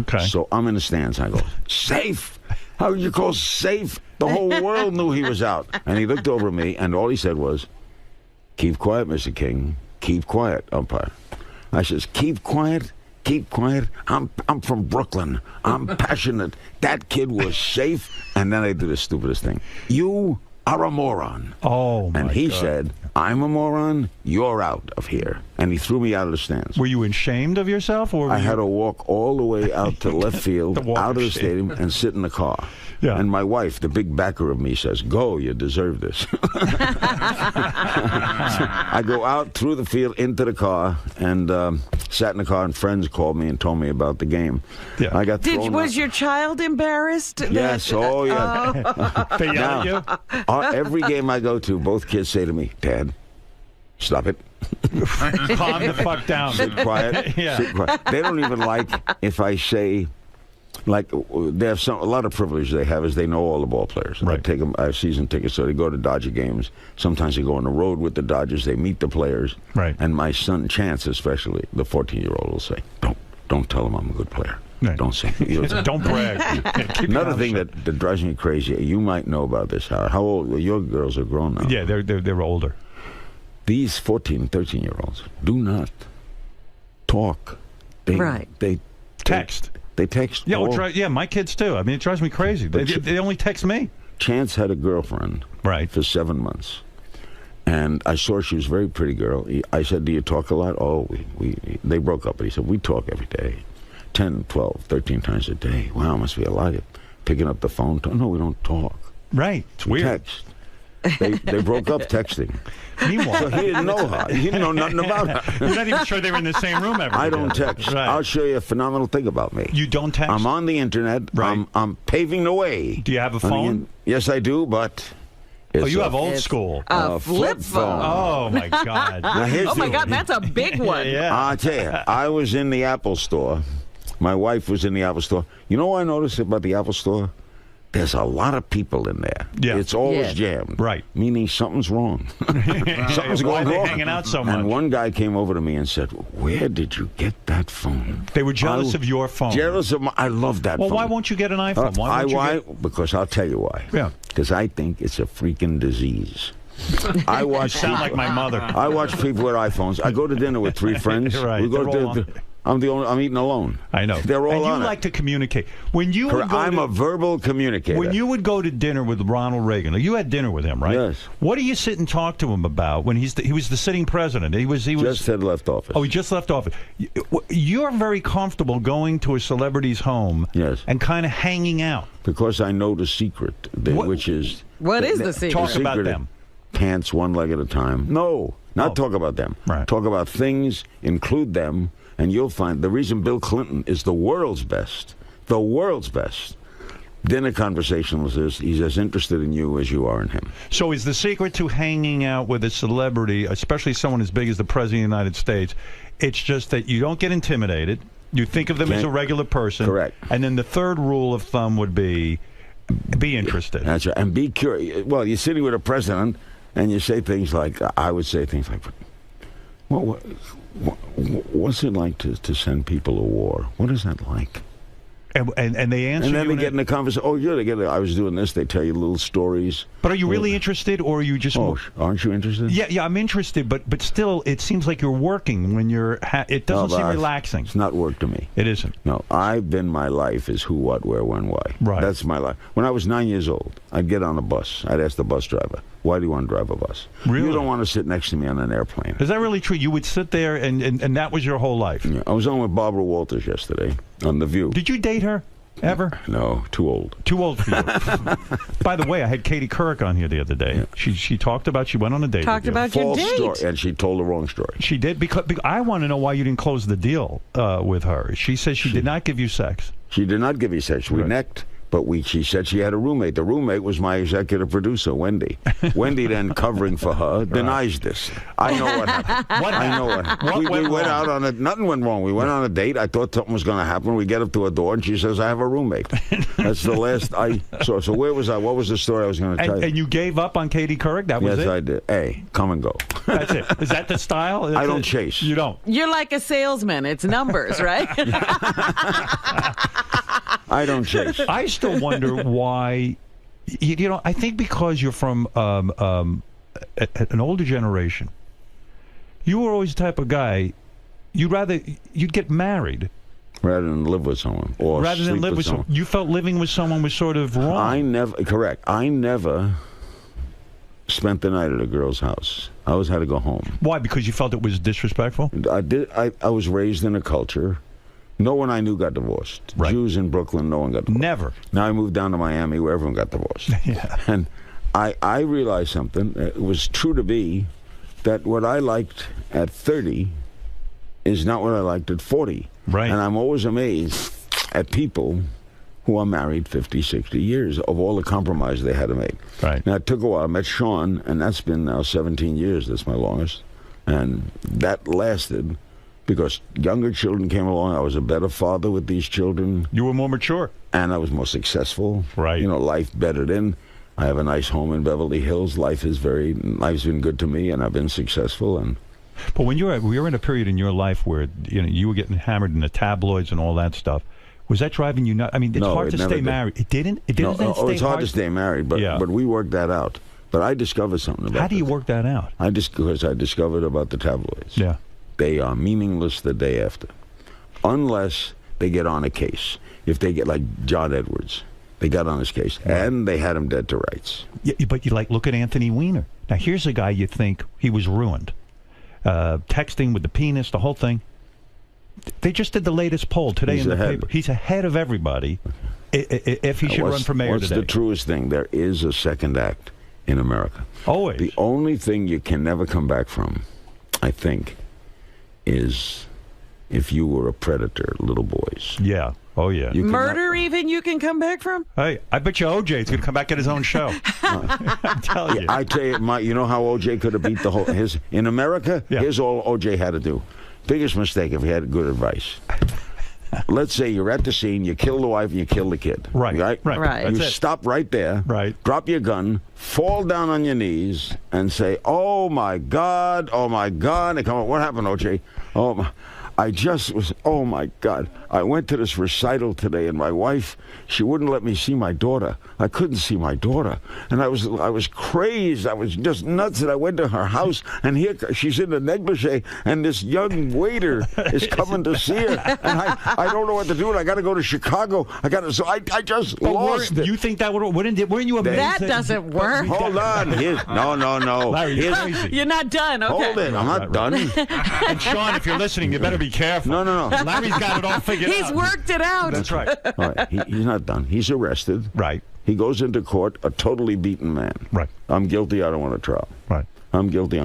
Okay. So I'm in the stands. I go, safe? How would you call safe? The whole world knew he was out. And he looked over at me, and all he said was, keep quiet, Mr. King. Keep quiet, umpire. I says, keep quiet? Keep quiet? I'm from Brooklyn. I'm passionate. That kid was safe. And then I did the stupidest thing. You are a moron. Oh, my And he God. said, I'm a moron. You're out of here. And he threw me out of the stands. Were you ashamed of yourself? Or I had to walk all the way out to left field, The walk out of of the shame. stadium, and sit in the car. Yeah. And my wife, the big backer of me, says, go, you deserve this. I go out through the field into the car and sat in the car, and friends called me and told me about the game. Yeah. I got thrown Was out. your child embarrassed? Yes, oh yeah. They yell at you? Every game I go to, both kids say to me, Dad, stop it. Calm the fuck down. Sit quiet. Yeah. Sit quiet. They don't even like if I say, like, they have a lot of privilege they have is they know all the ball players. Right. I take them. I have season tickets, so they go to Dodger games. Sometimes they go on the road with the Dodgers. They meet the players. Right. And my son Chance, especially the 14-year-old, will say, "Don't tell him I'm a good player. Right. Don't say. Don't brag. Keep your Another mouth thing shut. that drives me crazy. You might know about this, Howard. How old? Your girls are grown now. Yeah, they're older. These 14, 13-year-olds do not talk. They text. They text. Yeah, my kids too. I mean, it drives me crazy. They only text me. Chance had a girlfriend right for 7 months, And I saw she was a very pretty girl. I said, do you talk a lot? Oh, they broke up. But he said, we talk every day. 10, 12, 13 times a day. Wow, must be a lot. Picking up the phone. No, we don't talk. Right. It's weird. Text. They broke up texting. Meanwhile, so he didn't know her. He didn't know nothing about her. You're not even sure they were in the same room every day. I don't text. Right. I'll show you a phenomenal thing about me. You don't text? I'm on the internet. Right. I'm paving the way. Do you have a phone? Yes, I do, but... you have old school. A flip phone. Oh, my God. Oh, my God, that's a big one. Yeah. I'll tell you, I was in the Apple store. My wife was in the Apple store. You know what I noticed about the Apple store? There's a lot of people in there. Yeah. It's always jammed. Right. Meaning something's wrong. Something's Why going are they wrong. hanging out so much? And one guy came over to me and said, where did you get that phone? They were jealous of your phone. Jealous of I love that phone. Well, why won't you get an iPhone? Why? Because I'll tell you why. Yeah. Because I think it's a freaking disease. I watch. You sound like my mother. I watch people with iPhones. I go to dinner with 3 friends. Right. We go to I'm eating alone. I know. They're all and you on like it. to communicate. When you would I'm a verbal communicator. When you would go to dinner with Ronald Reagan, you had dinner with him, right? Yes. What do you sit and talk to him about when he was the sitting president? He was just had left office. Oh, he just left office. You're very comfortable going to a celebrity's home, yes, and kind of hanging out because I know the secret, which is what is the secret? Talk about them. Pants one leg at a time. No, not talk about them. Right. Talk about things. Include them. And you'll find the reason Bill Clinton is the world's best, dinner conversationalist is he's as interested in you as you are in him. So is the secret to hanging out with a celebrity, especially someone as big as the President of the United States, it's just that you don't get intimidated, you think of them as a regular person. Correct. And then the third rule of thumb would be interested. That's right. And be curious. Well, you're sitting with a president and you say things like, I would say things like, well, what's it like to send people to war? What is that like? And they answer. And then you they get in the conversation. Oh, yeah, I was doing this. They tell you little stories. But are you really interested, or are you just? Oh, aren't you interested? Yeah, I'm interested. But still, it seems like you're working when you're. It doesn't seem relaxing. It's not work to me. It isn't. No, my life is who, what, where, when, why. Right. That's my life. When I was 9 years old, I'd get on a bus. I'd ask the bus driver, "Why do you want to drive a bus?" Really? You don't want to sit next to me on an airplane. Is that really true? You would sit there, and that was your whole life. Yeah, I was on with Barbara Walters yesterday on The View. Did you date her? Ever? No, too old. Too old for you. By the way, I had Katie Couric on here the other day. Yeah. She talked about, she went on a date Talked with you. about your date. Story, and she told the wrong story. She did, because I want to know why you didn't close the deal with her. She says she did not give you sex. She did not give me sex. We necked. But she said she had a roommate. The roommate was my executive producer, Wendy. Wendy, then covering for her, denies this. I know what happened. I know what happened. We went out on nothing went wrong. We went on a date. I thought something was going to happen. We get up to a door, and she says, I have a roommate. That's the last I saw. So where was I? What was the story I was going to tell you? And you gave up on Katie Couric? That was it? Yes, I did. Hey, come and go. That's it. Is that the style? I don't chase. You don't? You're like a salesman. It's numbers, right? I don't chase. I still wonder why. I think because you're from an older generation. You were always the type of guy you'd get married rather than live with someone, or rather than live with someone. You felt living with someone was sort of wrong. I never spent the night at a girl's house. I always had to go home. Why? Because you felt it was disrespectful? I was raised in a culture. No one I knew got divorced. Right. Jews in Brooklyn, no one got divorced. Never. Now I moved down to Miami where everyone got divorced. Yeah. And I realized something. It was true to be that what I liked at 30 is not what I liked at 40. Right. And I'm always amazed at people who are married 50, 60 years of all the compromise they had to make. Right. Now, it took a while. I met Sean, and that's been now 17 years. That's my longest. And that lasted because younger children came along. I was a better father with these children. You were more mature. And I was more successessul. Right. Life bettered in. I have a nice home in Beverly Hills. Life's been good to me, and I've been successful. But when you were in a period in your life where you were getting hammered in the tabloids and all that stuff, was that driving you nuts? I mean, it's hard to stay married. It didn't. It didn't. No, it's hard to stay married, but we worked that out. But I discovered something about. How do you work that out? Because I discovered about the tabloids. Yeah. They are meaningless the day after, unless they get on a case. If they get like John Edwards, They got on his case, and they had him dead to rights. Yeah, but you look at Anthony Weiner. Now, here's a guy you think he was ruined. Texting with the penis, the whole thing. They just did the latest poll today in the paper. He's ahead of everybody if he should run for mayor today. What's the truest thing? There is a second act in America. Always. The only thing you can never come back from, I think, is if you were a predator, little boys. Yeah. Oh, yeah. Murder even you can come back from? Hey, I bet you OJ's going to come back at his own show. I'm telling you. I tell you, you know how OJ could have beat the whole... in America, here's all OJ had to do. Biggest mistake if he had good advice. Let's say you're at the scene, you kill the wife, and you kill the kid. Right. You stop right there, drop your gun, fall down on your knees, and say, oh, my God. They come up, what happened, OJ? Oh, my God. I went to this recital today, and my wife, she wouldn't let me see my daughter. I couldn't see my daughter. And I was crazed. I was just nuts. And I went to her house, and here she's in the negligee, and this young waiter is coming to see her. And I don't know what to do, and I got to go to Chicago. So I just lost it. You think that weren't you amazed? That doesn't work. Hold on. No. Larry, you're crazy. You're not done. Okay. Hold it. I'm not done. And Sean, if you're listening, you better be careful. No. Larry's got it all figured out. He's worked it out. That's right. All right. He's not done. He's arrested. Right. He goes into court a totally beaten man. Right. I'm guilty. I don't want a trial. Right. I'm guilty.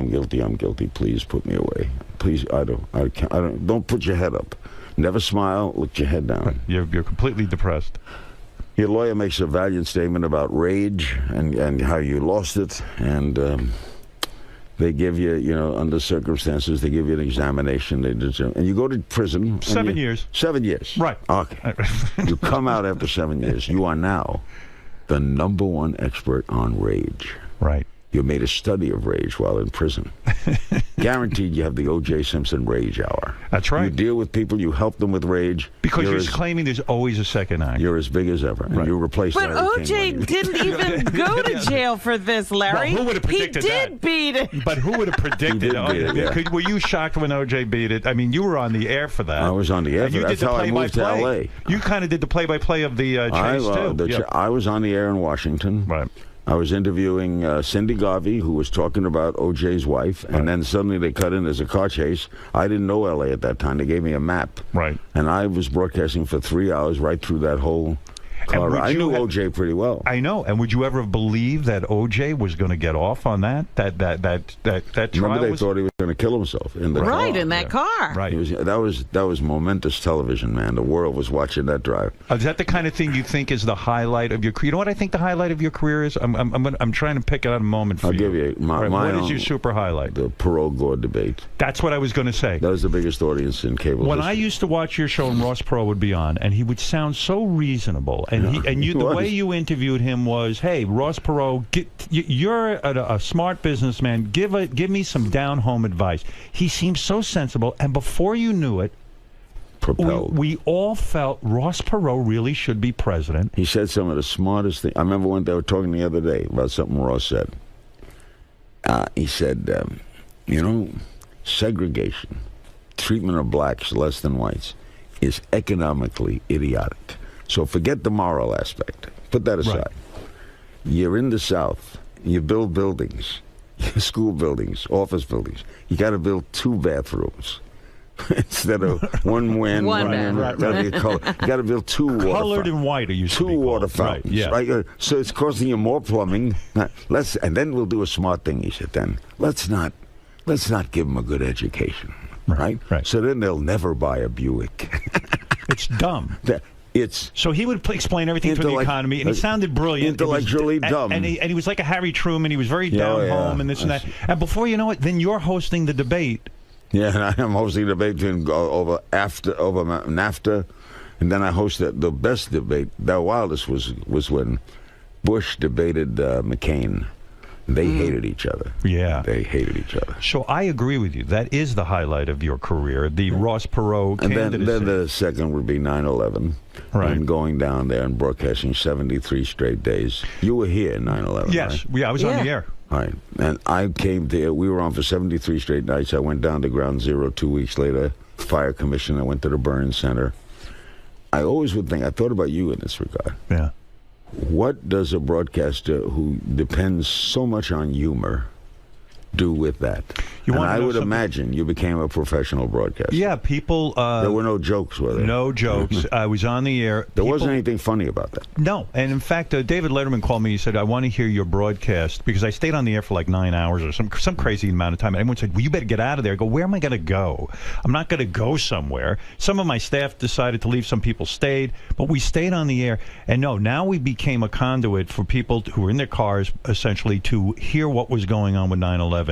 Please put me away. Please, I don't. Don't put your head up. Never smile. Look your head down. Right. You're completely depressed. Your lawyer makes a valiant statement about rage and how you lost it, and they give you, under circumstances, they give you an examination. And you go to prison. 7 years. 7 years. Right. Okay. You come out after 7 years. You are now the #1 expert on rage. Right. You made a study of rage while in prison. Guaranteed you have the O.J. Simpson Rage Hour. That's right. You deal with people, you help them with rage. Because you're claiming there's always a second act. You're as big as ever. Right. And you replace But O.J. didn't even go to jail for this, Larry. Well, who would have predicted He did beat it. But who would have predicted it? Were you shocked when O.J. beat it? I mean, you were on the air for that. I was on the air for that. That's how I moved to L.A. You kind of did the play-by-play of the chase, too. I was on the air in Washington. Right. I was interviewing Cindy Garvey, who was talking about O.J.'s wife, and then suddenly they cut in as a car chase. I didn't know L.A. at that time. They gave me a map. Right. And I was broadcasting for 3 hours right through that whole car. I knew O.J. pretty well. I know. And would you ever believe that O.J. was going to get off on that? That trial? Remember, they thought he was going to kill himself in the car. Right, in that car. Right. That was momentous television, man. The world was watching that drive. Is that the kind of thing you think is the highlight of your career? You know what I think the highlight of your career is? I'm trying to pick out a moment for you. I'll give you mine. What is your super highlight? The parole-gore debate. That's what I was going to say. That was the biggest audience in cable When history. I used to watch your show and Ross Perot would be on, and he would sound so reasonable, and the way you interviewed him was, "Hey, Ross Perot, you're a smart businessman. Give me some down-home advice." He seemed so sensible, and before you knew it, we all felt Ross Perot really should be president. He said some of the smartest things. I remember when they were talking the other day about something Ross said. He said, segregation, treatment of blacks less than whites, is economically idiotic. So forget the moral aspect. Put that aside. Right. You're in the South. You build buildings, school buildings, office buildings. You got to build 2 bathrooms instead of one win. One man. Right. You got to build 2 water colored and white. It used to be 2 water fountains. Right. Yeah. Right? So it's costing you more plumbing. And then we'll do a smart thing. He said. Then let's not give them a good education. Right. So then they'll never buy a Buick. It's dumb. So he would explain everything for the economy, and he sounded brilliant. Intellectually dumb. And he was like a Harry Truman. He was very down home and this and that. And before you know it, then you're hosting the debate. Yeah, and I am hosting the debate over NAFTA, and then I hosted the best debate. The wildest was when Bush debated McCain. They hated each other. Yeah. They hated each other. So I agree with you. That is the highlight of your career, the Ross Perot candidacy. And then the second would be 9/11. Right. And going down there and broadcasting 73 straight days. You were here in 9/11, yes. right? Yeah, I was on the air. Right. And I came there. We were on for 73 straight nights. I went down to Ground Zero 2 weeks later. Fire Commission. I went to the Burn Center. I always would think, I thought about you in this regard. Yeah. what does a broadcaster who depends so much on humor do with that? And I would imagine you became a professional broadcaster. Yeah, people... there were no jokes, were there? No jokes. I was on the air. There wasn't anything funny about that. No. And in fact, David Letterman called me. He said, I want to hear your broadcast, because I stayed on the air for like 9 hours or some crazy amount of time. And everyone said, well, you better get out of there. I go, where am I going to go? I'm not going to go somewhere. Some of my staff decided to leave. Some people stayed. But we stayed on the air. And no, now we became a conduit for people who were in their cars, essentially, to hear what was going on with 9/11.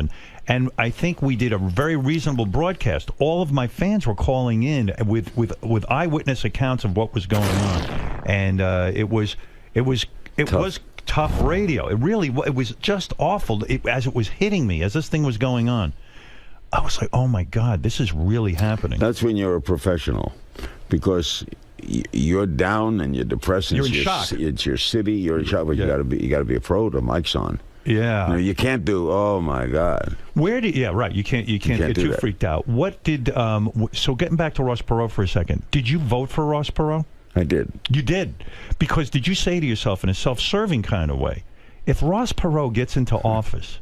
And I think we did a very reasonable broadcast. All of my fans were calling in with eyewitness accounts of what was going on, and it was tough radio. It was just awful. As it was hitting me, as this thing was going on, I was like, oh my God, this is really happening. That's when you're a professional, because you're down and you're depressed. You're in shock. It's your city. You're in shock, but you got to be a pro. The mic's on. Yeah, you can't do. Oh my God! You can't get too freaked out. What did so getting back to Ross Perot for a second? Did you vote for Ross Perot? I did. You did, because did you say to yourself in a self-serving kind of way, if Ross Perot gets into office?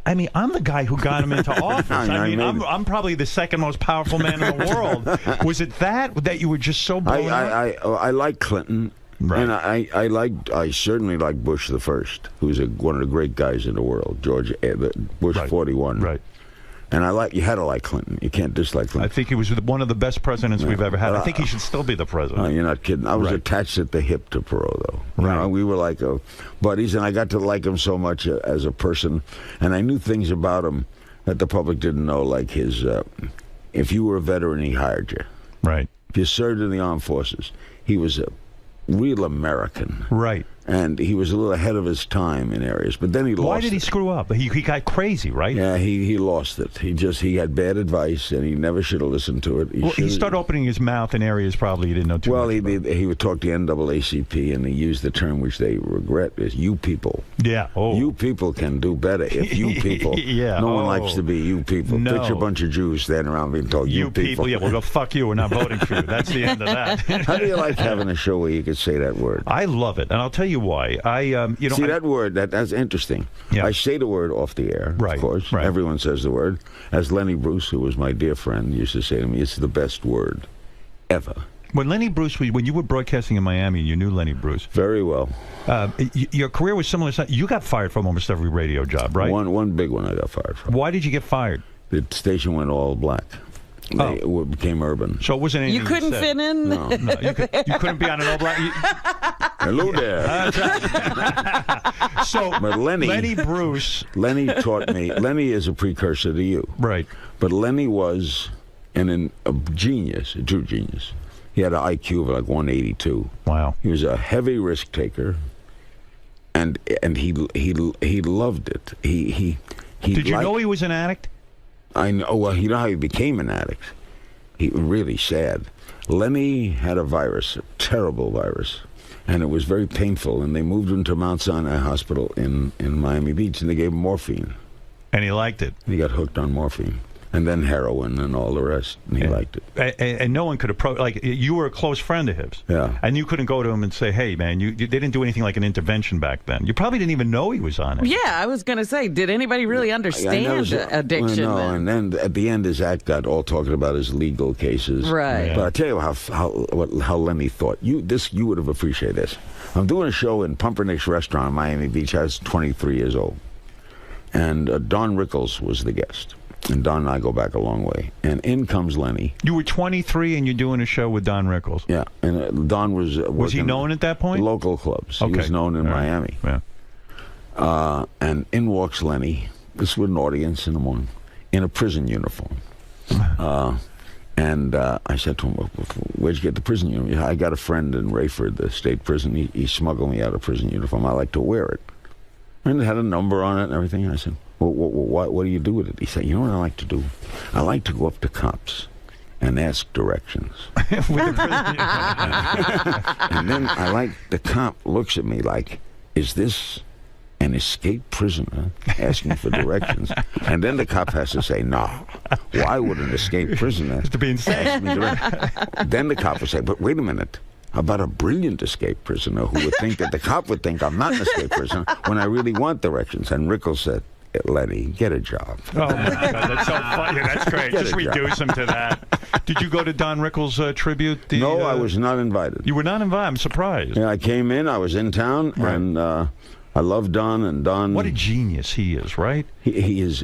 I mean, I'm the guy who got him into office. I'm probably the second most powerful man in the world. Was it that you were just so blown up? I like Clinton. Right. And I certainly like Bush the First, who's one of the great guys in the world, Bush 41. Right. And you had to like Clinton. You can't dislike Clinton. I think he was one of the best presidents we've ever had. I think he should still be the president. You're not kidding. I was attached at the hip to Perot, though. Right. We were like buddies, and I got to like him so much as a person. And I knew things about him that the public didn't know, like his, if you were a veteran, he hired you. Right. If you served in the armed forces, he was a real American. Right. And he was a little ahead of his time in areas, but then he lost it. Why did he screw up? He got crazy, right? Yeah, he lost it. He had bad advice, and he never should have listened to it. He started opening his mouth in areas probably he didn't know too much about. He would talk to NAACP, and he used the term which they regret, is you people. Yeah. Oh. You people can do better if you people. Yeah. No one likes to be you people. No. Picture a bunch of Jews standing around being told you people. Yeah, well, go fuck you. We're not voting for you. That's the end of that. How do you like having a show where you could say that word? I love it, and I'll tell you why. That word, that's interesting. Yeah. I say the word off the air, of course. Right. Everyone says the word. As Lenny Bruce, who was my dear friend, used to say to me, it's the best word ever. When you were broadcasting in Miami, you knew Lenny Bruce. Very well. Your career was similar. You got fired from almost every radio job, right? One big one I got fired from. Why did you get fired? The station went all black. It became urban. So it wasn't anything you couldn't fit in? No. You couldn't be on an all black... Hello there. But Lenny Bruce... Lenny taught me... Lenny is a precursor to you. Right. But Lenny was a genius, a true genius. He had an IQ of like 182. Wow. He was a heavy risk taker, and he loved it. Did you know he was an addict? I know. Well, you know how he became an addict. He really sad. Lenny had a virus, a terrible virus, and it was very painful. And they moved him to Mount Sinai Hospital in Miami Beach, and they gave him morphine. And he liked it. And he got hooked on morphine. And then heroin and all the rest, and he liked it. And no one could approach, like, you were a close friend of his. Yeah. And you couldn't go to him and say, hey, man, they didn't do anything like an intervention back then. You probably didn't even know he was on it. Yeah, I was going to say, did anybody really understand addiction? Well, no, and then at the end, his act got all talking about his legal cases. Right. Yeah. But I tell you how Lenny thought. You would have appreciated this. I'm doing a show in Pumpernickel's Restaurant in Miami Beach. I was 23 years old. And Don Rickles was the guest. And Don and I go back a long way. And in comes Lenny. You were 23 and you're doing a show with Don Rickles. Yeah. And Don was Was he known at that point? Local clubs. Okay. He was known in Miami. Yeah. And in walks Lenny. This was an audience in the morning. In a prison uniform. And I said to him, where'd you get the prison uniform? I got a friend in Rayford, the state prison. He smuggled me out a prison uniform. I like to wear it. And it had a number on it and everything. And I said, what do you do with it? He said, you know what I like to do? I like to go up to cops and ask directions. And then the cop looks at me like, is this an escaped prisoner asking for directions? And then the cop has to say, no. Why would an escaped prisoner to be insane. ask me directions? Then the cop will say, but wait a minute. about a brilliant escape prisoner who would think that the cop would think I'm not an escape prisoner when I really want directions. And Rickles said, Lenny, get a job. Oh, my God, that's so funny. That's great. Just reduce him to that. Did you go to Don Rickles' tribute? No, I was not invited. You were not invited? I'm surprised. Yeah, I came in, I was in town, and I love Don, and Don... What a genius he is, right? He is.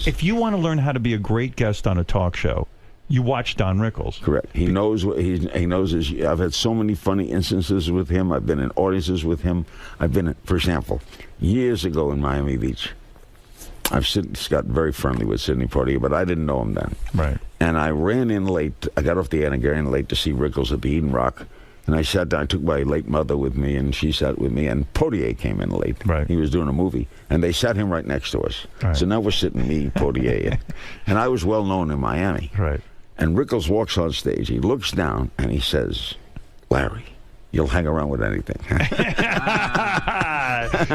If you want to learn how to be a great guest on a talk show, you watch Don Rickles. Correct. He knows what he knows. I've had so many funny instances with him. I've been in audiences with him. I've been, for example, years ago in Miami Beach. I've got very friendly with Sidney Poitier, but I didn't know him then. Right. And I ran in late. I got off the air and I ran in late to see Rickles at the Eden Rock. And I sat down. I took my late mother with me, and she sat with me. And Poitier came in late. Right. He was doing a movie, and they sat him right next to us. Right. So now we're sitting, me, Poitier, and I was well known in Miami. Right. And Rickles walks on stage. He looks down and he says, "Larry, you'll hang around with anything."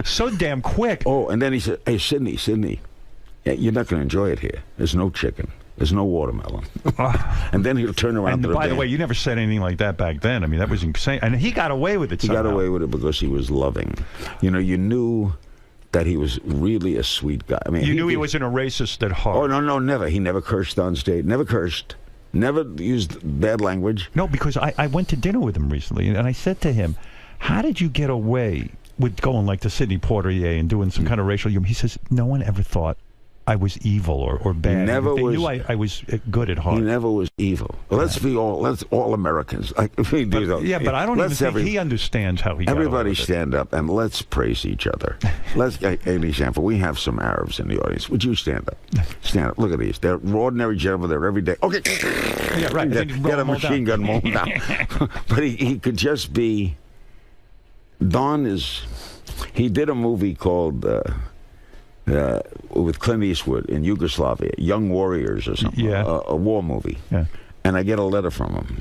So damn quick. Oh, and then he said, "Hey, Sidney, yeah, you're not going to enjoy it here. There's no chicken. There's no watermelon." And then he'll turn around. And by the way, you never said anything like that back then. I mean, that was insane. And he got away with it. He got away with it because he was loving. You know, you knew that he was really a sweet guy. I mean, you knew he wasn't a racist at heart. Oh no, never. He never cursed on stage. Never cursed. Never used bad language. No, because I went to dinner with him recently, and I said to him, "How did you get away with going like to Sidney Poitier and doing some kind of racial humor?" He says, "No one ever thought I was evil or bad. They knew I was good at heart." He never was evil. Let's be all Americans. Yeah, but I don't even think he understands how he got Everybody away with stand up and let's praise each other. Let's get an example. We have some Arabs in the audience. Would you stand up? Stand up. Look at these. They're ordinary gentlemen. They're every day. Okay. Yeah, right. Get a machine gun, mow them down. But he could just be. Don is. He did a movie called. With Clint Eastwood in Yugoslavia, Young Warriors or something, a war movie. Yeah. And I get a letter from him.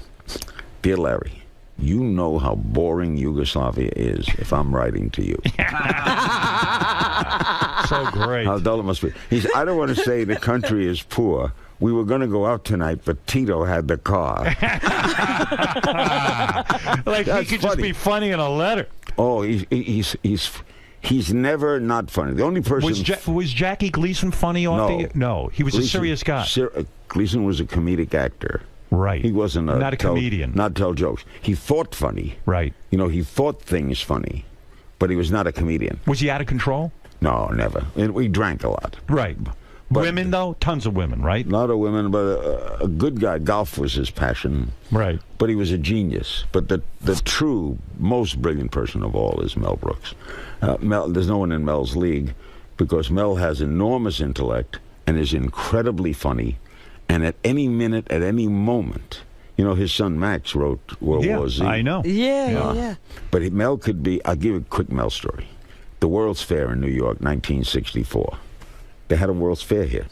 "Dear Larry, you know how boring Yugoslavia is if I'm writing to you." So great. How dull it must be. He said, "I don't want to say the country is poor. We were going to go out tonight, but Tito had the car." Like That's he could funny. just be funny in a letter. Oh, he's never not funny. The only person... Was Jackie Gleason funny off the... No, he was a serious guy. Gleason was a comedic actor. Right. He wasn't not a comedian. Not tell jokes. He thought funny. Right. You know, he thought things funny, but he was not a comedian. Was he out of control? No, never. We drank a lot. Right. But women, though? Tons of women, right? A lot of women, but a good guy. Golf was his passion. Right. But he was a genius. But the true, most brilliant person of all is Mel Brooks. There's no one in Mel's league because Mel has enormous intellect and is incredibly funny. And at any minute, at any moment, you know, his son Max wrote World War Z. I know. Yeah. But Mel could be... I'll give you a quick Mel story. The World's Fair in New York, 1964. They had a World's Fair here.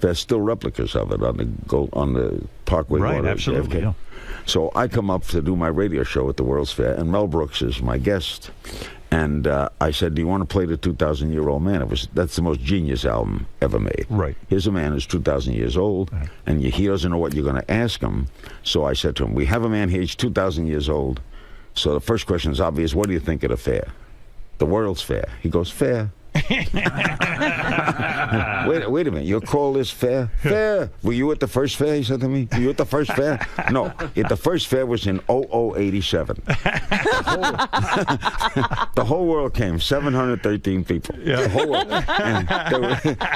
There's still replicas of it on the Parkway. Right, absolutely. Yeah. So I come up to do my radio show at the World's Fair, and Mel Brooks is my guest. And I said, "Do you want to play the 2,000-Year-Old Man?" That's the most genius album ever made. Right. Here's a man who's 2,000 years old, and he doesn't know what you're going to ask him. So I said to him, "We have a man here, he's 2,000 years old. So the first question is obvious. What do you think of the fair? The World's Fair." He goes, "Fair." Wait a minute, you call this fair? Fair. Were you at the first fair? He said to me. Were you at the first fair? No, the first fair was in 0087. The whole world came, 713 people. Yeah. The whole world. And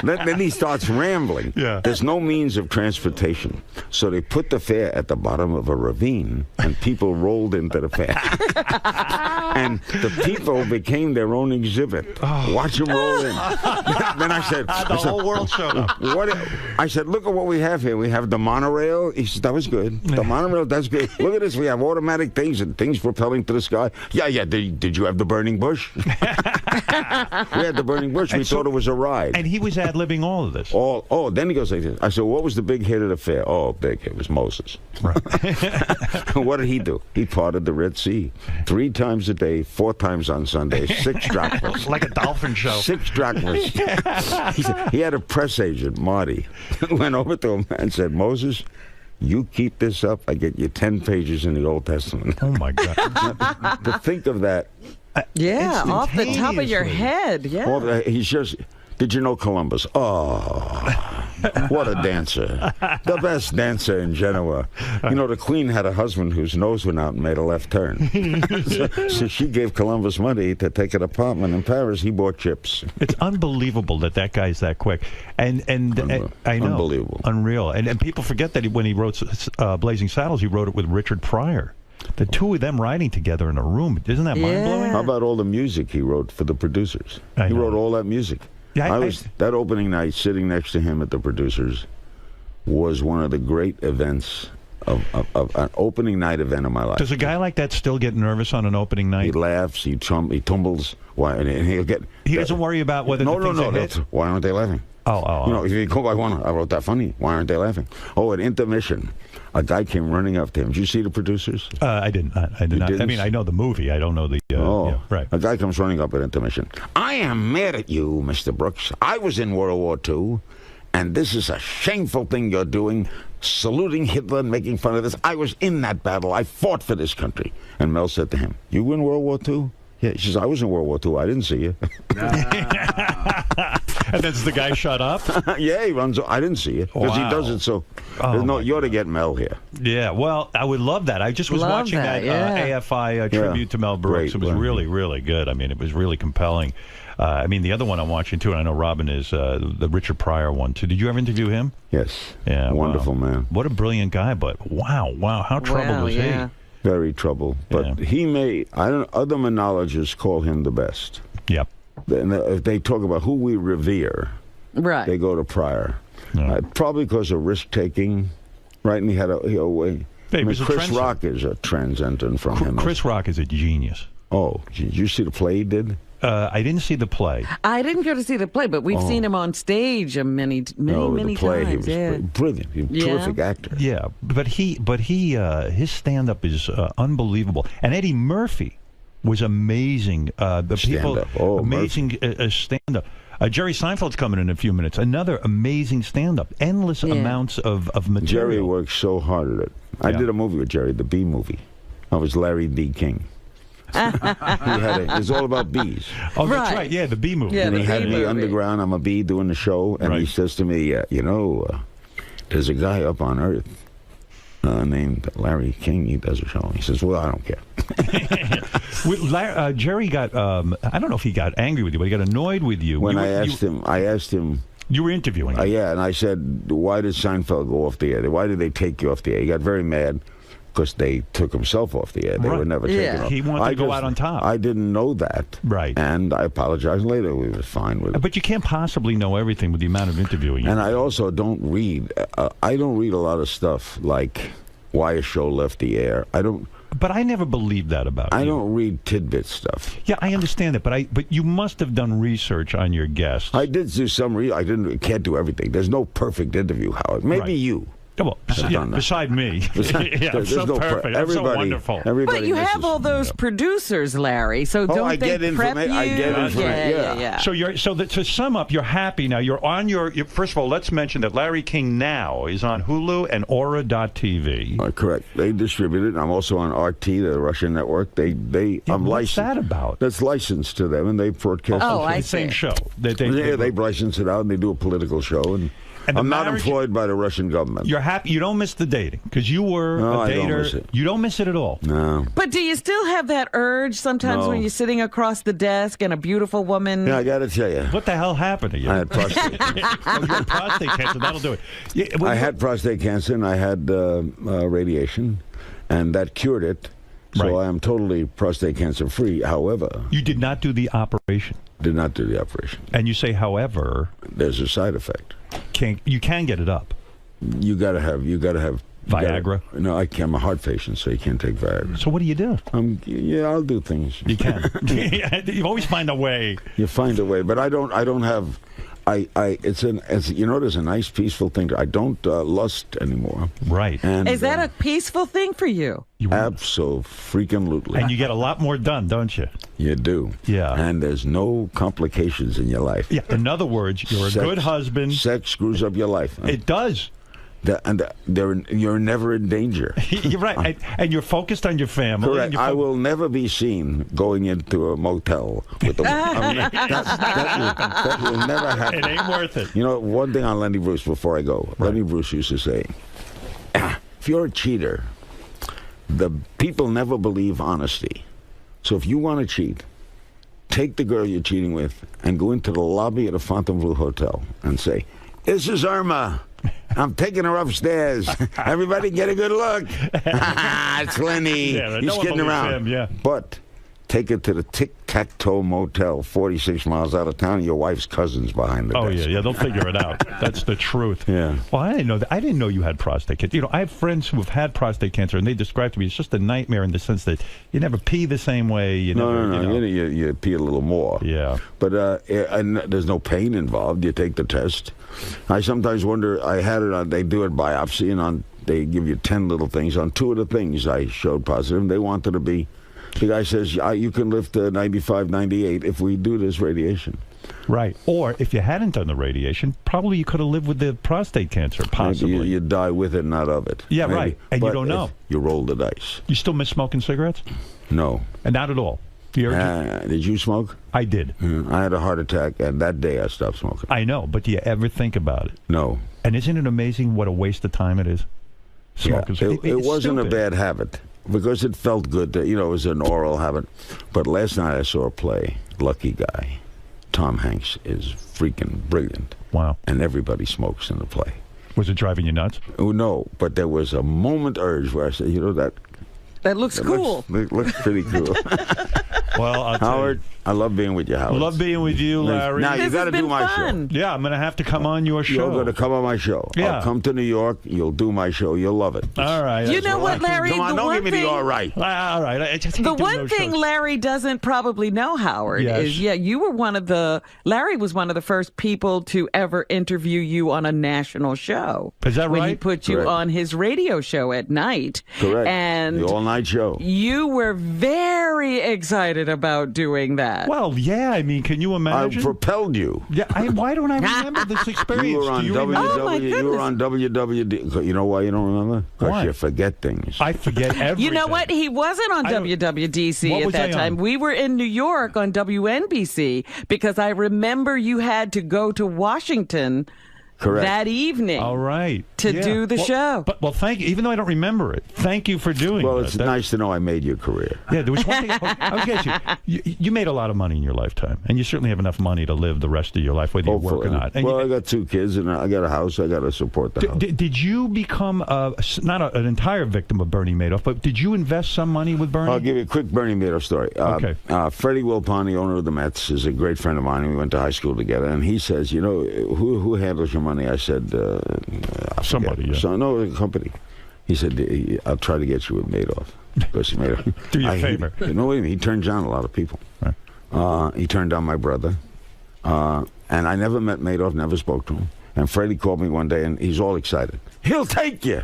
then he starts rambling. Yeah. There's no means of transportation. So they put the fair at the bottom of a ravine, and people rolled into the fair. And the people became their own exhibit. Watch them roll in. Then I said... The whole world showed up. I said, "Look at what we have here. We have the monorail." He said, "That was good. The monorail, that's good. Look at this. We have automatic things and things propelling to the sky." Yeah. Did you have the burning bush? We had the burning bush. We thought it was a ride. And he was ad-libbing all of this. Then he goes like this. I said, "What was the big hit of the fair?" "Oh, big hit was Moses." Right. What did he do? He parted the Red Sea 3 times a day, 4 times on Sunday, 6 drachmas. Like a dolphin show. 6 drachmas. He had a press agent, Marty, went over to him and said, "Moses, You keep this up, I get you 10 pages in the Old Testament. Oh, my God. To think of that. Yeah, off the top of your head. Yeah. He's just... Did you know Columbus? Oh, what a dancer. The best dancer in Genoa. You know, the Queen had a husband whose nose went out and made a left turn. So she gave Columbus money to take an apartment in Paris. He bought chips. It's unbelievable that guy's that quick. And I know. Unbelievable. Unreal. And people forget that when he wrote Blazing Saddles, he wrote it with Richard Pryor. The two of them writing together in a room. Isn't that mind-blowing? How about all the music he wrote for the producers? He wrote all that music. Yeah, that opening night, sitting next to him at the producers, was one of the great events of an opening night event of my life. Does a guy like that still get nervous on an opening night? He laughs, he tumbles. Why? And he'll get. He doesn't worry about whether No. hit? Why aren't they laughing? Oh. You know, if you go by one, I wrote that funny. Why aren't they laughing? Oh, at intermission, a guy came running up to him. Did you see the producers? I didn't. I did not. Didn't? I mean, I know the movie. I don't know the. Right. A guy comes running up at intermission. I am mad at you, Mr. Brooks. I was in World War II, and this is a shameful thing you're doing, saluting Hitler and making fun of this. I was in that battle. I fought for this country. And Mel said to him, "You in World War II?" Yeah, she says, "I was in World War II. I didn't see you." And then does the guy shut up? Yeah, he runs. I didn't see it because he does it so. You ought to get Mel here. Yeah, well, I would love that. I just was watching that AFI tribute to Mel Brooks. It was really, really good. I mean, it was really compelling. I mean, the other one I'm watching too, and I know Robin is the Richard Pryor one too. Did you ever interview him? Yes. Yeah. Wonderful man. What a brilliant guy, but wow, how troubled was he? Very troubled. But he may. Other monologists call him the best. Yep. If they talk about who we revere, right, they go to Pryor. Probably because of risk taking, right? And he had Chris Rock is a transcendent from him. Chris Rock is a genius. Oh, did you see the play he did? I didn't see the play. I didn't go to see the play, but we've seen him on stage many the play, times. He was brilliant. He was a terrific actor. Yeah, but his stand-up is unbelievable. And Eddie Murphy was amazing. Amazing stand-up. Jerry Seinfeld's coming in a few minutes. Another amazing stand-up. Endless amounts of material. Jerry worked so hard at it. I did a movie with Jerry, the Bee Movie. I was Larry D. King. It's all about bees. Oh, that's right. Yeah, the Bee Movie. Yeah, and he had me underground. I'm a bee doing the show, and he says to me, there's a guy up on Earth named Larry King. He does a show. He says, well, I don't care. Jerry got, I don't know if he got angry with you, but he got annoyed with you. When I asked him. You were interviewing him. Yeah, and I said, why did Seinfeld go off the air? Why did they take you off the air? He got very mad because they took himself off the air. They were never taken off. He wanted to go out on top. I didn't know that. Right. And I apologized later. We were fine with it. But you can't possibly know everything with the amount of interviewing. And I also don't read. I don't read a lot of stuff like why a show left the air. But I never believed that about you. I don't read tidbit stuff. Yeah, I understand that, but you must have done research on your guests. I did do some can't do everything. There's no perfect interview, Howard. Maybe you. Well, beside me. I'm so perfect. I'm so wonderful. But you have all those producers, Larry, so don't they prep you? I get information. Yeah. So to sum up, you're happy now. You're on first of all, let's mention that Larry King Now is on Hulu and Aura.tv. Correct. They distribute it. I'm also on Artie, the Russian network. I'm licensed. What's that about? That's licensed to them, and they broadcast the same show. They license it out, and they do a political show, and I'm not employed by the Russian government. You're happy. You don't miss the dating because you were a dater. I don't miss it. You don't miss it at all. No. But do you still have that urge sometimes when you're sitting across the desk and a beautiful woman? Yeah, I got to tell you. What the hell happened to you? I had prostate. You had prostate cancer. That'll do it. Yeah, I had prostate cancer and I had radiation, and that cured it. So I am totally prostate cancer free. However, you did not do the operation. Did not do the operation. And you say, however, there's a side effect. You can get it up. You gotta have Viagra. I'm a heart patient, so you can't take Viagra. So what do you do? I'll do things. You can. You always find a way. You find a way, but I don't have. There's a nice peaceful thing. I don't lust anymore. Right. And, is that a peaceful thing for you? Absolutely. And you get a lot more done, don't you? You do. Yeah. And there's no complications in your life. Yeah. In other words, you're a good husband. Sex screws up your life. Huh? It does. You're never in danger. You're right, and you're focused on your family. Correct. I will never be seen going into a motel with them. That will never happen. It ain't worth it. You know, one thing on Lenny Bruce before I go. Right. Lenny Bruce used to say, if you're a cheater, the people never believe honesty. So if you want to cheat, take the girl you're cheating with and go into the lobby at a Fontainebleau hotel and say, "This is Irma. I'm taking her upstairs. Everybody get a good look." It's Lenny. Yeah, he's kidding around. Him, yeah. But take her to the Tic-Tac-Toe Motel, 46 miles out of town. Your wife's cousin's behind the desk. Yeah, they'll figure it out. That's the truth. Yeah. Well, I didn't know that. I didn't know you had prostate cancer. You know, I have friends who have had prostate cancer, and they describe to me it's just a nightmare in the sense that you never pee the same way. No. You pee a little more. Yeah. But and there's no pain involved. You take the test. I sometimes wonder. I had it on. They do a biopsy, and they give you 10 little things. On 2 of the things I showed positive. They wanted to be. The guy says, you can lift 95, 98 if we do this radiation. Right. Or if you hadn't done the radiation, probably you could have lived with the prostate cancer, possibly. You die with it, not of it. Yeah, maybe. Right. And but you don't know. You roll the dice. You still miss smoking cigarettes? No. And not at all? Did you smoke? I did. I had a heart attack, and that day I stopped smoking. I know, but do you ever think about it? No. And isn't it amazing what a waste of time it is? Smoking. Yeah, it wasn't a bad habit. Because it felt good, it was an oral habit. But last night I saw a play, Lucky Guy. Tom Hanks is freaking brilliant. Wow. And everybody smokes in the play. Was it driving you nuts? Oh, no, but there was a moment urge where I said, that looks cool. Looks pretty cool. Well, Howard, I love being with you, Howard. Love being with you, Larry. Now, you got to do my show. Yeah, I'm going to have to come on your show. You're going to come on my show. Yeah. I'll come to New York. You'll do my show. You'll love it. All right. You know what, Larry? Come on, don't give me the all right. All right. The one thing Larry doesn't probably know, Howard, is, you were Larry was one of the first people to ever interview you on a national show. Is that right? When he put you on his radio show at night. Correct. And the all-night show. You were very excited about doing that. Well, yeah. I mean, can you imagine? I propelled you. Yeah. Why don't I remember this experience? You were on You were on WWD. You know why you don't remember? Because you forget things. I forget everything. You know what? He wasn't on WWDC at that time. We were in New York on WNBC because I remember you had to go to Washington. Correct. That evening. All right. To do the show. But thank you. Even though I don't remember it, thank you for doing it. Well, it's nice to know I made your career. Yeah, there was one thing. I was going to you made a lot of money in your lifetime, and you certainly have enough money to live the rest of your life, whether you work or not. And I got 2 kids, and I got a house. I got to support the house. Did you become not an entire victim of Bernie Madoff, but did you invest some money with Bernie? I'll give you a quick Bernie Madoff story. Okay. Freddie Wilpon, the owner of the Mets, is a great friend of mine, and we went to high school together. And he says, who handles your money? I said, somebody. Yeah. So, no, the company. He said, I'll try to get you with Madoff. Because Madoff. Do you a favor. Wait a minute, he turns down a lot of people. Right. He turned down my brother. And I never met Madoff, never spoke to him. And Freddie called me one day, and he's all excited. He'll take you.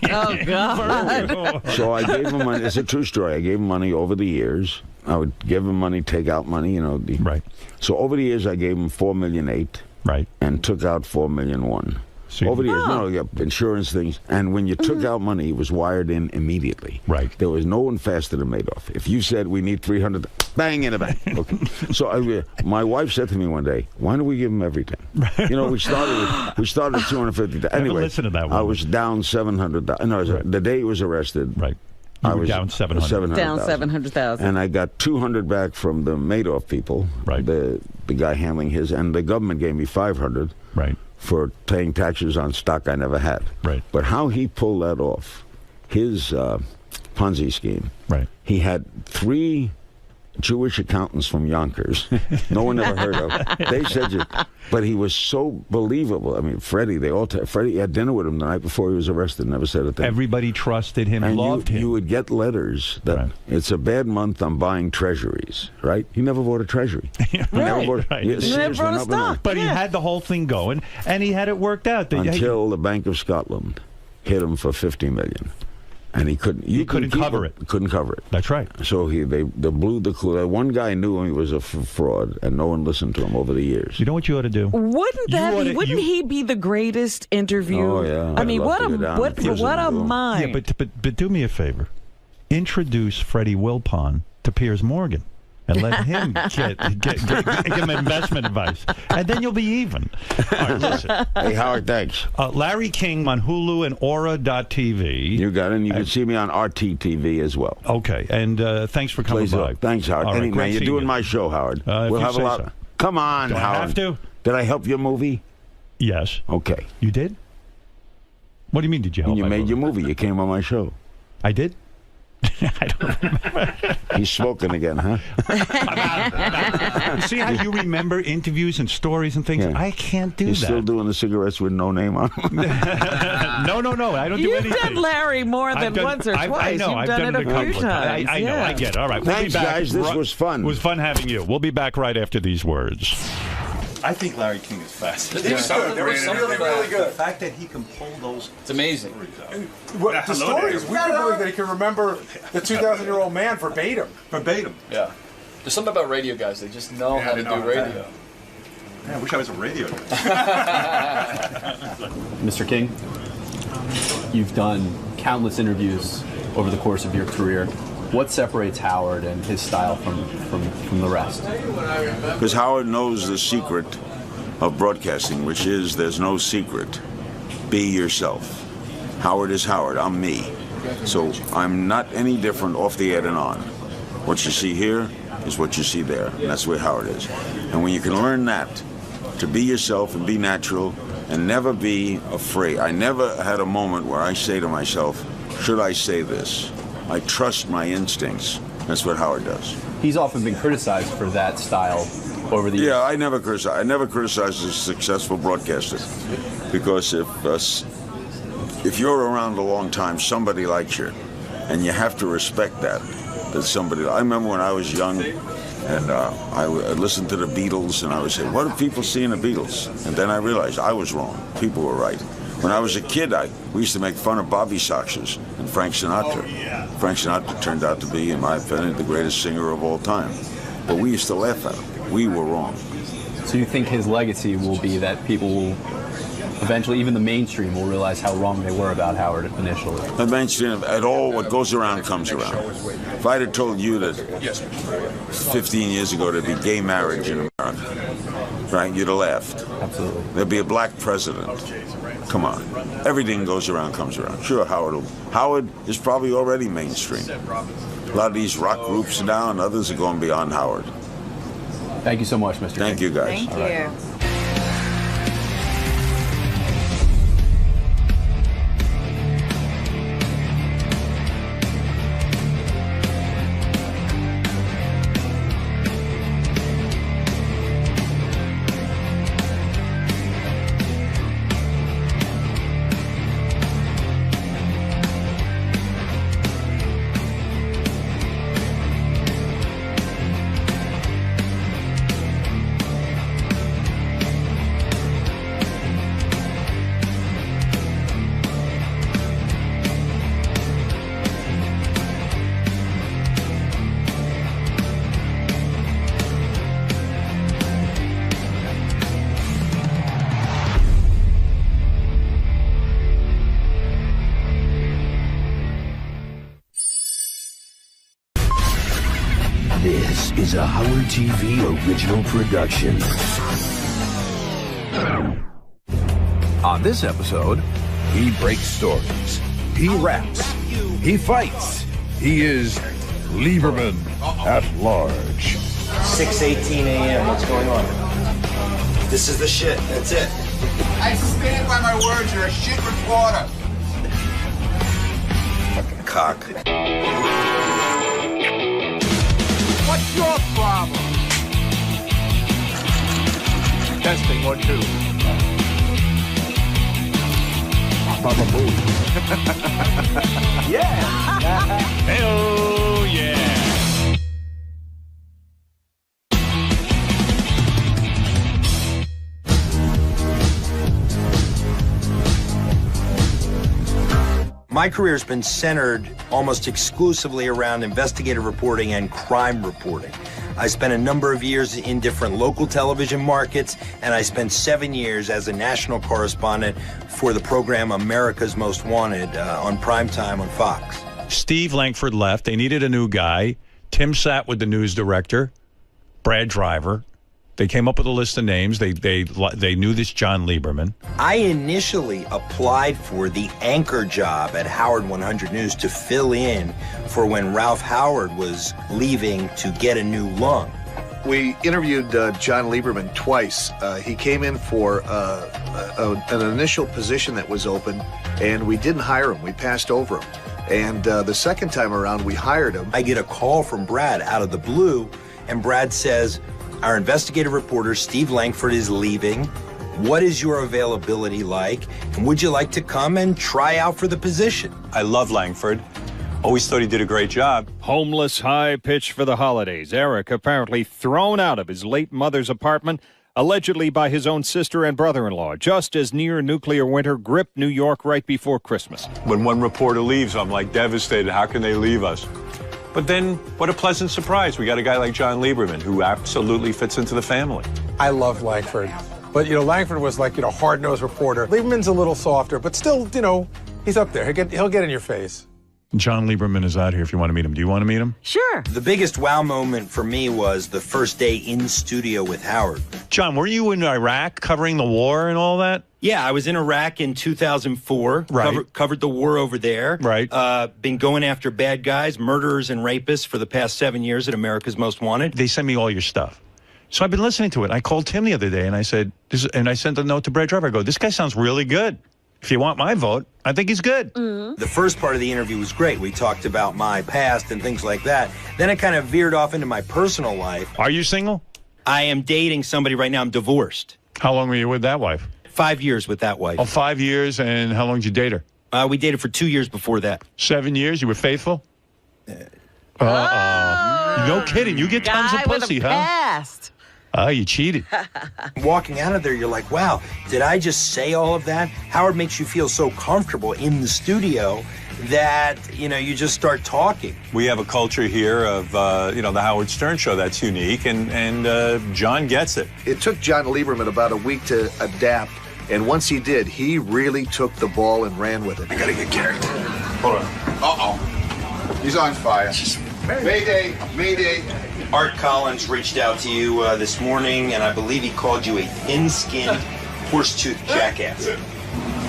Oh, God. So I gave him money. It's a true story. I gave him money over the years. I would give him money, take out money, Right. So over the years, I gave him $4.8 million. Right. And took out $4.1 million. Over the years, insurance things. And when you took out money, it was wired in immediately. Right. There was no one faster than Madoff. If you said, we need 300, bang in the bank. Okay. So my wife said to me one day, why don't we give him everything? We started at 250. Anyway, listen to that one. I was down 700. No, the day he was arrested. Right. I was down 700. Down 700,000. And I got 200 back from the Madoff people. Right. The guy handling his, and the government gave me 500. Right. For paying taxes on stock I never had. Right. But how he pulled that off, his Ponzi scheme. Right. He had 3 Jewish accountants from Yonkers. No one ever heard of. They said, but he was so believable. I mean, Freddie, Freddie had dinner with him the night before he was arrested. Never said a thing. Everybody trusted him, loved him. You would get letters that it's a bad month. I'm buying treasuries. Right? He never bought a treasury. He never bought a stock. But he had the whole thing going, and he had it worked out. Until the Bank of Scotland hit him for $50 million. And he couldn't. He couldn't cover it. Couldn't cover it. That's right. So they blew the clue. One guy knew he was a fraud, and no one listened to him over the years. You know what you ought to do? Wouldn't he be the greatest interview? Oh yeah. I mean, what a mind. Yeah, but do me a favor. Introduce Freddie Wilpon to Piers Morgan. And let him give him investment advice. And then you'll be even. All right, listen. Hey, Howard, thanks. Larry King on Hulu and Aura.tv. You got it. And you can see me on RTTV as well. Okay. And thanks for coming by. Thanks, Howard. All right, man, you're doing my show, Howard. We'll have a lot. So. Come on, Do Howard. I have to? Did I help your movie? Yes. Okay. You did? What do you mean, did you help? You made your movie. You came on my show. I did? I don't remember. He's smoking again, huh? See how you remember interviews and stories and things? Yeah. I can't do that. You're still doing the cigarettes with no name on them? No. I don't do anything. You've done Larry more than once or twice. I know. You've done it a few times. I know. I get it. All right. Thanks, guys. This was fun. It was fun having you. We'll be back right after these words. I think Larry King is fascinating. They were really good. The fact that he can pull those... It's amazing. The story is weird that he can remember the 2,000-year-old man verbatim. Yeah. There's something about radio guys. They just know how to do radio. Man, I wish I was a radio guy. Mr. King, you've done countless interviews over the course of your career. What separates Howard and his style from the rest? Because Howard knows the secret of broadcasting, which is there's no secret. Be yourself. Howard is Howard. I'm me. So I'm not any different off the air than on. What you see here is what you see there. And that's where Howard is. And when you can learn that, to be yourself and be natural and never be afraid. I never had a moment where I say to myself, should I say this? I trust my instincts. That's what Howard does. He's often been criticized for that style over the years. Yeah, I never criticize a successful broadcaster, because if you're around a long time, somebody likes you, and you have to respect that somebody. I remember when I was young, and I listened to the Beatles, and I would say, "What do people see in the Beatles?" And then I realized I was wrong. People were right. When I was a kid, we used to make fun of Bobby Soxers and Frank Sinatra. Frank Sinatra turned out to be, in my opinion, the greatest singer of all time. But we used to laugh at him. We were wrong. So you think his legacy will be that people will eventually, even the mainstream, will realize how wrong they were about Howard initially? The mainstream, at all, what goes around comes around. If I'd have told you that 15 years ago there'd be gay marriage in America, right, you'd have laughed. Absolutely. There'd be a black president. Come on. Everything goes around, comes around. Sure, Howard is probably already mainstream. A lot of these rock groups now, and others are going beyond Howard. Thank you so much, Mr. Thank you, guys. Thank you. This is a Howard TV original production. On this episode, he breaks stories, he raps, he fights. He is Lieberman at large. 6:18 a.m. What's going on? This is the shit. That's it. I stand by my words. You're a shit reporter. Fucking cock. What's your problem? Testing 1, 2. Baba Boo. Yeah. Hell yeah. My career has been centered almost exclusively around investigative reporting and crime reporting. I spent a number of years in different local television markets, and I spent 7 years as a national correspondent for the program America's Most Wanted on primetime on Fox. Steve Langford left. They needed a new guy. Tim sat with the news director, Brad Driver. They came up with a list of names. They knew this John Lieberman. I initially applied for the anchor job at Howard 100 News to fill in for when Ralph Howard was leaving to get a new lung. We interviewed John Lieberman twice. He came in for an initial position that was open, and we didn't hire him. We passed over him. And the second time around, we hired him. I get a call from Brad out of the blue, and Brad says, our investigative reporter, Steve Langford, is leaving. What is your availability like? And would you like to come and try out for the position? I love Langford. Always thought he did a great job. Homeless high pitch for the holidays. Eric apparently thrown out of his late mother's apartment, allegedly by his own sister and brother-in-law, just as near nuclear winter gripped New York right before Christmas. When one reporter leaves, I'm like devastated. How can they leave us? But then, what a pleasant surprise. We got a guy like John Lieberman, who absolutely fits into the family. I love Langford. But, Langford was like, hard-nosed reporter. Lieberman's a little softer, but still, he's up there. He'll get in your face. John Lieberman is out here if you want to meet him. Do you want to meet him? Sure. The biggest wow moment for me was the first day in studio with Howard. John, were you in Iraq covering the war and all that? Yeah, I was in Iraq in 2004. Right. Covered the war over there. Right. Been going after bad guys, murderers and rapists for the past 7 years at America's Most Wanted. They sent me all your stuff. So I've been listening to it. I called Tim the other day and I said, I sent a note to Brad Driver. I go, this guy sounds really good. If you want my vote, I think he's good. The first part of the interview was great. We talked about my past and things like that. Then it kind of veered off into my personal life. Are you single? I am dating somebody right now. I'm divorced. How long were you with that wife? 5 years with that wife. Oh, 5 years, and how long did you date her? We dated for 2 years before that. 7 years? You were faithful? No kidding. You get tons of pussy, huh? Past. Oh, you cheated. Walking out of there, you're like, wow, did I just say all of that? Howard makes you feel so comfortable in the studio that, you just start talking. We have a culture here of, the Howard Stern Show that's unique, and John gets it. It took John Lieberman about a week to adapt, and once he did, he really took the ball and ran with it. I gotta get character. Hold on. Uh-oh. He's on fire. Mayday, Mayday. Art Collins reached out to you this morning, and I believe he called you a thin-skinned, horse-toothed jackass.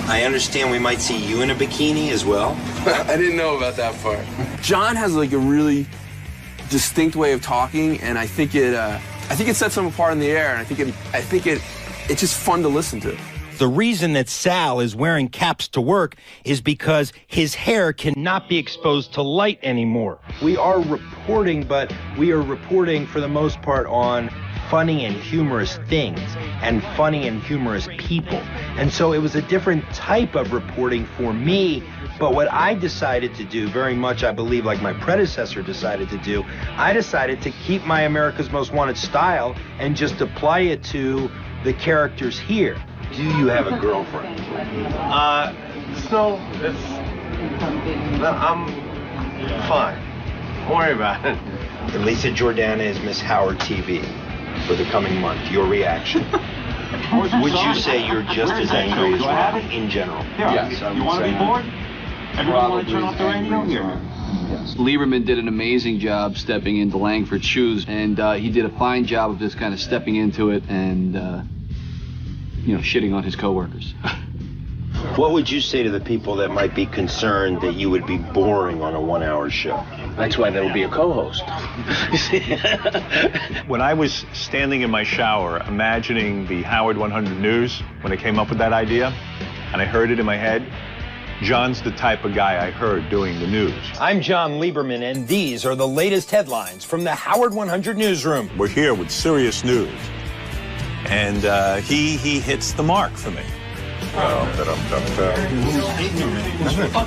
I understand we might see you in a bikini as well. I didn't know about that part. John has like a really distinct way of talking, and I think it sets him apart in the air, and I think it's just fun to listen to. The reason that Sal is wearing caps to work is because his hair cannot be exposed to light anymore. We are reporting, but we are reporting for the most part on funny and humorous things and funny and humorous people. And so it was a different type of reporting for me. But what I decided to do, very much I believe like my predecessor decided to do, I decided to keep my America's Most Wanted style and just apply it to the characters here. Do you have a girlfriend? No, I'm fine. Don't worry about it. Lisa Jordana is Miss Howard TV for the coming month. Your reaction? Would you say you're just as angry as Ron in general? Yes, I you would want to say. be bored? Everyone want to turn off the radio here? Yes. Lieberman did an amazing job stepping into Langford's shoes, and he did a fine job of just kind of stepping into it and, shitting on his coworkers. What would you say to the people that might be concerned that you would be boring on a 1 hour show? That's why there will be a co-host. When I was standing in my shower imagining the Howard 100 News, when I came up with that idea, and I heard it in my head, John's the type of guy I heard doing the news. I'm John Lieberman, and these are the latest headlines from the Howard 100 newsroom. We're here with serious news, and he hits the mark for me. I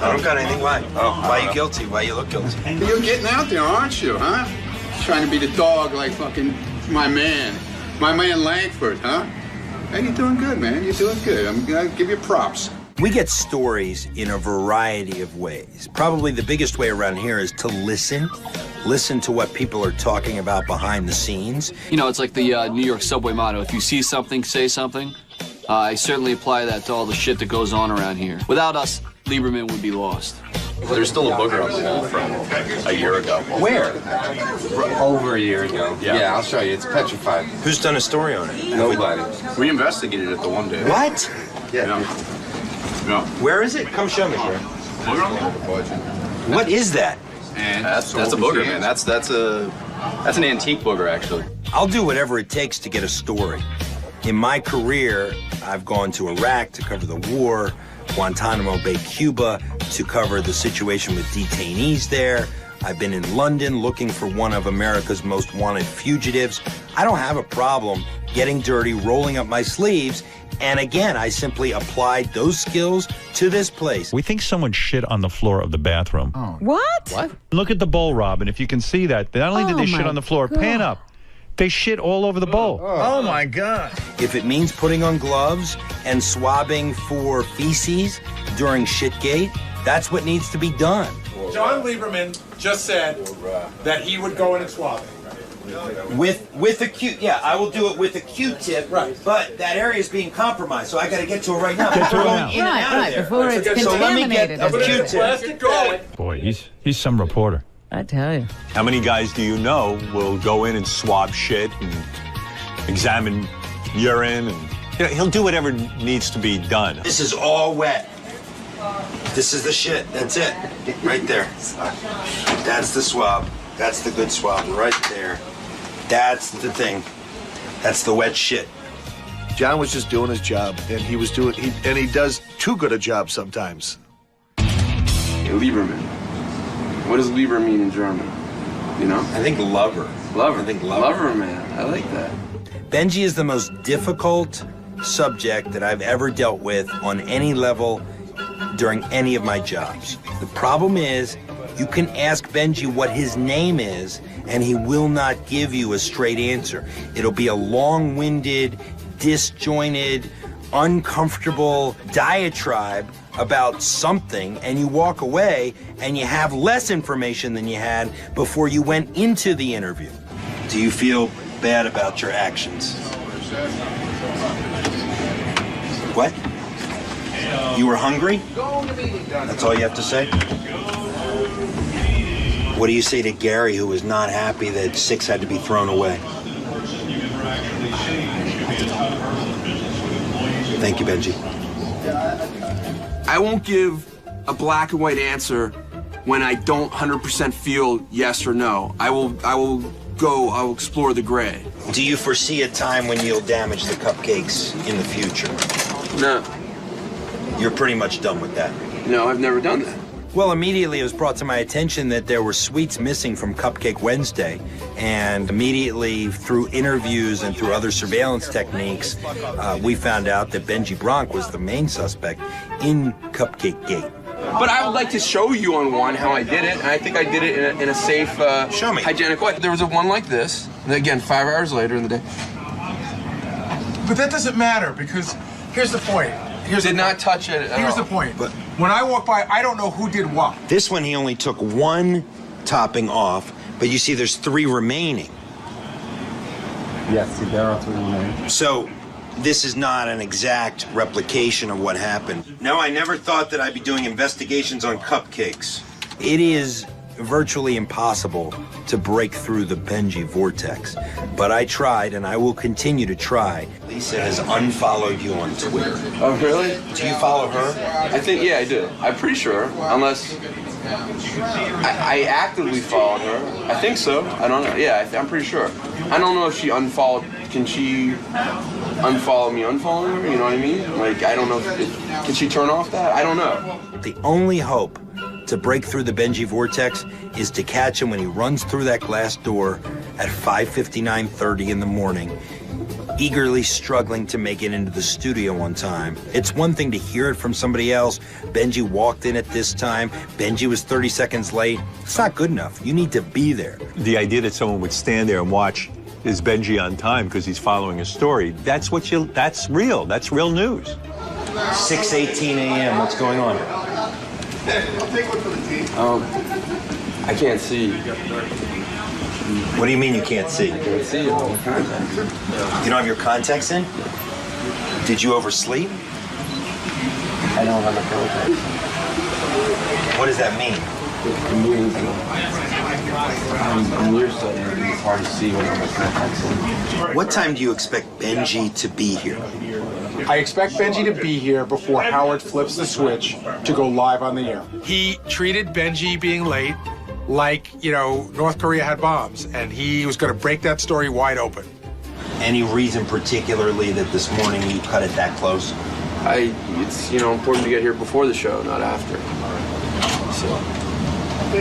don't got anything. Why? Oh, why are you guilty? Why you look guilty? You're getting out there, aren't you, huh? Trying to be the dog like fucking my man Langford, huh? Hey, you're doing good, man. You're doing good. I'm gonna give you props. We get stories in a variety of ways. Probably the biggest way around here is to listen to what people are talking about behind the scenes. You know, it's like the New York subway motto, if you see something, say something. I certainly apply that to all the shit that goes on around here. Without us, Lieberman would be lost. There's still a booger on the wall from a year ago. Where? Over a year ago. Yeah, I'll show you. It's petrified. Who's done a story on it? Nobody. We investigated it the one day. What? Yeah. No. Where is it? Come show me, sir. What is that? And that's a booger, man. That's an antique booger, actually. I'll do whatever it takes to get a story. In my career, I've gone to Iraq to cover the war, Guantanamo Bay, Cuba, to cover the situation with detainees there. I've been in London looking for one of America's most wanted fugitives. I don't have a problem getting dirty, rolling up my sleeves, and again, I simply applied those skills to this place. We think someone shit on the floor of the bathroom. Oh. What? What? Look at the bowl, Robin. If you can see that, not only did they shit on the floor, pan up. They shit all over the bowl. Oh my God. If it means putting on gloves and swabbing for feces during shitgate, that's what needs to be done. John Lieberman just said that he would go in and swab it. With a Q, yeah, I will do it with a Q-tip. Right. But that area is being compromised, so I got to get to it right now. Get to it going now. in and out of there. Before it's So let me get contaminated. a Q-tip. Boy, he's some reporter. I tell you. How many guys do you know will go in and swab shit and examine urine, and he'll do whatever needs to be done. This is all wet. This is the shit. That's it. Right there. That's the swab. That's the good swab right there. That's the thing. That's the wet shit. John was just doing his job, and he does too good a job sometimes. Hey, Lieberman. What does Lieber mean in German? You know? I think lover. Lover. I think lover. Lover, man. I like that. Benji is the most difficult subject that I've ever dealt with on any level during any of my jobs. The problem is, you can ask Benji what his name is, and he will not give you a straight answer. It'll be a long-winded, disjointed, uncomfortable diatribe about something, and you walk away and you have less information than you had before you went into the interview. Do you feel bad about your actions? What? You were hungry? That's all you have to say? What do you say to Gary, who was not happy that 6 had to be thrown away? Thank you, Benji. I won't give a black and white answer when I don't 100% feel yes or no. I will explore the gray. Do you foresee a time when you'll damage the cupcakes in the future? No. You're pretty much done with that? No, I've never done that. Well, immediately it was brought to my attention that there were sweets missing from Cupcake Wednesday, and immediately through interviews and through other surveillance techniques, we found out that Benji Bronk was the main suspect in Cupcake Gate. But I would like to show you on one how I did it, and I think I did it in a safe, show me. Hygienic way. There was a one like this, and again, 5 hours later in the day. But that doesn't matter, because here's the point. Did not touch it at Here's all. the point. But when I walk by, I don't know who did what. This one, he only took 1 topping off, but you see there's 3 remaining. Yes, there are 3 remaining. So this is not an exact replication of what happened. No, I never thought that I'd be doing investigations on cupcakes. It is virtually impossible to break through the Benji vortex, but I tried and I will continue to try. Lisa has unfollowed you on Twitter. Oh, really? Do you follow her? I think, yeah, I do. I'm pretty sure, unless I actively followed her. I think so. I don't know. Yeah, I'm pretty sure. I don't know if she unfollowed. Can she unfollow me, unfollow her? You know what I mean? Like, I don't know. Can she turn off that? I don't know. The only hope to break through the Benji vortex is to catch him when he runs through that glass door at 5:59:30 in the morning, eagerly struggling to make it into the studio on time. It's one thing to hear it from somebody else. Benji walked in at this time. Benji was 30 seconds late. It's not good enough. You need to be there. The idea that someone would stand there and watch, is Benji on time because he's following a story, that's real. That's real news. 6:18 a.m. What's going on? I'll take one for the team. I can't see. What do you mean you can't see? I can't see. You don't have your contacts in? Did you oversleep? I don't have my contacts. What does that mean? It means I'm nearsighted and it's hard to see when I have my contacts in. What time do you expect Benji to be here? I expect Benji to be here before Howard flips the switch to go live on the air. He treated Benji being late like, North Korea had bombs, and he was going to break that story wide open. Any reason particularly that this morning you cut it that close? It's important to get here before the show, not after.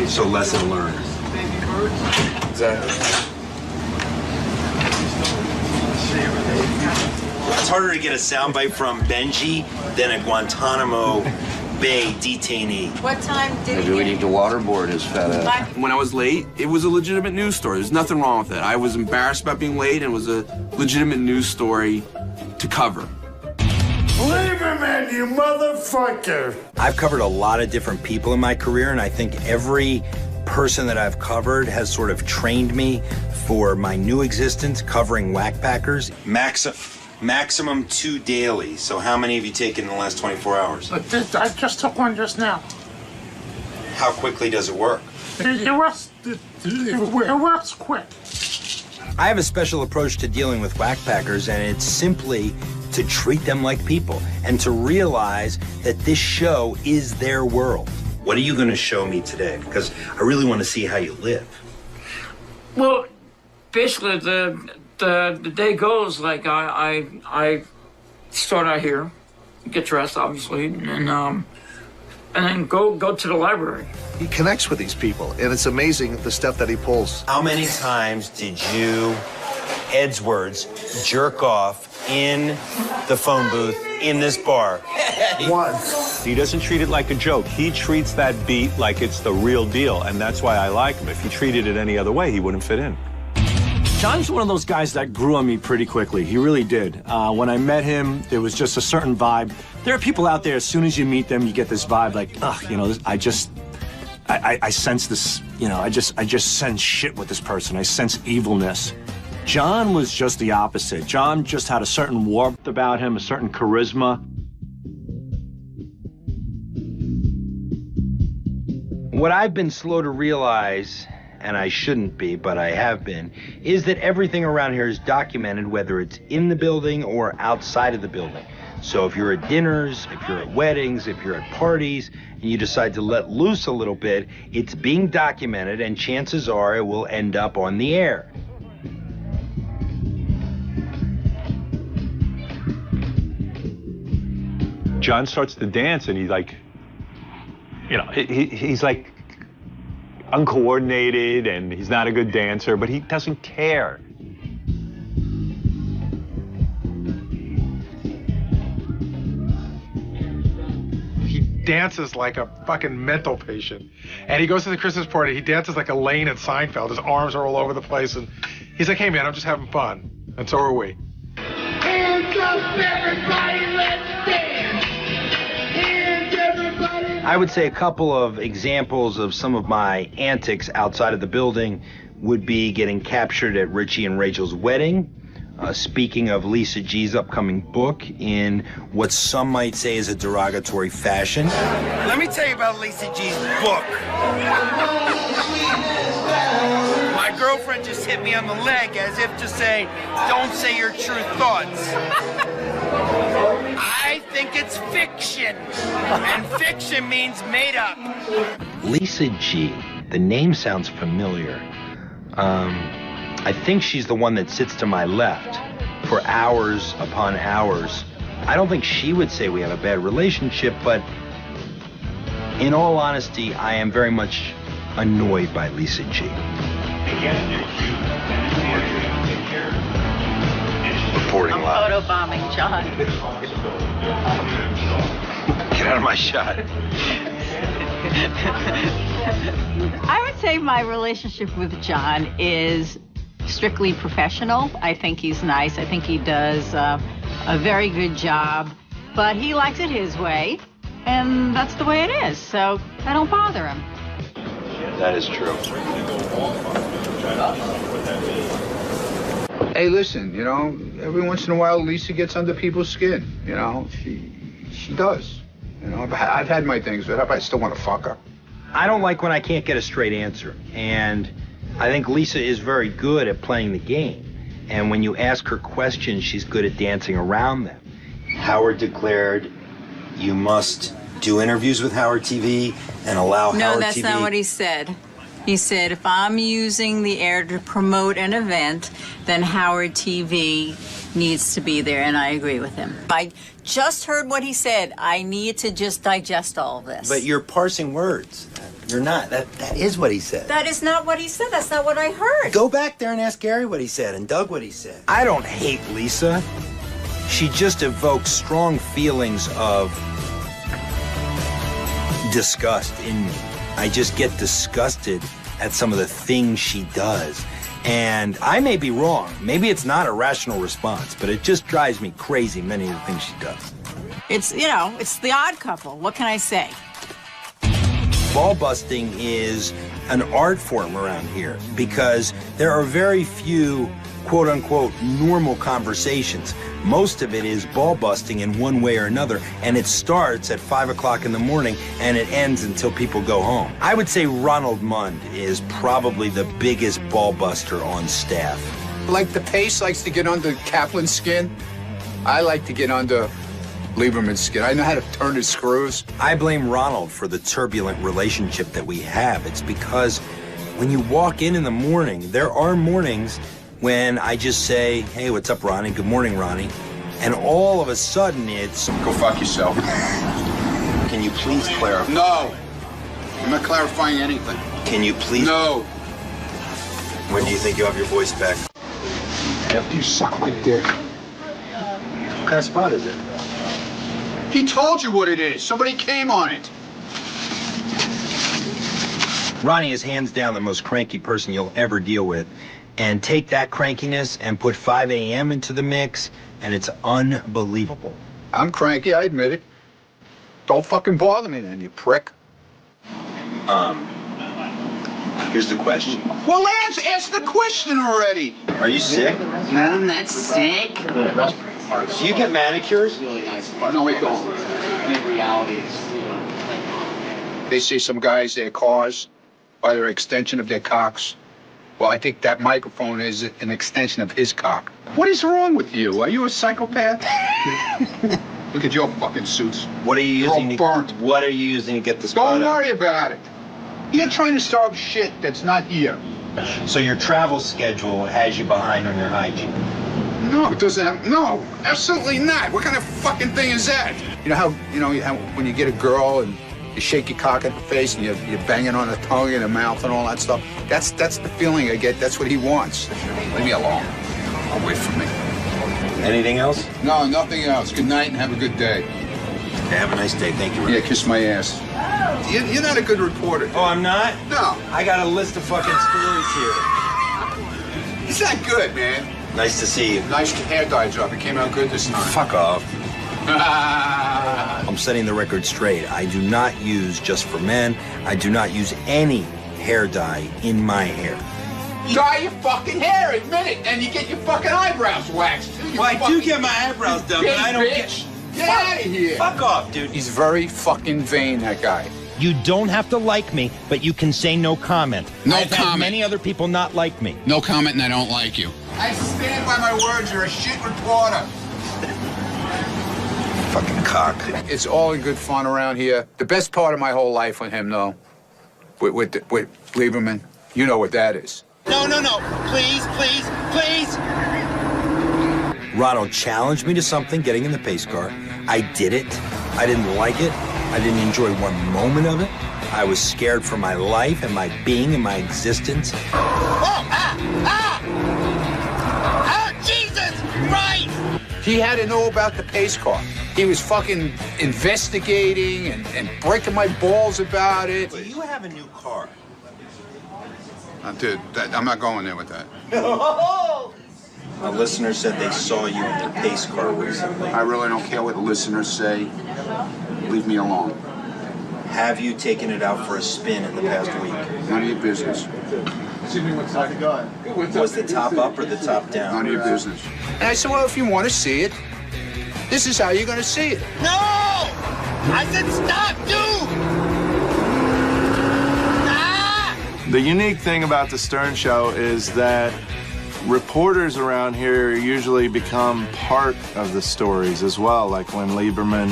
So lesson learned. Exactly. It's harder to get a soundbite from Benji than a Guantanamo Bay detainee. What time did Maybe we need to waterboard his fat ass. When I was late, it was a legitimate news story. There's nothing wrong with it. I was embarrassed about being late, and it was a legitimate news story to cover. Lieberman, you motherfucker! I've covered a lot of different people in my career, and I think every person that I've covered has sort of trained me for my new existence covering whackpackers. Maximum 2 daily. So how many have you taken in the last 24 hours? I just took one just now. How quickly does it work? It works quick. I have a special approach to dealing with whackpackers, and it's simply to treat them like people and to realize that this show is their world. What are you going to show me today? Because I really want to see how you live. Well, basically, the day goes like I start out here, get dressed, obviously, and then go to the library. He connects with these people, and it's amazing the stuff that he pulls. How many times did you, Ed's words, jerk off in the phone booth in this bar? Once. He doesn't treat it like a joke. He treats that beat like it's the real deal, and that's why I like him. If he treated it any other way, he wouldn't fit in. John's one of those guys that grew on me pretty quickly. He really did. When I met him, there was just a certain vibe. There are people out there, as soon as you meet them, you get this vibe like, I sense this, I just sense shit with this person. I sense evilness. John was just the opposite. John just had a certain warmth about him, a certain charisma. What I've been slow to realize, and I shouldn't be, but I have been, is that everything around here is documented, whether it's in the building or outside of the building. So if you're at dinners, if you're at weddings, if you're at parties, and you decide to let loose a little bit, it's being documented, and chances are it will end up on the air. John starts to dance, and he's like, he's like uncoordinated, and he's not a good dancer, but he doesn't care. He dances like a fucking mental patient. And he goes to the Christmas party, he dances like Elaine and Seinfeld. His arms are all over the place, and he's like, hey man, I'm just having fun. And so are we. Hands up, everybody, let's dance! Hands, everybody! I would say a couple of examples of some of my antics outside of the building would be getting captured at Richie and Rachel's wedding, speaking of Lisa G's upcoming book in what some might say is a derogatory fashion. Let me tell you about Lisa G's book. My girlfriend just hit me on the leg as if to say, don't say your true thoughts. I think it's fiction, and fiction means made up. Lisa G, the name sounds familiar. I think she's the one that sits to my left for hours upon hours. I don't think she would say we have a bad relationship, but in all honesty, I am very much annoyed by Lisa G. Reporting live. Photobombing John. Get out of my shot. I would say my relationship with John is strictly professional. I think he's nice. I think he does a very good job but he likes it his way, and that's the way it is, so I don't bother him. That is true. Hey, listen, you know, every once in a while Lisa gets under people's skin, you know. She does. You know, I've had my things with her, but I still want to fuck her. I don't like when I can't get a straight answer. And I think Lisa is very good at playing the game. And when you ask her questions, she's good at dancing around them. Howard declared you must do interviews with Howard TV and allow Howard TV... No, that's not what he said. He said, if I'm using the air to promote an event, then Howard TV needs to be there, and I agree with him. I just heard what he said. I need to just digest all of this. But you're parsing words. You're not. That is what he said. That is not what he said. That's not what I heard. Go back there and ask Gary what he said and Doug what he said. I don't hate Lisa. She just evokes strong feelings of disgust in me. I just get disgusted at some of the things she does. And I may be wrong. Maybe it's not a rational response, but it just drives me crazy, many of the things she does. It's, you know, it's the odd couple. What can I say? Ball busting is an art form around here because there are very few quote-unquote normal conversations. Most of it is ball busting in one way or another, and it starts at 5 o'clock in the morning and it ends until people go home. I would say Ronald Mund is probably the biggest ball buster on staff. Like the Pace likes to get under Kaplan's skin, I like to get under Lieberman's skin. I know how to turn his screws. I blame Ronald for the turbulent relationship that we have. It's because when you walk in the morning, there are mornings when I just say, hey, what's up, Ronnie? Good morning, Ronnie. And all of a sudden, it's... Go fuck yourself. Can you please clarify? No. I'm not clarifying anything. Can you please... No. When do you think you'll have your voice back? After you suck my dick. What kind of spot is it? He told you what it is. Somebody came on it. Ronnie is hands down the most cranky person you'll ever deal with. And take that crankiness and put 5 a.m. into the mix, and it's unbelievable. I'm cranky, I admit it. Don't fucking bother me then, you prick. Here's the question. Well, ask the question already. Are you sick? No, I'm not sick. Do you get manicures? No, we don't. In reality, they say some guys, their cars are an extension of their cocks. Well, I think that microphone is an extension of his cock. What is wrong with you? Are you a psychopath? Look at your fucking suits. What are you using? You're all burnt. What are you using to get the spot Don't out? worry about it. You're trying to start shit that's not here. So your travel schedule has you behind on your hygiene? No, it doesn't have, no, absolutely not. What kind of fucking thing is that? You know how when you get a girl and you shake your cock at the face and you're banging on her tongue and her mouth and all that stuff? That's the feeling I get. That's what he wants. Leave me alone. Away from me. Anything else? No, nothing else. Good night and have a good day. Okay, have a nice day. Thank you. Yeah, kiss my ass. You're not a good reporter. Oh, I'm not? No. I got a list of fucking stories here. He's not good, man. Nice to see you. Nice hair dye job. It came out good this time. Fuck off. I'm setting the record straight. I do not use Just for Men. I do not use any hair dye in my hair. Dye your fucking hair, admit it, and you get your fucking eyebrows waxed. Well, I do get my eyebrows done, but I don't get... Get out of here. Fuck off, dude. He's very fucking vain, that guy. You don't have to like me, but you can say no comment. No I've comment. had many other people not like me. No comment, and I don't like you. I stand by my words. You're a shit reporter. Fucking cock. It's all in good fun around here. The best part of my whole life with him, though, with Lieberman, you know what that is. No. Please. Ronald challenged me to something, getting in the pace car. I did it. I didn't like it. I didn't enjoy one moment of it. I was scared for my life and my being and my existence. Oh, Jesus Christ! He had to know about the pace car. He was fucking investigating and breaking my balls about it. Do you have a new car? Dude, I'm not going there with that. A listener said they saw you in their pace car recently. I really don't care what the listeners say. Leave me alone. Have you taken it out for a spin in the past week? None of your business. Was the top up or the top down? None of your business. And I said, well, if you want to see it, this is how you're going to see it. No! I said stop, dude! The unique thing about the Stern Show is that reporters around here usually become part of the stories as well, like when Lieberman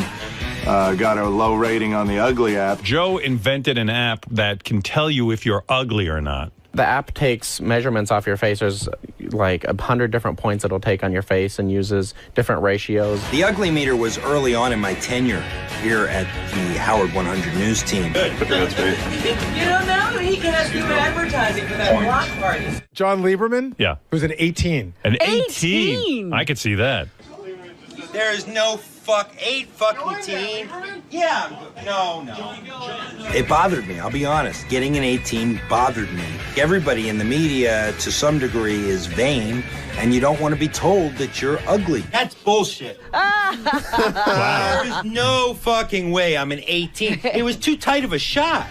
got a low rating on the Ugly app. Joe invented an app that can tell you if you're ugly or not. The app takes measurements off your face. There's like 100 different points it'll take on your face and uses different ratios. The Ugly Meter was early on in my tenure here at the Howard 100 News team. Good. You don't know he can have stupid advertising for that block party. John Lieberman? Yeah. Who's an 18. An 18? I could see that. There is no ain't fucking teen. Yeah, no. It bothered me, I'll be honest. Getting an 18 bothered me. Everybody in the media, to some degree, is vain, and you don't want to be told that you're ugly. That's bullshit. There is no fucking way I'm an 18. It was too tight of a shot.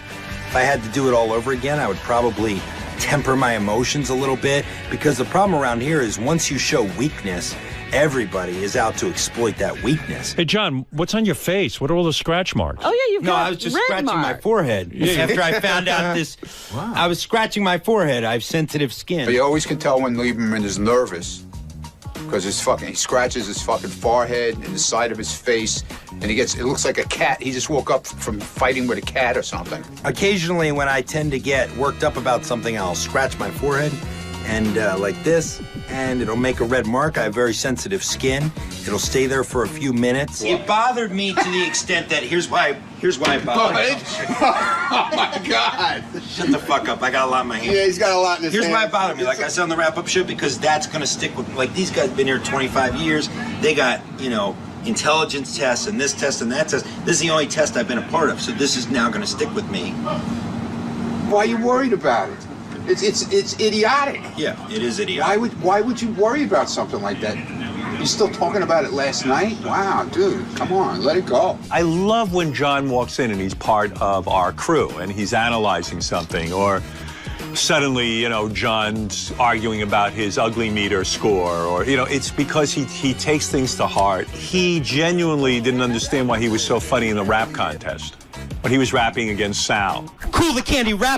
If I had to do it all over again, I would probably temper my emotions a little bit, because the problem around here is once you show weakness, everybody is out to exploit that weakness. Hey, John, what's on your face? What are all the scratch marks? Oh, yeah, you've got No, I was just red scratching my mark. forehead. After I found out this, I was scratching my forehead. I have sensitive skin. But you always can tell when Lieberman is nervous, because he scratches his fucking forehead and the side of his face, and it looks like a cat. He just woke up from fighting with a cat or something. Occasionally, when I tend to get worked up about something, I'll scratch my forehead and like this, and it'll make a red mark. I have very sensitive skin. It'll stay there for a few minutes. It bothered me to the extent that here's why it bothered me. Oh my God! Shut the fuck up. I got a lot in my hands. Yeah, he's got a lot in his Here's hands. why it bothered me. Like I said on the wrap-up show, because that's gonna stick with. Like these guys been here 25 years. They got intelligence tests and this test and that test. This is the only test I've been a part of. So this is now gonna stick with me. Why are you worried about it? It's idiotic. Yeah, it is idiotic. Why would you worry about something like that? You're still talking about it last night? Wow, dude, come on, let it go. I love when John walks in and he's part of our crew and he's analyzing something, or suddenly, John's arguing about his Ugly Meter score, or, it's because he takes things to heart. He genuinely didn't understand why he was so funny in the rap contest when he was rapping against Sal. Cool the Candy rap